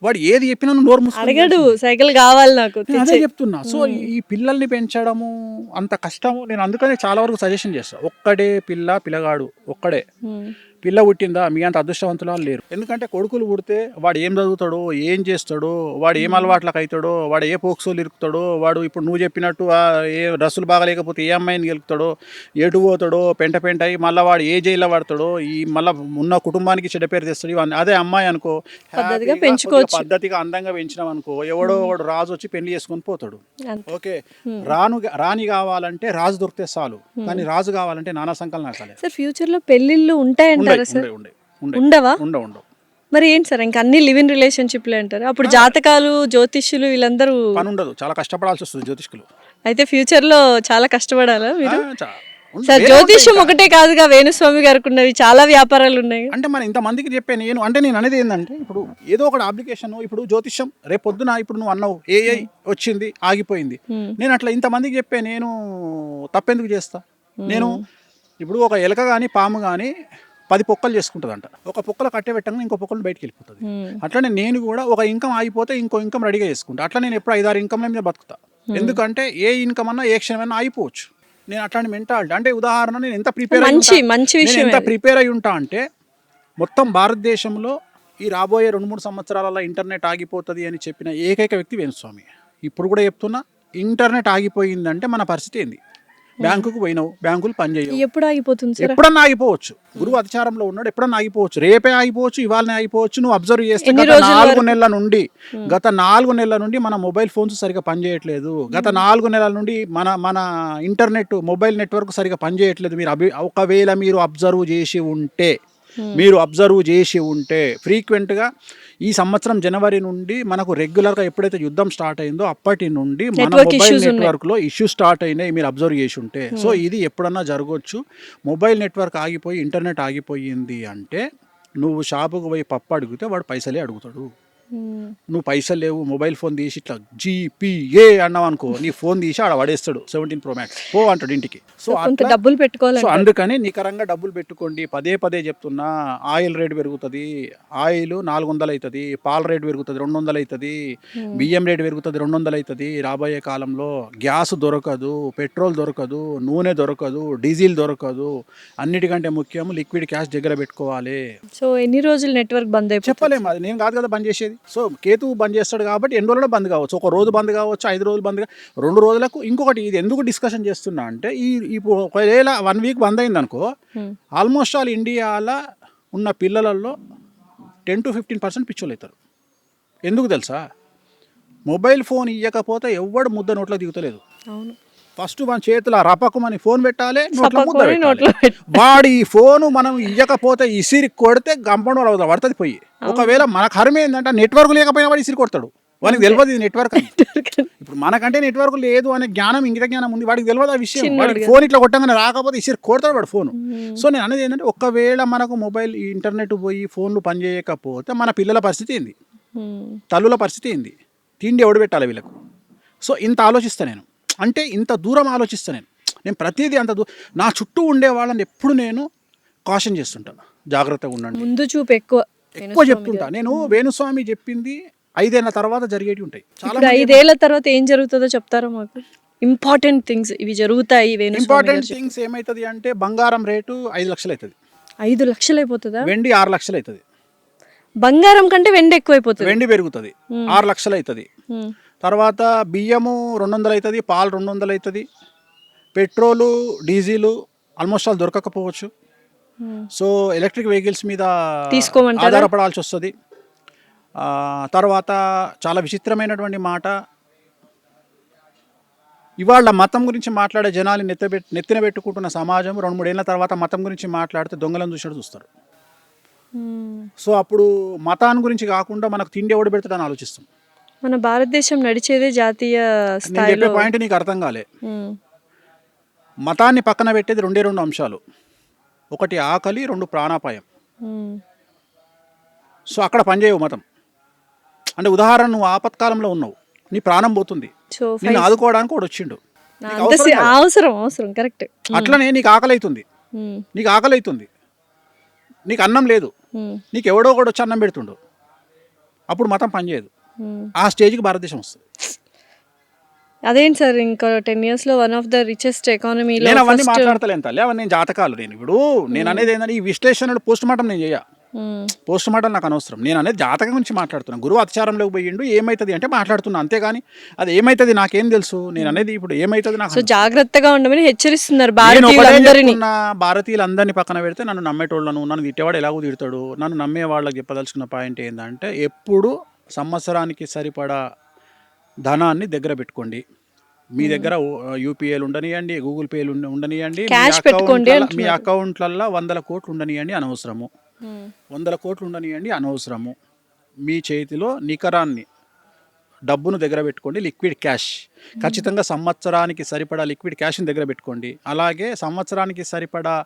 Speaker 1: వాడు ఏది చెప్పినా నువ్వు నోరు మూసుకొని
Speaker 2: అడగడు, సైకిల్ కావాలి నాకు.
Speaker 1: నేను అదే చెప్తున్నా. సో ఈ పిల్లల్ని పెంచడము అంత కష్టము. నేను అందుకనే చాలా వరకు సజెషన్ చేస్తాను. ఒక్కడే పిల్లగాడు ఒక్కడే. పిల్ల పుట్టిందా మీ అంత అదృష్టవంతులు లేరు. ఎందుకంటే కొడుకులు పుడితే వాడు ఏం చదువుతాడో, ఏం చేస్తాడో, వాడు ఏం అలవాట్లకు అవుతాడో, వాడు ఏ పోక్సోలు ఇరుకుతాడో, వాడు ఇప్పుడు నువ్వు చెప్పినట్టు ఏ డ్రెస్సులు బాగలేకపోతే ఏ అమ్మాయిని గెలుపుతాడో, ఎటు పోతాడో, పెంట అయ్యి మళ్ళీ వాడు ఏ జైల్లో పడతాడో, ఈ మళ్ళీ ఉన్న కుటుంబానికి చెడ్డ పేరు తెస్తాడు. ఇవన్నీ అదే అమ్మాయి అనుకో,
Speaker 2: పద్ధతిగా పెంచుకోవచ్చు,
Speaker 1: పద్ధతిగా అందంగా పెంచినాం అనుకో, ఎవడో వాడు రాజు వచ్చి పెళ్లి చేసుకొని పోతాడు. ఓకే, రాణి కావాలంటే రాజు దొరికితే చాలు, కానీ రాజు కావాలంటే నానా సంకలనం నాకాలి.
Speaker 2: సార్ ఫ్యూచర్ లో పెళ్లిళ్ళు ఉంటాయంటారా సార్? ఉండవా?
Speaker 1: ఉండవు.
Speaker 2: మరి ఏంటి సార్, ఇంకా అన్ని లివ్ ఇన్ రిలేషన్షిప్లే అంటారు? అప్పుడు జాతకాలు, జ్యోతిష్యులు వీళ్ళందరూ
Speaker 1: పని ఉండదు, చాలా కష్టపడాల్సి వస్తుంది జ్యోతిష్కులు.
Speaker 2: అయితే ఫ్యూచర్ లో చాలా కష్టపడాలా మీరు? సార్
Speaker 1: వేరే
Speaker 2: జ్యోతిష్యం
Speaker 1: ఉంటాయి
Speaker 2: ఒకటే కాదుగా, వేణుస్వామి గారికి ఉన్నవి చాలా వ్యాపారాలు ఉన్నాయి.
Speaker 1: అంటే మన ఇంతమందికి చెప్పే నేను అనేది ఏంటంటే, ఇప్పుడు ఏదో ఒక అప్లికేషన్, ఇప్పుడు జ్యోతిష్యం రేపు పొద్దున ఇప్పుడు నువ్వు అన్నావు ఏఐ వచ్చింది ఆగిపోయింది, నేను అట్లా ఇంతమందికి చెప్పే నేను తప్పెందుకు చేస్తా? నేను ఇప్పుడు ఒక ఎలక కానీ పాము కానీ 10 పొక్కలు చేసుకుంటుందంట. ఒక పొక్కలు కట్టే పెట్టంగా ఇంకో పొక్కలు బయటకు వెళ్ళిపోతుంది. అట్లనే నేను కూడా ఒక ఇన్కమ్ ఆగిపోతే ఇంకో ఇన్కమ్ రెడీగా చేసుకుంటా. అట్లా నేను ఎప్పుడు 5-6 ఇన్కమ్ల మీద బతుకుతా. ఎందుకంటే ఏ ఇన్కమ్ అన్నా ఏ క్షణమైనా అయిపోవచ్చు. నేను అట్లాంటి మెంటాలిటీ. అంటే ఉదాహరణ, నేను ఎంత ప్రిపేర్ అయి ఉంటా అంటే, మొత్తం భారతదేశంలో ఈ రాబోయే 2-3 సంవత్సరాలలో ఇంటర్నెట్ ఆగిపోతుంది అని చెప్పిన ఏకైక వ్యక్తి వేణుస్వామి. ఇప్పుడు కూడా చెప్తున్నా, ఇంటర్నెట్ ఆగిపోయిందంటే మన పరిస్థితి ఏంది? బ్యాంకుకు పోయినావు, బ్యాంకులు పనిచేయవు.
Speaker 2: ఎప్పుడు ఆగిపోతుంది సార్?
Speaker 1: ఎప్పుడన్నా ఆగిపోవచ్చు. గురువు అధిచారంలో ఉన్నాడు, ఎప్పుడన్నా ఆగిపోవచ్చు. రేపే ఆగిపోవచ్చు, ఇవాళనే ఆగిపోవచ్చు. నువ్వు అబ్జర్వ్ చేస్తే గత 4 నెలల నుండి మన మొబైల్ ఫోన్స్ సరిగా పనిచేయట్లేదు. గత 4 నెలల నుండి మన ఇంటర్నెట్ మొబైల్ నెట్వర్క్ సరిగా పనిచేయట్లేదు. మీరు ఒకవేళ మీరు అబ్జర్వ్ చేసి ఉంటే ఫ్రీక్వెంట్గా ఈ సంవత్సరం జనవరి నుండి మనకు రెగ్యులర్గా ఎప్పుడైతే యుద్ధం స్టార్ట్ అయిందో అప్పటి నుండి మన మొబైల్ నెట్వర్క్లో ఇష్యూస్ స్టార్ట్ అయినాయి. మీరు అబ్జర్వ్ చేసి ఉంటే. సో ఇది ఎప్పుడన్నా జరగవచ్చు. మొబైల్ నెట్వర్క్ ఆగిపోయి ఇంటర్నెట్ ఆగిపోయింది అంటే, నువ్వు షాపుకు పోయి పప్పు అడిగితే వాడు పైసలే అడుగుతాడు. నువ్వు పైసలు లేవు, మొబైల్ ఫోన్ తీసి ఇట్లా GPA అన్నావు అనుకో, నీ ఫోన్ తీసి ఆడ పడేస్తాడు. 17 Pro Max పో అంటాడు ఇంటికి. సో
Speaker 2: డబ్బులు పెట్టుకోవాలి.
Speaker 1: సో అందుకని నికరంగా డబ్బులు పెట్టుకోండి. పదే చెప్తున్నా, ఆయిల్ రేట్ పెరుగుతుంది, ఆయిల్ 400 అవుతుంది, పాల రేట్ పెరుగుతుంది 200 అవుతుంది, బియ్యం రేట్ పెరుగుతుంది 200 అవుతుంది. రాబోయే కాలంలో గ్యాస్ దొరకదు, పెట్రోల్ దొరకదు, నూనె దొరకదు, డీజిల్ దొరకదు. అన్నిటికంటే ముఖ్యం లిక్విడ్ క్యాష్ దగ్గర పెట్టుకోవాలి.
Speaker 2: సో ఎన్ని రోజులు నెట్వర్క్ బంద్ అయిపోతుంది?
Speaker 1: చెప్పలేము, అది నేను కాదు కదా బంద్ చేసేది. సో కేతు బంద్ చేస్తాడు కాబట్టి ఎన్ని రోజుల్లో బంద్ కావచ్చు. ఒక రోజు బంద్ కావచ్చు, 5 రోజులు బంద్ 2 రోజులకు. ఇంకొకటి, ఇది ఎందుకు డిస్కషన్ చేస్తున్నా అంటే, ఇప్పుడు ఒకవేళ 1 వీక్ బంద్ అయింది అనుకో, ఆల్మోస్ట్ ఆల్ ఇండియాలో ఉన్న పిల్లలలో 10-15% పిచ్చోళ్ళు అవుతారు. ఎందుకు తెలుసా? మొబైల్ ఫోన్ ఇవ్వకపోతే ఎవడు ముద్ద నోట్లో దిగుతలేదు. ఫస్ట్ మన చేతిలో రపకమని ఫోన్ పెట్టాలి, నోట్లో ముద్ద పెట్టాలి. వాడి ఈ ఫోను మనం ఇవ్వకపోతే ఇసిరి కొడితే గంపండు వాళ్ళు పడుతుంది పోయి. ఒకవేళ మన కర్మ ఏంటంటే నెట్వర్క్ లేకపోయినా వాడు ఇసిరి కొడతాడు. వాడికి తెలియదు ఇది నెట్వర్క్ అని. ఇప్పుడు మనకంటే నెట్వర్క్ లేదు అనే జ్ఞానం, ఇంగిత జ్ఞానం ఉంది, వాడికి తెలియదు ఆ విషయం. వాడికి ఫోన్ ఇట్లా కొట్టగానే రాకపోతే ఇసిరి కొడతాడు వాడు ఫోను. సో నేను అనేది ఏంటంటే, ఒకవేళ మనకు మొబైల్ ఇంటర్నెట్ పోయి ఫోన్లు పనిచేయకపోతే మన పిల్లల పరిస్థితి ఏంది, తల్లుల పరిస్థితి ఏంది, తిండి ఎవడు పెట్టాలి వీళ్ళకు? సో ఇంత ఆలోచిస్తాను నేను. అంటే ఇంత దూరం ఆలోచిస్తాను నేను ప్రతిదీ అంత నా చుట్టూ ఉండే వాళ్ళని ఎప్పుడు నేను కాషన్ చేస్తుంటాను, జాగ్రత్తగా ఉండండి,
Speaker 2: ముందు చూపు ఎక్కువ
Speaker 1: చెప్తుంటా. నేను వేణుస్వామి చెప్పింది 5 ఏళ్ల తర్వాత జరిగేవి ఉంటాయి.
Speaker 2: చాలా 5 ఏళ్ల తర్వాత ఏం జరుగుతుందో చెప్తారా మాకు? ఇంపార్టెంట్ థింగ్స్ ఇవి జరుగుతాయి.
Speaker 1: ఇంపార్టెంట్ థింగ్స్ ఏమవుతుంది అంటే, బంగారం రేటు 5 లక్షలు అవుతుంది.
Speaker 2: 5 లక్షలు అయిపోతుందా?
Speaker 1: వెండి 6 లక్షలు అవుతుంది.
Speaker 2: బంగారం కంటే వెండి ఎక్కువైపోతుంది.
Speaker 1: వెండి పెరుగుతుంది, 6 లక్షలు అవుతుంది. తర్వాత బియ్యము 200 అవుతుంది, పాలు 200 అవుతుంది, పెట్రోలు డీజిల్ ఆల్మోస్ట్ ఆల్ దొరకకపోవచ్చు. సో ఎలక్ట్రిక్ వెహికల్స్ మీద ఆధారపడాల్సి వస్తుంది. తర్వాత చాలా విచిత్రమైనటువంటి మాట, ఇవాళ మతం గురించి మాట్లాడే జనాలు నెత్తిన పెట్టుకుంటున్న సమాజం 2-3 ఏళ్ళ తర్వాత మతం గురించి మాట్లాడితే దొంగలను చూసినట్టు చూస్తారు. సో అప్పుడు మతాన్ని గురించి కాకుండా మనకు తిండి ఎవడు పెడతాడని ఆలోచిస్తాం.
Speaker 2: మన భారతదేశం నడిచేదే జాతీయ
Speaker 1: నేను
Speaker 2: స్థాయిలో.
Speaker 1: చెప్పే పాయింట్ నీకు అర్థం కాలే. మతాన్ని పక్కన పెట్టేది 2 అంశాలు, 1 ఆకలి, 2 ప్రాణాపాయం. సో అక్కడ పనిచేయవు మతం. అంటే ఉదాహరణ, నువ్వు ఆపత్కాలంలో ఉన్నావు, నీ ప్రాణం పోతుంది,
Speaker 2: సో
Speaker 1: నేను ఆదుకోవడానికి వాడు వచ్చిండు,
Speaker 2: అవసరం కరెక్ట్.
Speaker 1: అట్లనే నీకు ఆకలి అవుతుంది, నీకు అన్నం లేదు, నీకు ఎవడో ఒకడు వచ్చి అన్నం పెడుతుండు, అప్పుడు మతం పనిచేయదు. ఆ స్టేజ్కి భారతదేశం వస్తుంది.
Speaker 2: అదేంటి సార్, ఇంకా 10 years లో వన్ ఆఫ్ ద రిచెస్ట్ ఎకానమీలో.
Speaker 1: నేను అవన్నీ మాట్లాడతలేను తల్లి, అవన్నీ నేను జాతకాలు. నేను అనేది ఏంటంటే ఈ విశ్లేషణలు పోస్ట్ మార్టం నేను చేయ, పోస్ట్ మార్టం నాకు అనవసరం. నేను అనేది జాతకం గురించి మాట్లాడుతున్నాను. గురువు అత్యాచారంలోకి పోయిండు, ఏమవుతుంది అంటే మాట్లాడుతున్నా, అంతేగాని అది ఏమవుతుంది నాకేం తెలుసు. నేను అనేది ఇప్పుడు ఏమవుతుంది నాకు.
Speaker 2: సో జాగ్రత్తగా ఉండమని హెచ్చరిస్తున్నారు
Speaker 1: భారతీయులందరినీ పక్కన పెడితే నన్ను నమ్మేటోళ్ళను, నన్ను తిట్టేవాడు ఎలాగో తిడతాడు, నన్ను నమ్మే వాళ్ళకి చెప్పదలుచుకున్న పాయింట్ ఏంటంటే, ఎప్పుడు సంవత్సరానికి సరిపడా ధనాన్ని దగ్గర పెట్టుకోండి. మీ దగ్గర యూపీఐలు ఉండనియండి, గూగుల్ పేలు ఉండనియండి, మీ అకౌంట్లల్లో 100 కోట్లు ఉండనియండి అనవసరము, 100 కోట్లు ఉండనియండి అనవసరము. మీ చేతిలో నికరాన్ని డబ్బును దగ్గర పెట్టుకోండి, లిక్విడ్ క్యాష్. ఖచ్చితంగా సంవత్సరానికి సరిపడా లిక్విడ్ క్యాష్ని దగ్గర పెట్టుకోండి. అలాగే సంవత్సరానికి సరిపడా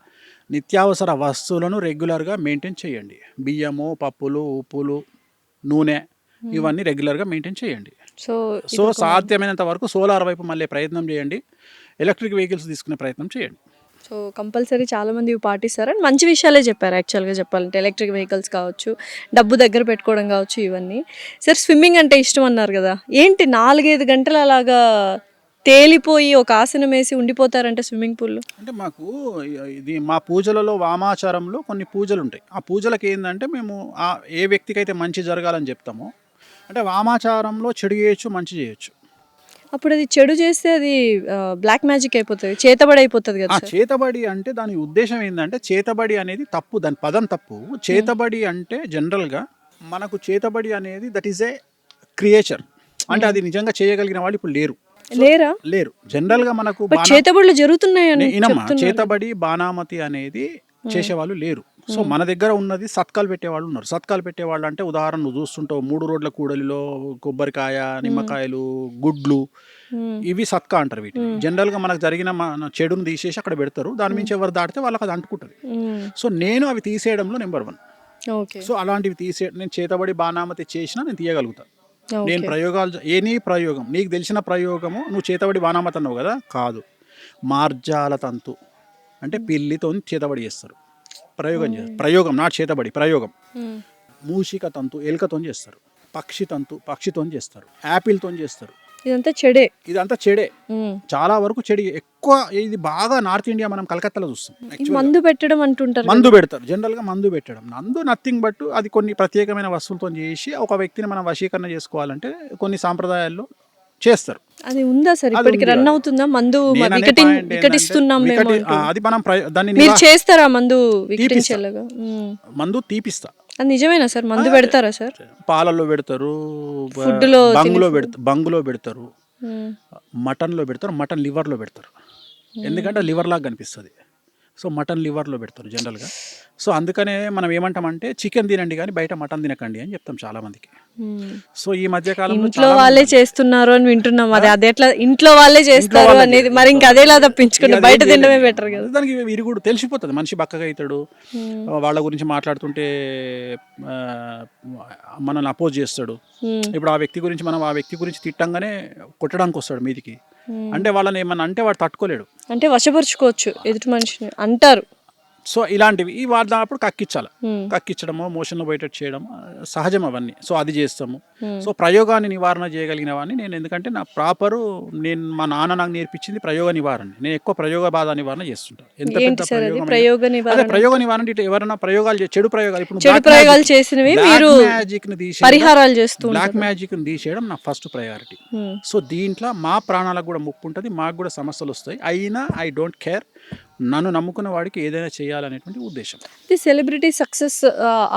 Speaker 1: నిత్యావసర వస్తువులను రెగ్యులర్గా మెయింటైన్ చేయండి. బియ్యము, పప్పులు, ఉప్పులు, నూనె, ఇవన్నీ రెగ్యులర్గా మెయింటైన్ చేయండి. సో సాధ్యమైనంత వరకు సోలార్ వైపు మళ్ళీ ప్రయత్నం చేయండి, ఎలక్ట్రిక్ వెహికల్స్ తీసుకునే ప్రయత్నం చేయండి.
Speaker 2: సో కంపల్సరీ చాలామంది ఇవి పాటిస్తారని మంచి విషయాలే చెప్పారు. యాక్చువల్గా చెప్పాలంటే ఎలక్ట్రిక్ వెహికల్స్ కావచ్చు, డబ్బు దగ్గర పెట్టుకోవడం కావచ్చు, ఇవన్నీ. సార్ స్విమ్మింగ్ అంటే ఇష్టం అన్నారు కదా, ఏంటి 4-5 గంటలు అలాగా తేలిపోయి ఒక ఆసనం వేసి ఉండిపోతారంటే స్విమ్మింగ్ పూల్లో?
Speaker 1: అంటే మాకు ఇది మా పూజలలో, వామాచారంలో కొన్ని పూజలు ఉంటాయి. ఆ పూజలకి ఏంటంటే మేము ఏ వ్యక్తికి అయితే మంచి జరగాలని చెప్తామో, అంటే వామాచారంలో చెడు చేయొచ్చు, మంచి చేయొచ్చు.
Speaker 2: అప్పుడు అది చెడు చేస్తే అది బ్లాక్ మ్యాజిక్ అయిపోతుంది, చేతబడి అయిపోతుంది కదా.
Speaker 1: చేతబడి అంటే దాని ఉద్దేశం ఏంటంటే, చేతబడి అనేది తప్పు, దాని పదం తప్పు. చేతబడి అంటే జనరల్గా మనకు చేతబడి అనేది దట్ ఈస్ ఏ క్రియేచర్, అంటే అది నిజంగా చేయగలిగిన వాళ్ళు ఇప్పుడు లేరు. జనరల్గా మనకు
Speaker 2: చేతబడులు జరుగుతున్నాయి.
Speaker 1: చేతబడి, బాణామతి అనేది చేసేవాళ్ళు లేరు. సో మన దగ్గర ఉన్నది సత్కాలు పెట్టేవాళ్ళు ఉన్నారు. సత్కాలు పెట్టేవాళ్ళు అంటే ఉదాహరణ నువ్వు చూస్తుంటావు, 3 రోడ్ల కూడలిలో కొబ్బరికాయ, నిమ్మకాయలు, గుడ్లు, ఇవి సత్కా అంటారు వీటిని. జనరల్గా మనకు జరిగిన మన చెడును తీసేసి అక్కడ పెడతారు, దాని మించి ఎవరు దాటితే వాళ్ళకి అది అంటుకుంటుంది. సో నేను అవి తీసేయడంలో నెంబర్ 1. సో అలాంటివి నేను చేతబడి, బాణామతి చేసినా నేను తీయగలుగుతాను. నేను ప్రయోగాలు, ఎనీ ప్రయోగం, నీకు తెలిసిన ప్రయోగము, నువ్వు చేతబడి బాణామతి అన్నావు కదా, కాదు, మార్జాల తంతు అంటే పిల్లితో చేతబడి చేస్తారు, ప్రయోగం నాట్ చేతబడి, ప్రయోగం. మూషిక తంతు ఎలుకతో చేస్తారు, పక్షి తంతు పక్షితో చేస్తారు, యాపిల్తో చేస్తారు. ఇదంతా చెడే, చాలా వరకు చెడి. ఎక్కువ ఇది బాగా నార్త్ ఇండియా, మనం కలకత్తాలో చూస్తాం.
Speaker 2: మందు పెట్టడం అంటుంటారు,
Speaker 1: మందు పెడతారు. జనరల్గా మందు పెట్టడం, నథింగ్ బట్ అది కొన్ని ప్రత్యేకమైన వస్తువులతో చేసి ఒక వ్యక్తిని మనం వశీకరణ చేసుకోవాలంటే కొన్ని సాంప్రదాయాల్లో చేస్తారు.
Speaker 2: అది ఉందా సార్, ఇప్పటికి రన్ అవుతుందా? మందు వికటిస్తున్నాం
Speaker 1: అది మనం దాన్ని
Speaker 2: మీరు చేస్తారా? మందు
Speaker 1: తీపిస్తా.
Speaker 2: అది నిజమేనా సార్? మందు పెడతారా సార్?
Speaker 1: పాలల్లో పెడతారు, బంగులో పెడతారు, మటన్లో పెడతారు, మటన్ లివర్లో పెడతారు. ఎందుకంటే లివర్ లాగా కనిపిస్తుంది. సో మటన్ లివర్లో పెడతారు జనరల్గా. సో అందుకనే మనం ఏమంటామంటే చికెన్ తినండి కానీ బయట మటన్ తినకండి అని చెప్తాం చాలా మందికి. సో ఈ మధ్య కాలంలో
Speaker 2: ఇంట్లో వాళ్ళే చేస్తున్నారు అని వింటున్నాం. అది ఎట్లా ఇంట్లో వాళ్ళే చేస్తారు అనేది, మరి ఇంకా అదేలా తప్పించుకుని బయట తినడమే బెటర్ కదా.
Speaker 1: దానికి విరుగుడు తెలిసిపోతుంది, మనిషి బక్కగా అవుతాడు. వాళ్ళ గురించి మాట్లాడుతుంటే మనల్ని అపోజ్ చేస్తాడు. ఇప్పుడు ఆ వ్యక్తి గురించి మనం ఆ వ్యక్తి గురించి తిట్టంగానే కొట్టడానికి వస్తాడు మీదికి. అంటే వాళ్ళని ఏమన్నా అంటే వాడు తట్టుకోలేడు, అంటే
Speaker 2: వశపరుచుకోవచ్చు ఎదుటి మనిషిని అంటారు.
Speaker 1: సో ఇలాంటివి వాడినప్పుడు కక్కించడము, మోషన్లో బయట చేయడం సహజం అవన్నీ. సో అది చేస్తాము. సో ప్రయోగాన్ని నివారణ చేయగలిగినవన్నీ నేను, ఎందుకంటే నా మా నాన్న నాకు నేర్పించింది ప్రయోగ నివారణ. నేను ఎక్కువ ప్రయోగ బాధ నివారణ చేస్తుంటాను. ఎంత పెద్ద ప్రయోగ నివారణ అంటే ఎవరైనా ప్రయోగాలు, చెడు ప్రయోగాలు, ఇప్పుడు
Speaker 2: చేసినవి
Speaker 1: మ్యాజిక్ ని తీసేయడం, బ్లాక్ మ్యాజిక్ ని తీసేయడం నా ఫస్ట్ ప్రయారిటీ. సో దీంట్లో మా ప్రాణాలకు కూడా ముప్పు ఉంటుంది, మాకు కూడా సమస్యలు వస్తాయి. అయినా ఐ డోంట్ కేర్. నన్ను నమ్ముకున్న వాడికి ఏదైనా చేయాలనేటువంటి ఉద్దేశం.
Speaker 2: ఇది సెలబ్రిటీ సక్సెస్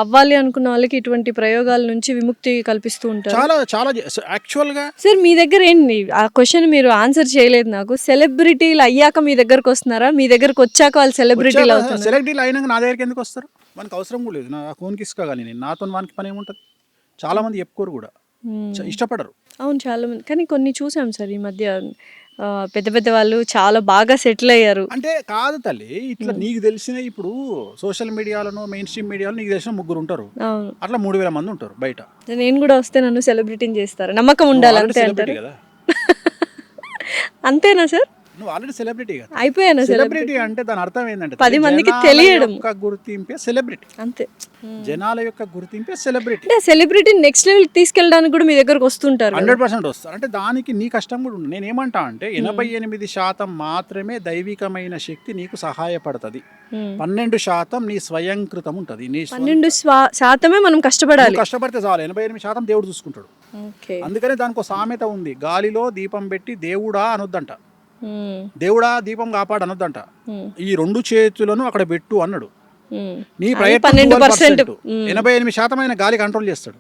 Speaker 2: అవ్వాలి అనుకున్న వాళ్ళకి ఇటువంటి ప్రయోగాల నుంచి విముక్తి కల్పిస్తూ ఉంటారు.
Speaker 1: చాలా చాలా యాక్చువల్గా
Speaker 2: సార్ మీ దగ్గర ఏంటి ఆ క్వశ్చన్ మీరు ఆన్సర్ చేయలేదు నాకు. సెలబ్రిటీలు అయ్యాక మీ దగ్గరకు వస్తున్నారా, మీ దగ్గరకు వచ్చాక వాళ్ళు సెలబ్రిటీలు అవుతున్నారు?
Speaker 1: సెలబ్రిటీలు అయినాక నా దగ్గరికి ఎందుకు వస్తారు? మనకు అవసరం కూడా లేదు. నా ఫోన్కి ఇసుక కానీ నేను నాతో వానికి పని ఏముంటుంది? చాలా మంది చెప్పుకోరు కూడా, ఇష్టపడరు.
Speaker 2: అవును చాలా మంది, కానీ కొన్ని చూసాం సార్ ఈ మధ్య పెద్ద పెద్ద వాళ్ళు చాలా బాగా సెటిల్ అయ్యారు.
Speaker 1: అంటే కాదు తల్లి, ఇట్లా నీకు తెలిసిన ఇప్పుడు సోషల్ మీడియాలో మెయిన్ స్ట్రీమ్ మీడియాలో నీకు తెలిసిన 3 ఉంటారు,
Speaker 2: అవును
Speaker 1: అట్లా 3000 మంది ఉంటారు బయట.
Speaker 2: నేను కూడా వస్తే నన్ను సెలబ్రిటీని చేస్తారు, నమ్మకం ఉండాలి అంతే అంటారు
Speaker 1: కదా.
Speaker 2: అంతేనా సార్?
Speaker 1: నువ్వు ఆల్రెడీ సెలబ్రిటీ కదా.
Speaker 2: అయిపోయాను
Speaker 1: సెలబ్రిటీ అంటే దాని అర్థం ఏంటంటే
Speaker 2: 10 మందికి తెలియడం,
Speaker 1: గుర్తింపే సెలబ్రిటీ.
Speaker 2: అంతే,
Speaker 1: జనాల యొక్క గుర్తింపే సెలబ్రిటీ.
Speaker 2: అంటే సెలబ్రిటీ నెక్స్ట్ లెవెల్ తీసుకెళ్ళడానికి కూడా మీ దగ్గరకు వస్తుంటారు.
Speaker 1: 100% వస్తారు. అంటే దానికి నీ కష్టం కూడా ఉంది. నేను ఏమంటా అంటే 88% మాత్రమే దైవికమైన శక్తి నీకు సహాయపడుతుంది. 12% నీ స్వయంకృతం ఉంటుంది. నీ
Speaker 2: 12% మనం కష్టపడాలి.
Speaker 1: కష్టపడితే చాలు, 88% దేవుడు చూసుకుంటాడు. అందుకనే దానికి ఒక సామెత ఉంది, గాలిలో దీపం పెట్టి దేవుడా అనొద్దంట, దేవుడా దీపం కాపాడు అనొద్దంట, ఈ 2 చేతులను అక్కడ పెట్టు అన్నాడు. నీ ప్రయత్నం 88% అయిన గాలి కంట్రోల్ చేస్తాడు.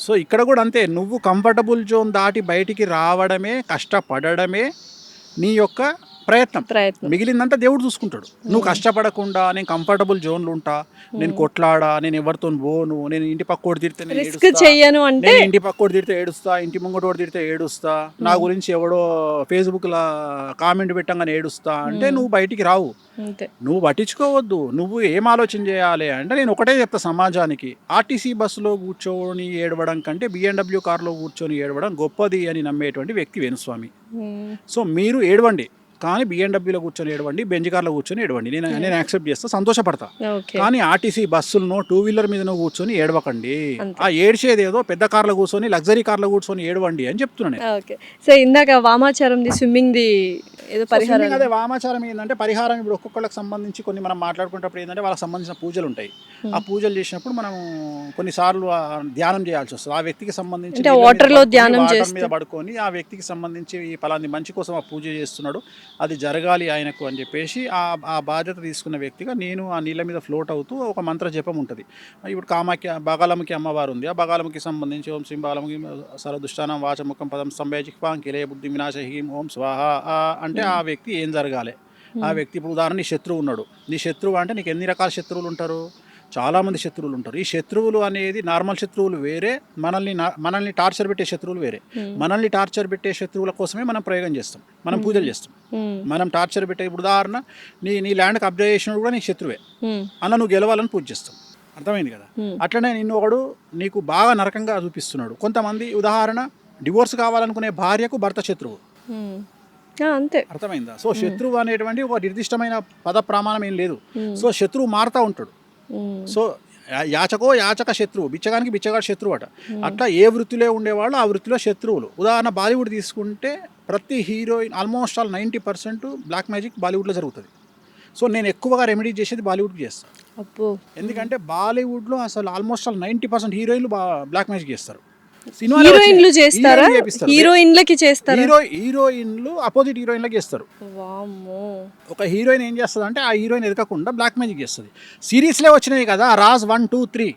Speaker 1: సో ఇక్కడ కూడా అంతే, నువ్వు కంఫర్టబుల్ జోన్ దాటి బయటికి రావడమే, కష్టపడడమే నీ యొక్క ప్రయత్నం. మిగిలిందంతా దేవుడు చూసుకుంటాడు. నువ్వు కష్టపడకుండా నేను కంఫర్టబుల్ జోన్లు ఉంటా, నేను కొట్లాడా, నేను ఎవరితో పోను, నేను ఇంటి పక్కోడు తిడితే నేను ఇంటి పక్కోడు తిడితే ఏడుస్తా, ఇంటి ముంగటోడు తిడితే ఏడుస్తా, నా గురించి ఎవడో ఫేస్బుక్ లా కామెంట్ పెట్టంగానే ఏడుస్తా అంటే నువ్వు బయటికి రావు. నువ్వు పట్టించుకోవద్దు. నువ్వు ఏం ఆలోచన చేయాలి అంటే, నేను ఒకటే చెప్తా సమాజానికి, ఆర్టీసీ బస్సులో కూర్చొని ఏడవడం కంటే BMW కార్లో కూర్చొని ఏడవడం గొప్పది అని నమ్మేటువంటి వ్యక్తి వేణుస్వామి. సో మీరు ఏడవండి, కానీ BMW లో కూర్చొని ఏడవండి, బెంజ్ కార్లో కూర్చొని ఏడవండి, నేను యాక్సెప్ట్ చేస్తా, సంతోషపడతా. కానీ ఆర్టీసీ బస్సులను 2 వీలర్ మీద కూర్చొని ఏడవకండి. ఆ ఏడ్చేది ఏదో పెద్ద కార్లో కూర్చొని లగ్జరీ కార్లో కూర్చొని ఏడవండి అని చెప్తున్నాను.
Speaker 2: సో ఇందాక వామాచారం స్విమ్మింగ్ ది ఏదో పరిహారం,
Speaker 1: అదే వామాచారం ఏంటంటే పరిహారం. ఇప్పుడు ఒక్కొక్కళ్ళకి సంబంధించి కొన్ని మనం మాట్లాడుకునేటప్పుడు ఏంటంటే వాళ్ళకి సంబంధించిన పూజలు ఉంటాయి. ఆ పూజలు చేసినప్పుడు మనం కొన్నిసార్లు ధ్యానం చేయాల్సి వస్తుంది. ఆ వ్యక్తికి సంబంధించి
Speaker 2: వాటర్ లో ధ్యానం
Speaker 1: మీద పడుకొని ఆ వ్యక్తికి సంబంధించి ఈ పలాంది మంచి కోసం ఆ పూజ చేస్తున్నాడు, అది జరగాలి ఆయనకు అని చెప్పేసి ఆ బాధ్యత తీసుకున్న వ్యక్తిగా నేను ఆ నీళ్ళ మీద ఫ్లోట్ అవుతూ ఒక మంత్ర జపం ఉంటుంది. ఇప్పుడు కామాఖ్య బగాలముఖి అమ్మవారు ఉంది, ఆ బగాలముఖి సంబంధించి ఓం శ్రీ బాలముఖి సరదుష్టానం వాచముఖం పదం సంభయజిహ్వాం కిలయ బుద్ధి వినాశహీం ఓం స్వాహ అంటే ఆ వ్యక్తి ఏం జరగాలి. ఆ వ్యక్తి ఇప్పుడు ఉదాహరణ నీ శత్రువు ఉన్నాడు, నీ శత్రువు అంటే నీకు ఎన్ని రకాల శత్రువులు ఉంటారు? చాలామంది శత్రువులు ఉంటారు. ఈ శత్రువులు అనేది నార్మల్ శత్రువులు వేరే, మనల్ని టార్చర్ పెట్టే శత్రువులు వేరే. మనల్ని టార్చర్ పెట్టే శత్రువుల కోసమే మనం ప్రయోగం చేస్తాం, మనం పూజలు చేస్తాం. మనం టార్చర్ పెట్టే, ఇప్పుడు ఉదాహరణ నీ ల్యాండ్కి అబ్జర్వ్ చేసినప్పుడు కూడా నీకు శత్రువే, అలా నువ్వు గెలవాలని పూజ చేస్తాం. అర్థమైంది కదా? అట్లనే నిన్ను ఒకడు నీకు బాగా నరకంగా చూపిస్తున్నాడు. కొంతమంది ఉదాహరణ డివోర్స్ కావాలనుకునే భార్యకు భర్త శత్రువు,
Speaker 2: అంతే.
Speaker 1: అర్థమైందా? సో శత్రువు అనేటువంటి ఒక నిర్దిష్టమైన పద ప్రమాణం ఏం లేదు. సో శత్రువు మారుతూ ఉంటాడు. సో యాచక శత్రువు, బిచ్చగానికి బిచ్చగాడు శత్రువు అట. అట్లా ఏ వృత్తిలో ఉండేవాళ్ళు ఆ వృత్తిలో శత్రువులు. ఉదాహరణ బాలీవుడ్ తీసుకుంటే ప్రతి heroine almost all 90% black magic బాలీవుడ్లో జరుగుతుంది. సో నేను ఎక్కువగా రెమెడీ చేసేది బాలీవుడ్కి చేస్తాను. ఎందుకంటే బాలీవుడ్లో అసలు ఆల్మోస్ట్ ఆల్ 90% హీరోయిన్లు బ్లాక్ మ్యాజిక్ చేస్తారు.
Speaker 2: హీరోయిన్లు చేస్తారా? హీరోయిన్లకి చేస్తారు.
Speaker 1: హీరోయిన్లు అపోజిట్ హీరోయిన్లకి చేస్తారు. ఒక హీరోయిన్ ఏం చేస్తుంది అంటే ఆ హీరోయిన్ ఎదగకుండా బ్లాక్ మ్యాజిక్ చేస్తుంది. సిరీస్లే వచ్చినాయి కదా, రాజ్ 1, 2, 3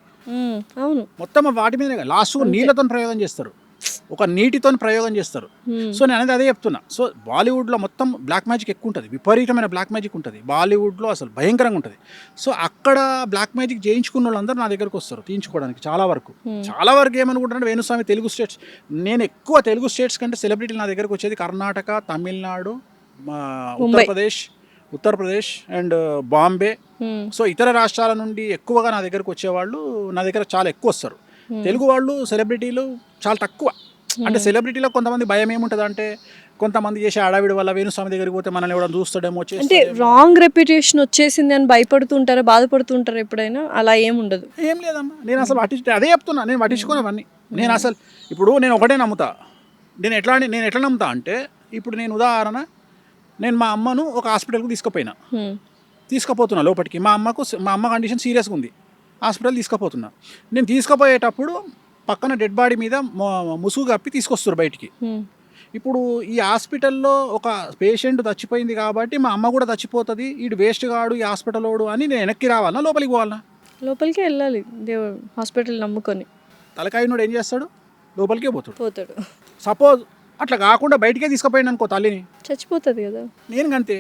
Speaker 2: అవును,
Speaker 1: మొత్తం వాటి మీద లాస్ట్ నీళ్ళతో ప్రయోగం చేస్తారు, ఒక నీటితో ప్రయోగం చేస్తారు. సో నేను అనేది అదే చెప్తున్నా. సో బాలీవుడ్లో మొత్తం బ్లాక్ మ్యాజిక్ ఎక్కువ ఉంటుంది, విపరీతమైన బ్లాక్ మ్యాజిక్ ఉంటుంది బాలీవుడ్లో, అసలు భయంకరంగా ఉంటుంది. సో అక్కడ బ్లాక్ మ్యాజిక్ చేయించుకున్న వాళ్ళందరూ నా దగ్గరకు వస్తారు తీయించుకోవడానికి. చాలా వరకు ఏమనుకుంటారంటే వేణుస్వామి తెలుగు స్టేట్స్, నేను ఎక్కువ తెలుగు స్టేట్స్ కంటే సెలబ్రిటీలు నా దగ్గరకు వచ్చేది కర్ణాటక, తమిళనాడు, ఉత్తరప్రదేశ్ అండ్ బాంబే. సో ఇతర రాష్ట్రాల నుండి ఎక్కువగా నా దగ్గరకు వచ్చేవాళ్ళు నా దగ్గర చాలా ఎక్కువ వస్తారు. తెలుగు వాళ్ళు సెలబ్రిటీలు చాలా తక్కువ. అంటే సెలబ్రిటీలో కొంతమంది భయం ఏముంటుంది అంటే, కొంతమంది చేసే అడావిడి వల్ల వేణుస్వామి దగ్గరికి పోతే మనల్ని ఎవరైనా చూస్తాడేమో,
Speaker 2: అంటే రాంగ్ రెప్యుటేషన్ వచ్చేసింది అని భయపడుతుంటారా, బాధపడుతుంటారా ఎప్పుడైనా? అలా ఏముండదు.
Speaker 1: ఏం లేదమ్మా, నేను అసలు అదే చెప్తున్నా, నేను పట్టించుకోనవన్నీ. నేను అసలు ఇప్పుడు నేను ఒకటే నమ్ముతా. నేను ఎట్లా నమ్ముతా అంటే, ఇప్పుడు నేను ఉదాహరణ, నేను మా అమ్మను ఒక హాస్పిటల్కి తీసుకుపోతున్నా లోపలికి. మా అమ్మ కండిషన్ సీరియస్గా ఉంది, హాస్పిటల్ తీసుకుపోతున్నా. నేను తీసుకుపోయేటప్పుడు పక్కన డెడ్ బాడీ మీద ముసుగు కప్పి తీసుకొస్తారు బయటికి. ఇప్పుడు ఈ హాస్పిటల్లో ఒక పేషెంట్ చచ్చిపోయింది కాబట్టి మా అమ్మ కూడా చచ్చిపోతుంది, వీడు వేస్ట్ కాడు ఈ హాస్పిటల్ వాడు అని నేను వెనక్కి రావాలన్నా లోపలికి పోవాలన్నా?
Speaker 2: లోపలికే వెళ్ళాలి, దేవుడు హాస్పిటల్ నమ్ముకొని.
Speaker 1: తలకాయనోడు ఏం చేస్తాడు? లోపలికే పోతాడు.
Speaker 2: పోతాడు.
Speaker 1: సపోజ్ అట్లా కాకుండా బయటికే తీసుకుపోయాను అనుకో తల్లిని,
Speaker 2: చచ్చిపోతుంది కదా.
Speaker 1: నేను అంతే.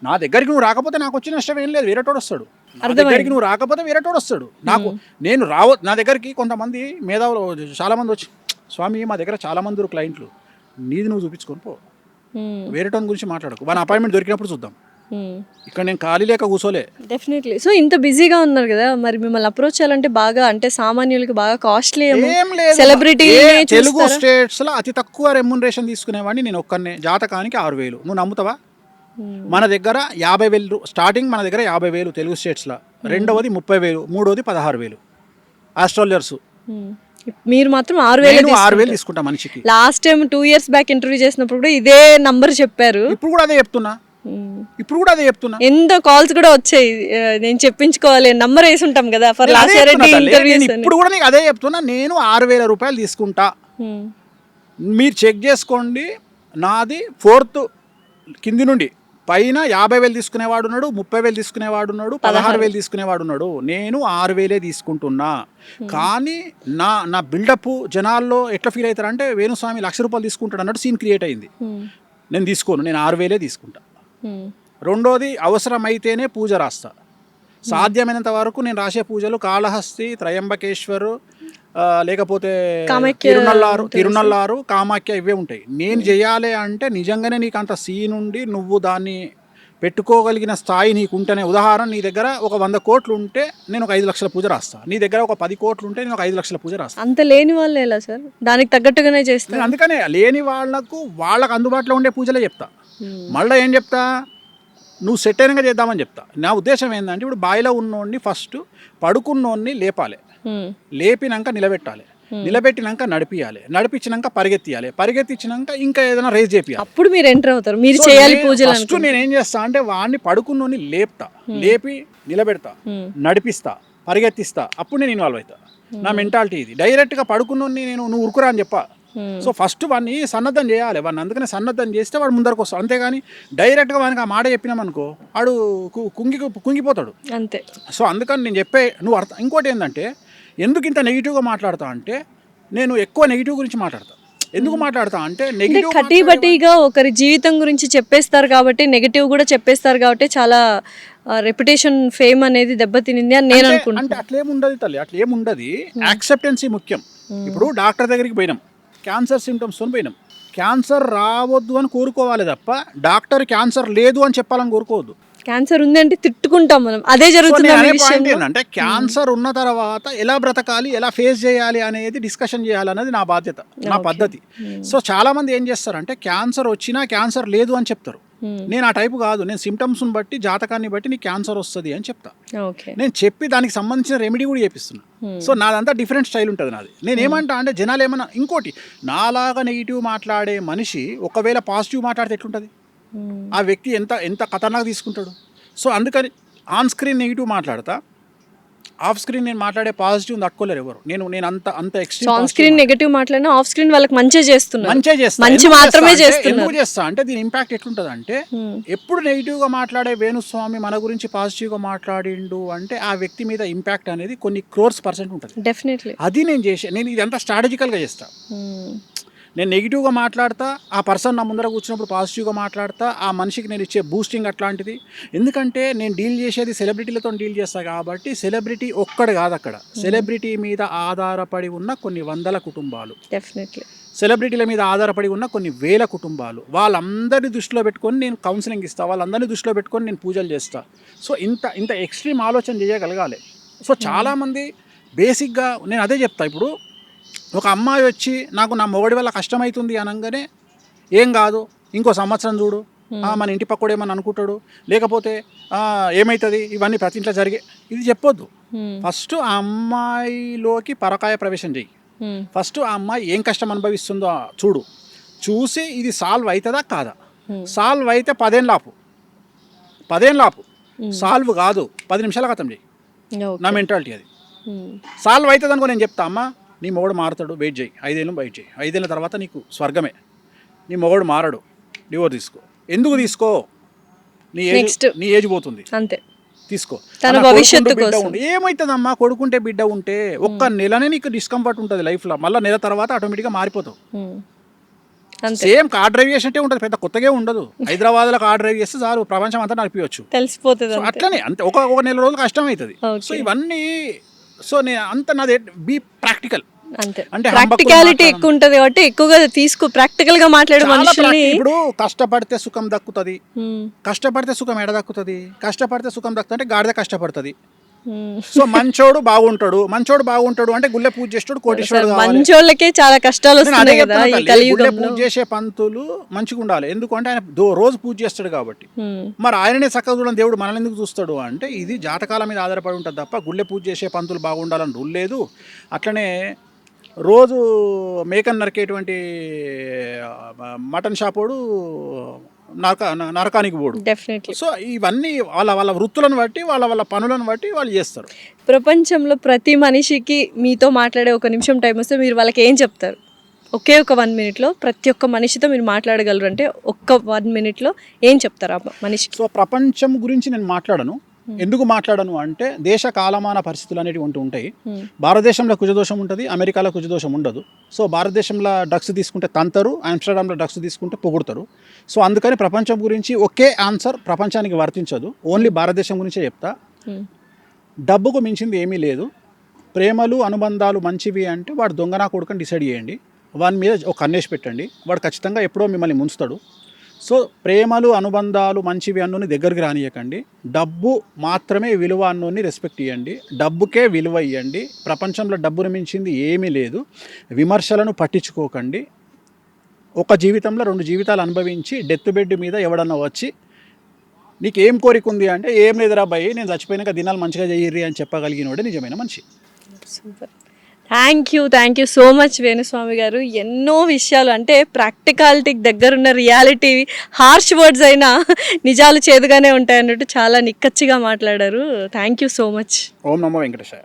Speaker 1: నా దగ్గరికి నువ్వు రాకపోతే నాకు వచ్చిన నష్టం ఏం లేదు, వేరేటోడు వస్తాడు. నా
Speaker 2: అర్థమైంది.
Speaker 1: దగ్గరికి నువ్వు రాకపోతే వేరేటోడు వస్తాడు. నాకు నేను నా దగ్గరికి కొంతమంది మేధావులు చాలా మంది వచ్చి, స్వామి మా దగ్గర చాలా మంది క్లయింట్లు, నీది నువ్వు చూపించుకొని పో, వేరేటోని గురించి మాట్లాడకు, మన అపాయింట్మెంట్ దొరికినప్పుడు చూద్దాం, ఇక్కడ నేను ఖాళీ లేక కూర్చోలే.
Speaker 2: డెఫినెట్లీ. సో ఇంత బిజీగా ఉన్నారు కదా, మరి మిమ్మల్ని అప్రోచ్ చేయాలంటే బాగా, అంటే సామాన్యులకి బాగా కాస్ట్లీ
Speaker 1: ఏం లేదు.
Speaker 2: సెలబ్రిటీ
Speaker 1: తెలుగు స్టేట్స్ లో అతి తక్కువ రెమ్యునరేషన్ తీసుకునేవాడిని నేను ఒక్కనే, జాతకానికి 6,000. నువ్వు నమ్ముతావా? మన దగ్గర 50,000 స్టార్టింగ్, మన దగ్గర 50,000 తెలుగు స్టేట్స్లో, రెండవది 30,000, మూడవది 16,000 ఆస్ట్రాలజర్స్.
Speaker 2: మీరు మాత్రం 6,000
Speaker 1: తీసుకుంటా మనిషికి.
Speaker 2: Last time 2 years back interview చేసినప్పుడు కూడా ఇదే నంబర్ చెప్పారు.
Speaker 1: ఇప్పుడు కూడా అదే చెప్తున్నా.
Speaker 2: ఎంత కాల్స్ కూడా వచ్చాయి, నేను చెప్పించుకోవాలి, నంబర్ వేసి ఉంటాం కదా ఫర్ లాసారెడ్డి ఇంటర్వ్యూస్.
Speaker 1: ఇప్పుడు కూడా నీకు అదే చెప్తున్నా, నేను 6,000 రూపాయలు తీసుకుంటా, మీరు చెక్ చేసుకోండి. నాది 4th కింది నుండి పైన 50,000 తీసుకునేవాడు ఉన్నాడు, 30,000 తీసుకునేవాడు ఉన్నాడు, 16,000 తీసుకునేవాడు ఉన్నాడు. నేను 6,000 తీసుకుంటున్నా. కానీ నా బిల్డప్ జనాల్లో ఎట్లా ఫీల్ అవుతారంటే, వేణుస్వామి ₹1,00,000 తీసుకుంటాడు అన్నట్టు సీన్ క్రియేట్ అయింది. నేను తీసుకోను, నేను 6,000 తీసుకుంటా. రెండోది, అవసరమైతేనే పూజ రాస్తా. సాధ్యమైనంత వరకు నేను రాసే పూజలు కాళహస్తి, త్రయంబకేశ్వరు, లేకపోతే తిరునల్లారు, కామాఖ్య, ఇవే ఉంటాయి. నేను చేయాలి అంటే నిజంగానే నీకు అంత సీన్ ఉండి నువ్వు దాన్ని పెట్టుకోగలిగిన స్థాయి నీకు ఉంటేనే. ఉదాహరణ, నీ దగ్గర ఒక 100 కోట్లు ఉంటే నేను ఒక 5 లక్షల పూజ రాస్తా, నీ దగ్గర ఒక 10 కోట్లు ఉంటే నేను ఒక 5 లక్షల పూజ రాస్తా.
Speaker 2: అంత లేని వాళ్ళు ఎలా సార్? దానికి తగ్గట్టుగానే చేస్తాను.
Speaker 1: అందుకనే లేని వాళ్ళకు అందుబాటులో ఉండే పూజలే చెప్తా. మళ్ళీ ఏం చెప్తా, నువ్వు సెట్ అయినగా చేద్దామని చెప్తా. నా ఉద్దేశం ఏంటంటే, ఇప్పుడు బాయిలో ఉన్నోడిని ఫస్ట్ పడుకున్నోడిని లేపాలి, లేపినాక నిలబెట్టాలి, నిలబెట్టినాక నడిపించినాక పరిగెత్తించినాక ఇంకా ఏదైనా రేజ్ చేయాలి.
Speaker 2: అప్పుడు మీరు ఎంటర్ అవుతారు, మీరు చేయాలి పూజలు.
Speaker 1: ఫస్ట్ నేను ఏం చేస్తా అంటే, వాడిని పడుకున్నోని లేపుతా, లేపి నిలబెడతా, నడిపిస్తా, పరిగెత్తిస్తా, అప్పుడు నేను ఇన్వాల్వ్ అవుతా. నా మెంటాలిటీ ఇది. డైరెక్ట్గా పడుకున్నోని నువ్వు ఉరుకురా అని చెప్పా. సో ఫస్ట్ వాడిని సన్నద్ధం చేయాలి. వాడిని అందుకనే సన్నద్ధం చేస్తే వాడు ముందరకు వస్తాడు. అంతేగాని డైరెక్ట్గా వానికి ఆ మాట చెప్పినామనుకో, వాడు కుంగిపోతాడు
Speaker 2: అంతే.
Speaker 1: సో అందుకని నేను చెప్పే నువ్వు అర్థం. ఇంకోటి ఏంటంటే, ఎందుకు ఇంత నెగిటివ్గా మాట్లాడతా అంటే, నేను ఎక్కువ నెగిటివ్ గురించి మాట్లాడతా. ఎందుకు మాట్లాడతా అంటే, నెగిటివ్
Speaker 2: కటీబటీగా ఒకరి జీవితం గురించి చెప్పేస్తారు కాబట్టి, నెగిటివ్ కూడా చెప్పేస్తారు కాబట్టి చాలా రెప్యుటేషన్, ఫేమ్ అనేది దెబ్బతినింది అని నేను అనుకుంటున్నాను.
Speaker 1: అంటే అట్లేముండదు తల్లి, అట్లేముండదు. యాక్సెప్టెన్సీ ముఖ్యం. ఇప్పుడు డాక్టర్ దగ్గరికి పోయినాం, క్యాన్సర్ సిమ్టమ్స్తో పోయినాం. క్యాన్సర్ రావద్దు అని కోరుకోవాలి తప్ప డాక్టర్ క్యాన్సర్ లేదు అని చెప్పాలని కోరుకోవద్దు.
Speaker 2: క్యాన్సర్ ఉంది అంటే తిట్టుకుంటాం మనం, అదే జరుగుతుంది.
Speaker 1: ఏంటంటే, క్యాన్సర్ ఉన్న తర్వాత ఎలా బ్రతకాలి, ఎలా ఫేస్ చేయాలి అనేది డిస్కషన్ చేయాలన్నది నా బాధ్యత, నా పద్ధతి. సో చాలా మంది ఏం చేస్తారంటే, క్యాన్సర్ వచ్చినా క్యాన్సర్ లేదు అని చెప్తారు. నేను ఆ టైపు కాదు. నేను సిమ్టమ్స్ని బట్టి, జాతకాన్ని బట్టి నీకు క్యాన్సర్ వస్తుంది అని చెప్తా. నేను చెప్పి దానికి సంబంధించిన రెమెడీ కూడా చేపిస్తున్నా. సో నాదంతా డిఫరెంట్ స్టైల్ ఉంటుంది నాది. నేను ఏమంటా అంటే, జనాలు ఏమన్నా, ఇంకోటి, నాలాగా నెగిటివ్ మాట్లాడే మనిషి ఒకవేళ పాజిటివ్ మాట్లాడితే ఎట్లుంటుంది? ఆ వ్యక్తి ఎంత ఖతర్నాక్ తీసుకుంటాడు. సో అందుకని ఆన్ స్క్రీన్ నెగిటివ్ మాట్లాడతా, ఆఫ్ స్క్రీన్ నేను మాట్లాడే పాజిటివ్ తట్టుకోలేరు ఎవరు. నేను అంత ఎక్స్ట్రీమ్.
Speaker 2: ఆన్ స్క్రీన్ నెగటివ్ మాట్లాడినా ఆఫ్ స్క్రీన్ వాళ్ళకి మంచిగా చేస్తున్నా.
Speaker 1: మంచి మాత్రమే చేస్తున్నా. ఎందుకు చేస్తా అంటే, దీని ఇంపాక్ట్ ఎట్లుంటుంది అంటే, ఎప్పుడు నెగిటివ్గా మాట్లాడే వేణుస్వామి మన గురించి పాజిటివ్గా మాట్లాడిండు అంటే, ఆ వ్యక్తి మీద ఇంపాక్ట్ అనేది కొన్ని crores% ఉంటుంది.
Speaker 2: డెఫినెట్లీ.
Speaker 1: అది నేను ఇదంతా స్ట్రాటజికల్గా చేస్తా. నేను నెగిటివ్గా మాట్లాడతా, ఆ పర్సన్ నా ముందర కూర్చున్నప్పుడు పాజిటివ్గా మాట్లాడతా, ఆ మనిషికి నేను ఇచ్చే బూస్టింగ్ అట్లాంటిది. ఎందుకంటే నేను డీల్ చేసేది సెలబ్రిటీలతో డీల్ చేస్తాను కాబట్టి, సెలబ్రిటీ ఒక్కడు కాదు అక్కడ, సెలబ్రిటీ మీద ఆధారపడి ఉన్న కొన్ని 100 కుటుంబాలు,
Speaker 2: డెఫినెట్లీ
Speaker 1: సెలబ్రిటీల మీద ఆధారపడి ఉన్న కొన్ని 1000 కుటుంబాలు, వాళ్ళందరినీ దృష్టిలో పెట్టుకొని నేను కౌన్సిలింగ్ ఇస్తాను, వాళ్ళందరినీ దృష్టిలో పెట్టుకొని నేను పూజలు చేస్తాను. సో ఇంత ఎక్స్ట్రీమ్ ఆలోచన చేయగలగాలి. సో చాలామంది బేసిక్గా నేను అదే చెప్తా. ఇప్పుడు ఒక అమ్మాయి వచ్చి నాకు నా మొగడి వల్ల కష్టమవుతుంది అనగానే, ఏం కాదు ఇంకో సంవత్సరం చూడు, మన ఇంటి పక్కడు ఏమని అనుకుంటాడు, లేకపోతే ఏమవుతుంది, ఇవన్నీ ప్రతి ఇంట్లో జరిగే, ఇది చెప్పొద్దు. ఫస్ట్ ఆ అమ్మాయిలోకి పరకాయ ప్రవేశం చెయ్యి. ఫస్ట్ ఆ అమ్మాయి ఏం కష్టం అనుభవిస్తుందో చూసి ఇది సాల్వ్ అవుతుందా కాదా. సాల్వ్ అయితే 10 ఏళ్ళు ఆపు, సాల్వ్ కాదు 10 నిమిషాల ఖతం చెయ్యి. నా మెంటాలిటీ అది. సాల్వ్ అవుతుంది అనుకో, నేను చెప్తా, అమ్మ నీ మొగుడు మారుతాడు, వెయిట్ చేయి, 5 ఏళ్ళు వెయిట్ చేయి, 5 ఏళ్ళ తర్వాత నీకు స్వర్గమే. నీ మొగడు మారడు, డివోర్స్ తీసుకో. ఎందుకు తీసుకో?
Speaker 2: Next.
Speaker 1: నీ ఏజ్ పోతుంది,
Speaker 2: అంతే.
Speaker 1: తీసుకో.
Speaker 2: తన
Speaker 1: అలా
Speaker 2: భవిష్యత్తు
Speaker 1: కొడుకుంటూ బిడ్డ
Speaker 2: కోసం.
Speaker 1: ఉంటే ఏమవుతుందమ్మా? కొడుకుంటే బిడ్డ ఉంటే ఒక్క నెలనే నీకు డిస్కంఫర్ట్ ఉంటుంది లైఫ్లో, మళ్ళీ నెల తర్వాత ఆటోమేటిక్గా మారిపోతావు.
Speaker 2: అంతే,
Speaker 1: సేమ్ కార్ డ్రైవ్ చేసినట్టే ఉంటుంది, పెద్ద కొత్తగా ఉండదు. హైదరాబాద్లో కార్ డ్రైవ్ చేస్తే చాలు ప్రపంచం అంతా నడిపించవచ్చు.
Speaker 2: తెలిసిపోతుంది.
Speaker 1: సో అట్లనే అంతే, ఒక నెల రోజులు కష్టం అవుతుంది.
Speaker 2: Okay.
Speaker 1: సో ఇవన్నీ, సో నేను అంత నాది బీ ప్రాక్టికల్.
Speaker 2: అంతే,
Speaker 1: అంటే
Speaker 2: ప్రాక్టికాలిటీ ఎక్కువ ఉంటుంది కాబట్టి ఎక్కువగా ప్రాక్టికల్ గా మాట్లాడే మనుషుల్ని.
Speaker 1: ఇప్పుడు కష్టపడితే సుఖం దక్కుతుంది. కష్టపడితే సుఖం ఎడ దక్కుతుంది? కష్టపడితే సుఖం దక్కుతుంది అంటే గాడిద కష్టపడుతుంది. సో మంచోడు బాగుంటాడు అంటే గుళ్ళె పూజ చేస్తాడు, కోటీశ్వరుడు కావాలి.
Speaker 2: మంచోళ్ళకే చాలా కష్టాలు
Speaker 1: నేను అదే
Speaker 2: వస్తున్నాయి కదా
Speaker 1: చెప్తున్నా
Speaker 2: ఈ
Speaker 1: తల్లి, గుళ్ళె
Speaker 2: కలియుగంలో.
Speaker 1: పూజ చేసే పంతులు మంచిగా ఉండాలి. ఎందుకంటే ఆయన రోజు పూజ చేస్తాడు కాబట్టి. మరి ఆయననే చక్కగా చూడని దేవుడు మనల్ని ఎందుకు చూస్తాడు అంటే ఇది జాతకాల మీద ఆధారపడి ఉంటుంది తప్ప గుళ్ళె పూజ చేసే పంతులు బాగుండాలని రూల్ లేదు. అట్లనే రోజు మేకను నరికేటువంటి మటన్ షాపోడు నరకానికి పోడు.
Speaker 2: డెఫినెట్లీ.
Speaker 1: సో ఇవన్నీ వాళ్ళ వృత్తులను బట్టి వాళ్ళ పనులను బట్టి వాళ్ళు చేస్తారు.
Speaker 2: ప్రపంచంలో ప్రతి మనిషికి మీతో మాట్లాడే ఒక నిమిషం టైం వస్తే మీరు వాళ్ళకి ఏం చెప్తారు? ఒకే ఒక 1 minute ప్రతి ఒక్క మనిషితో మీరు మాట్లాడగలరు అంటే ఒక్క 1 minute ఏం చెప్తారు ఆ మనిషికి?
Speaker 1: సో ప్రపంచం గురించి నేను మాట్లాడను. ఎందుకు మాట్లాడను అంటే దేశ కాలమాన పరిస్థితులు అనేవి ఉంటాయి. భారతదేశంలో కుజదోషం ఉంటుంది, అమెరికాలో కుజదోషం ఉండదు. సో భారతదేశంలో డ్రగ్స్ తీసుకుంటే తంతరు, ఆమ్స్టర్డామ్లో డ్రగ్స్ తీసుకుంటే పొగుడతారు. సో అందుకని ప్రపంచం గురించి ఒకే ఆన్సర్ ప్రపంచానికి వర్తించదు. ఓన్లీ భారతదేశం గురించే చెప్తా. డబ్బుకు మించింది ఏమీ లేదు. ప్రేమలు అనుబంధాలు మంచివి అంటే వాడు దొంగనా కొడుకని డిసైడ్ చేయండి. వాని మీద ఒక కన్నేసి పెట్టండి, వాడు ఖచ్చితంగా ఎప్పుడో మిమ్మల్ని ముంచుతాడు. సో ప్రేమలు అనుబంధాలు మంచివి అన్నోని దగ్గరికి రానియకండి. డబ్బు మాత్రమే విలువ అన్నోని రెస్పెక్ట్ ఇవ్వండి. డబ్బుకే విలువ ఇవ్వండి. ప్రపంచంలో డబ్బును మించింది ఏమీ లేదు. విమర్శలను పట్టించుకోకండి. ఒక జీవితంలో 2 జీవితాలు అనుభవించి డెత్ బెడ్ మీద ఎవడన్నా వచ్చి నీకు ఏం కోరిక ఉంది అంటే ఏం లేదురా అబ్బాయి నేను చచ్చిపోయినాక దినాలు మంచిగా చెయ్యిర్రి అని చెప్పగలిగినోడే నిజమైన మనిషి.
Speaker 2: Super, thank you so much Venu Swamy గారు. ఎన్నో విషయాలు అంటే ప్రాక్టికాలిటీకి దగ్గరున్న రియాలిటీ, హార్ష్ వర్డ్స్ అయినా నిజాలు చేదుగానే ఉంటాయి అన్నట్టు చాలా నిక్కచ్చిగా మాట్లాడారు. Thank you so much.
Speaker 1: Om నమో వెంకటేశాయ.